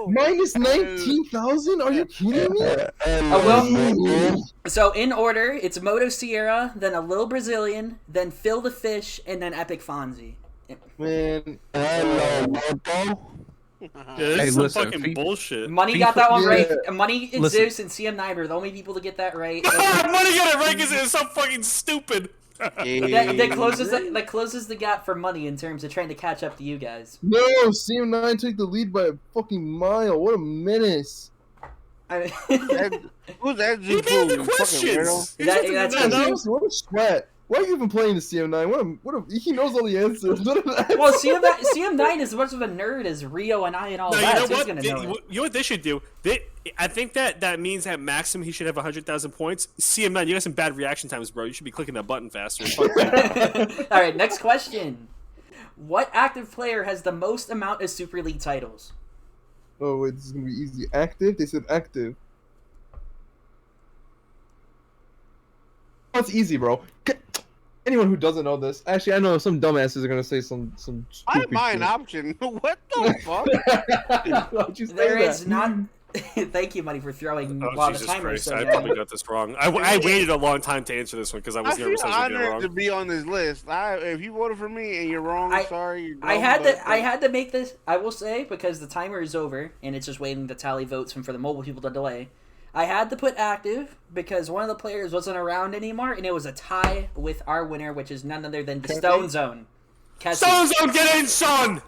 Minus 19,000? Are you kidding me? So in order, it's Moto Sierra, then a Lil Brazilian, then Phil the Fish, and then Epic Fonzie. Man, Yeah, this Hey, is some listen, fucking FIFA bullshit. Money got that one Yeah. right. Money, and Listen. Zeus, and CM9 are the only people to get that right. Money got it right because it's so fucking stupid. that closes the gap for Money in terms of trying to catch up to you guys. no, CM9 took the lead by a fucking mile. What a menace. I Who's that? He Zupu, made the you fucking weirdo? questions. He's That- just that's a- good. no. Seriously, what a sweat. Why are you even playing the CM9? He knows all the answers. well, CM9 is as much of a nerd as Rio and I and all No, that. you know so he's what? gonna know it. You know what they should do? I think that means that maximum he should have 100,000 points. CM9, you got some bad reaction times, bro. You should be clicking that button faster. All right, next question. What active player has the most amount of Super League titles? Oh, wait, this is gonna be easy. Active? They said active. That's easy, bro. Anyone who doesn't know this, actually, I know some dumbasses are gonna say some I stupid buy an shit. option. What the fuck? Why'd you say There that? is not. Thank you, Money, for throwing Oh, while the Jesus timer is Christ. so I young. probably got this wrong. I waited a long time to answer this one because I I was feel nervous I was going to get it honored to wrong. be on this list. If you voted for me and you're wrong, sorry. You're I dumb, had but- to. I had to make this. I will say because the timer is over and it's just waiting to tally votes and for the mobile people to delay. I had to put active because one of the players wasn't around anymore, and it was a tie with our winner, which is none other than the Stone Zone. Stone Zone, get in, son!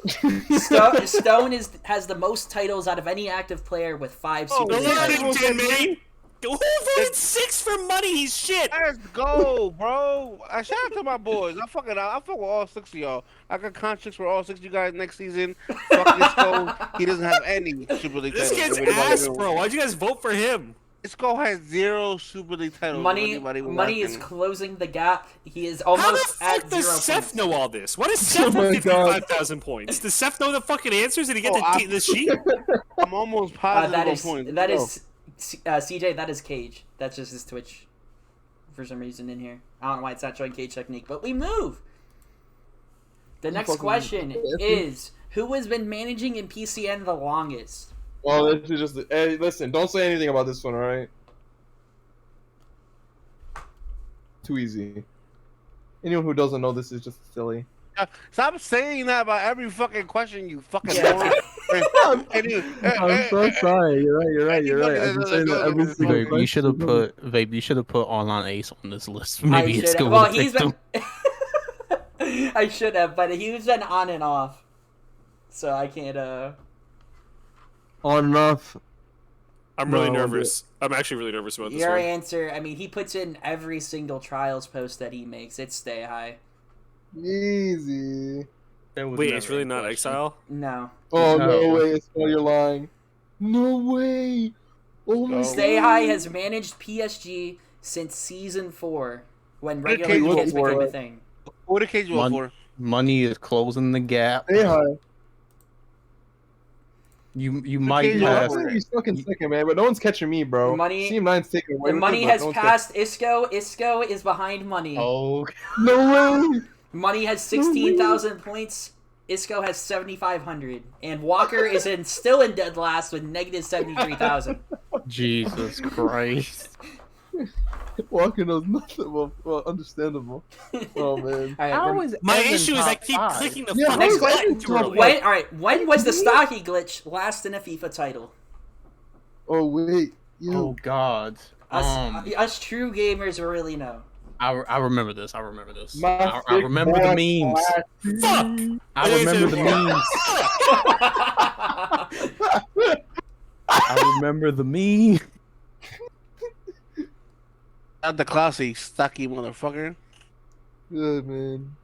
Stone has the most titles out of any active player with 5 Super No League one titles. did, man! Who voted 6 for money? He's shit! Let's go, bro. Shout out to my boys. I fuck with all 6 of y'all. I got contracts for all 6 of you guys next season. Fuck Isco. He doesn't have any Super League This titles. kid's ass, bro. Why'd you guys vote for him? Isco has 0 Super League titles. Money is closing the gap. He is How the almost fuck at does 0 Seth points. know all this? What is Seth my with 55,000 points? Does Seth know the fucking answers? Did he get the sheet? I'm almost positive That on is points. that is CJ. That is Cage. That's just his Twitch for some reason in here. I don't know why it's not showing Cage Technique, but we move. The next fucking question nasty. is: who has been managing in PCN the longest? Well, this is just. Hey, listen, don't say anything about this one, all right? Too easy. Anyone who doesn't know this is just silly. Stop saying that about every fucking question, you fucking Yeah. moron. I'm so sorry. You're right. I've been saying that every single Vape, you should have question. put Vape. You should have put Online Ace on this list. I Maybe it's should good. have. Well, he's been. I should have, but he's been on and off, so I can't. On and off. I'm really No, nervous. I'm actually really nervous about this Your one. answer. I mean, he puts in every single trials post that he makes. It's Stay High. Easy. Wait, it's really not Exile? No. Oh No. no way! It's you're lying. No way. Oh my. Stay High has managed PSG since season 4, when regular Okay, kids look became for a it. thing. What did Cage vote for? Money is closing the gap. Stay high. You might Okay, Yeah, have. yeah. he's fucking second, man. But no one's catching me, bro. Money- CM9's taking away. The with Money it, but has no one's passed Isco. Isco is behind Money. Oh, catching- No way. Money has 16,000 points. Isco has 7,500, and Walker is still in dead last with negative 73,000. Jesus Christ! Walker knows nothing. Well, understandable. Oh man. All right, How we're- is My Evan issue is I top keep 5? clicking the Yeah, fucking next button question. too early. when, all right, when was the stocky glitch last in a FIFA title? Oh wait. Oh Yo. God. Us true gamers really know. I remember this. I remember this. My I thick remember the boy memes. Fuck! I remember the memes. I remember the meme. Not the classy, stocky motherfucker. Yeah, man.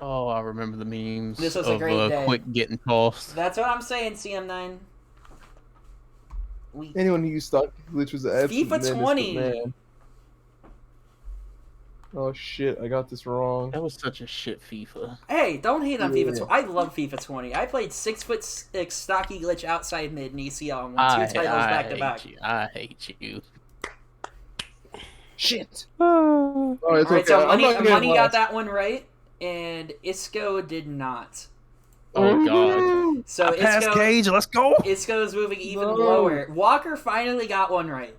Oh, I remember the memes. This was a of, great day. Quick getting tossed. That's what I'm saying, CM9. Anyone who used stock glitch was an absolute FIFA menace, but 20. man. Oh shit! I got this wrong. That was such a shit FIFA. Hey, don't hate on FIFA Yeah. 20. I love FIFA 20. I played 6'6" stocky glitch outside mid in ECL and won 2 titles back to back. You. I hate you. Shit. Oh, it's Alright, okay. so I'm Money, not getting Money got lost. that one right, and Isco did not. Oh God. So Pass Isco, Cage. Let's go. Isco is moving even No. lower. Walker finally got one right.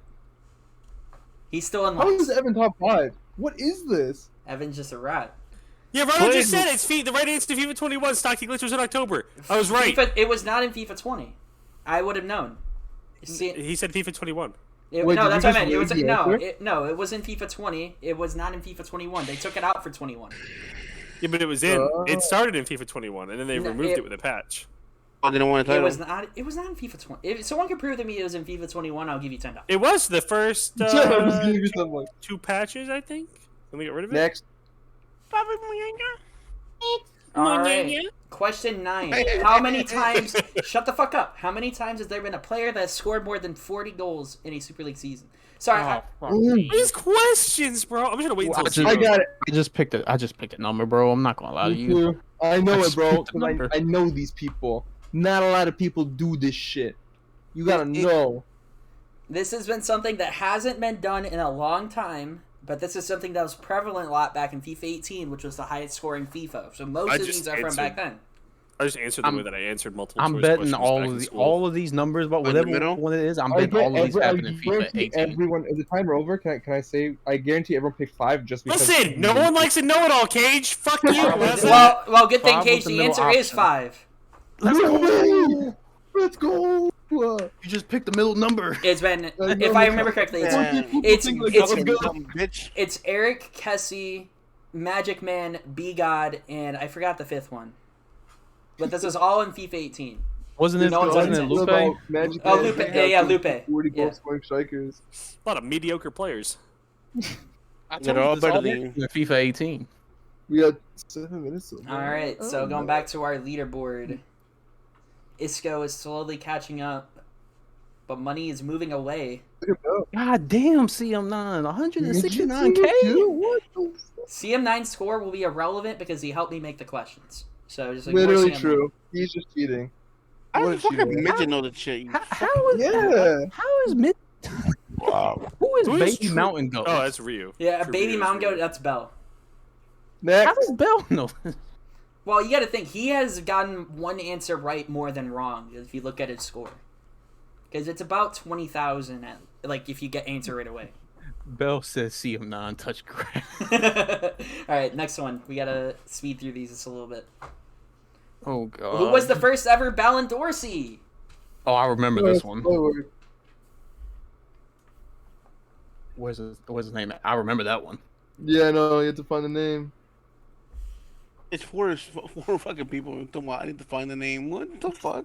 He's still in How is last. Evan top 5? What is this? Evan's just a rat. Yeah, Ryan just said it's the right answer to FIFA 21. Stocky glitch was in October. I was right. It was not in FIFA 20. I would have known. See, He said FIFA 21. Wait, no, did that's you what I just meant. It was read the no, answer? it was in FIFA 20. It was not in FIFA 21. They took it out for 21. Yeah, but it was in. Oh. It started in FIFA 21, and then they No, removed it- it with a patch. I didn't want to It title. was not. It was not in FIFA 20. If someone can prove to me it was in FIFA 21, I'll give you $10. It was the first I was giving you some like 2 patches, I think. Let me get rid of it. next. All right. Question 9. How many times? Shut the fuck up. How many times has there been a player that has scored more than 40 goals in a Super League season? Sorry. These questions, bro. I'm just gonna wait until. Well, I got it. I just picked a number, bro. I'm not gonna lie to Me you. too. I know I it, just bro. picked a 'Cause number. I know these people. Not a lot of people do this shit. You gotta know. This has been something that hasn't been done in a long time, but this is something that was prevalent a lot back in FIFA 18, which was the highest scoring FIFA. So most I of just these are from back then. I just answered the way that I answered multiple. I'm choice betting questions all back of in the school. all of these numbers, but In the whatever middle? one it is, I'm I betting all of these happen in FIFA guarantee 18. everyone. Is the timer over? Can I say? I guarantee everyone picked 5 just because. Listen, no one likes a know-it-all, Cage. Fuck you. How's that? Well, good thing, Five Cage. was the The middle answer is option. 5. Let's go! Let's go! What? You just picked the middle number. It's been, I if know, I it's remember not- correctly, Yeah. it's Dumb bitch. it's Eric, Kessie, Magic Man, B God, and I forgot the fifth one. But this was all in FIFA 18. Wasn't it? No one's Wasn't it on Lupe? Magic Oh, Man Lupe. has Yeah, some Lupe. 40 goal Yeah. scoring strikers. A lot of mediocre players. I They're told you all this better all than in you. FIFA 18. We got 7 minutes. Of All right, so Oh, going no. back to our leaderboard, Isco is slowly catching up, but money is moving away. Look at Bell. God damn, CM9, 169K. What the fuck? CM9 score will be irrelevant because he helped me make the questions. So just Literally CM9. true. He's just cheating. How What does a fucking cheater. midget know the shit? You How is Yeah. How is mid? Wow. Who is Who is Baby True- Mountain Goat? Oh, that's Ryu. Yeah, True Baby Ryu is Mountain Ryu. Goat, that's Bell. How Next. does Bell know? Well, you got to think he has gotten one answer right more than wrong if you look at his score, because it's about 20,000 at like if you get answer right away. Bell says CM9 touch grass. All right, next one. We gotta speed through these just a little bit. Oh god. Who was the first ever Ballon Dorsey? Oh, I remember this one. Oh, Where's his name? I remember that one. yeah, no, you have to find the name. It's four fucking people. I need to find the name. What the fuck?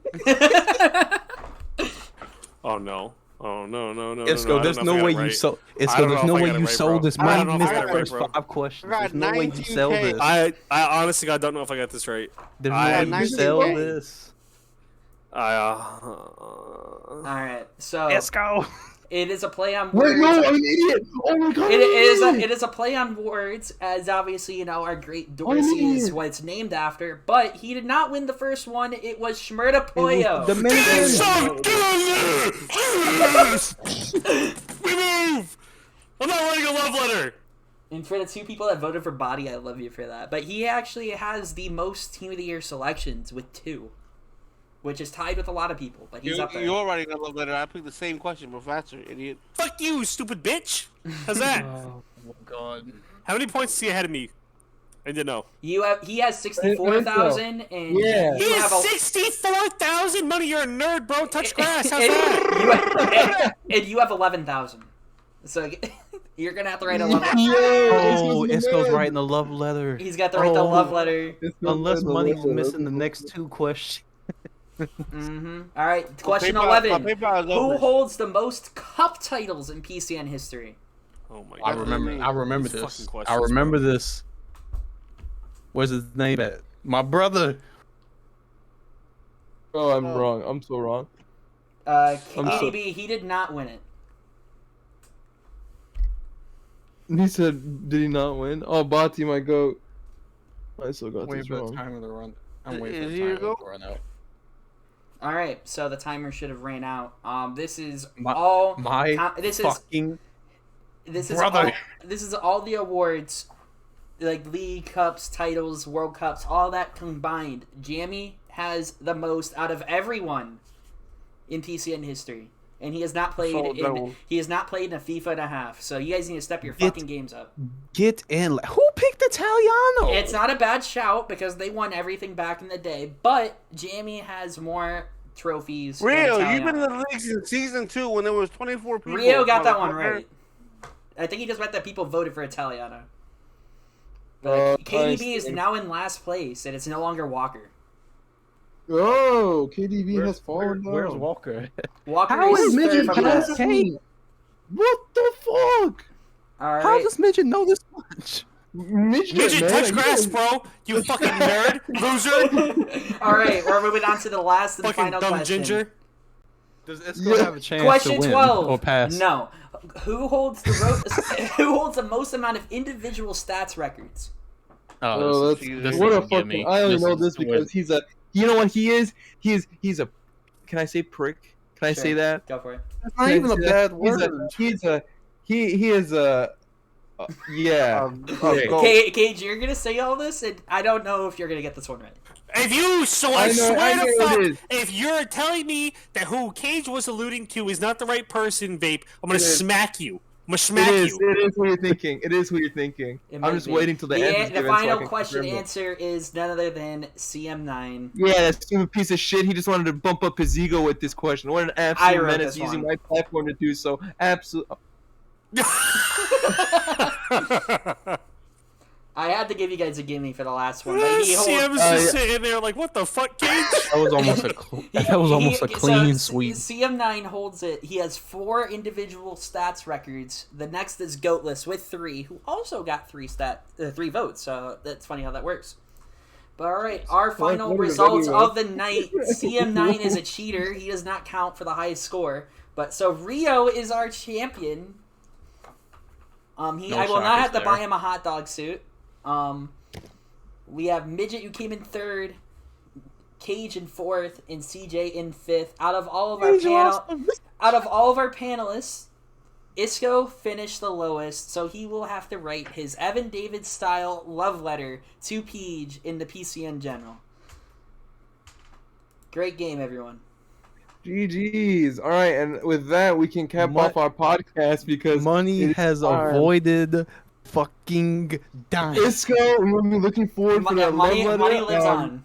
Oh no. Oh no. Isco, there's no way you sold. Isco, there's no way you sold this I money. don't You know if missed I the got it first right, bro. 5 questions. I got There's no way you sell 19K. this. I honestly, I don't know if I got this right. There's no I- way you sell 19K. this. All right, so Isco. it is a play on Wait, words. no, I'm an idiot. Oh my god. It is a play on words, as obviously our great Dorsey is what it's named after. But he did not win the first one. It was Shmurda Pollo. Dominican. We move! I'm not writing a love letter! And for the two people that voted for Body, I love you for that. But he actually has the most Team of the Year selections with 2, which is tied with a lot of people. But he's up there. You're writing a love letter. I picked the same question, but faster, idiot. Fuck you, stupid bitch! How's that? Oh god. How many points is he ahead of me? I didn't know. He has 64,000, and Yeah. He you has have 64,000 money. You're a nerd, bro. Touch grass. How's that? and you have 11,000. So you're gonna have to write a love letter. Oh, Isco's writing a love letter. He's got to write the Oh. love letter. Unless money's missing the next 2 questions. Mm-hmm. All right, question PayPal- 11. my PayPal is Who over. holds the most cup titles in PCN history? Oh my I god. remember These this. fucking questions, I bro. remember this. Where's his name at? My brother. Oh, I'm wrong. I'm so wrong. KDB, so- he did not win it. He said, did he not win? Oh, Bati, my goat. I still got Wait this for the wrong. timer to run. I'm Is waiting for the here timer go? to run out. All right, so the timer should have ran out. This is My- all. My this fucking this is brother. all. This is all the awards, like league cups, titles, World Cups, all that combined. Jamie has the most out of everyone in PCN history, and he has not played So in. dumb. He has not played in a FIFA and a half. So you guys need to step your Get- fucking games up. get in. Who picked Italiano? It's not a bad shout because they won everything back in the day, but Jamie has more trophies. than Real, Italiano. you've been in the league since season 2 when there was 24 people. Rio got that one motherfucker. right. I think he just meant that people voted for Italiano. But KDB is nice. now in last place, and it's no longer Walker. Oh, KDB has fallen down. Where's Walker? Walker How is is third Midget from last. past me? What the fuck? All How right. does Midget know this much? Midget, man, touch you grass, know- bro. You fucking nerd, loser, All right, we're moving on to the last and fucking final dumb question. ginger. Does Isco Yeah. have a chance Question to win 12. or pass? No. Who holds the who holds the most amount of individual stats records? Oh, this that's is- this what is a a fucking. gimme. I only This know is this the because win. he's a. You know what he is? He's a. Can I say prick? Can I Sure. say that? Go for it. That's not Can I even a say bad that? word. He is a. Yeah. Go. Cage, you're gonna say all this, and I don't know if you're gonna get this one right. If you, so I I, know- swear I to know fuck, it is. if you're telling me that who Cage was alluding to is not the right person, Vape, I'm gonna It is. smack you. I'ma It smack is. you. It is who you're thinking. It is who you're thinking. It I'm might just be. waiting till the end is The given so I final can question confirm it. answer is none other than CM9. Yeah, that stupid piece of shit. He just wanted to bump up his ego with this question. What an I absolute wrote menace this using one. my platform to do so. Absolute. I had to give you guys a gimme for the last one, but he holds. CM's just sitting there like, what the fuck, Cage? That was almost a that was almost a clean sweep. CM9 holds it. He has 4 individual stats records. The next is Goatless with 3, who also got 3 votes. So that's funny how that works. But all right, our final what are the results videos? of the night. CM9 is a cheater. He does not count for the highest score. But so Rio is our champion. I will not have to buy him a hot dog suit. We have Midget who came in 3rd, Cage in 4th, and CJ in 5th. Out of all of our panelists, Isco finished the lowest, so he will have to write his Evan David style love letter to Peach in the PCN General. Great game, everyone. GG's. All right, and with that, we can cap off our podcast because Money it is has time. avoided fucking dying. Isco, we'll be looking forward for that Money love letter. lives on.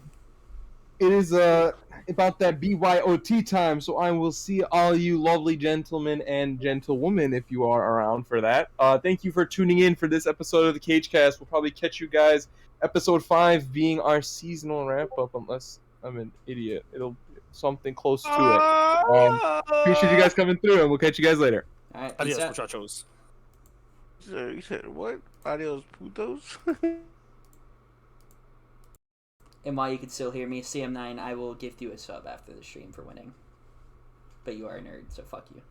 It is about that BYOT time, so I will see all you lovely gentlemen and gentlewomen if you are around for that. Thank you for tuning in for this episode of the Cage Cast. We'll probably catch you guys episode 5 being our seasonal wrap up, unless I'm an idiot. It'll something close to it. Appreciate you guys coming through, and we'll catch you guys later. All right, Adios, peace out. muchachos. You said what? Adios, putos. And while you can still hear me, CM9, I will gift you a sub after the stream for winning. But you are a nerd, so fuck you.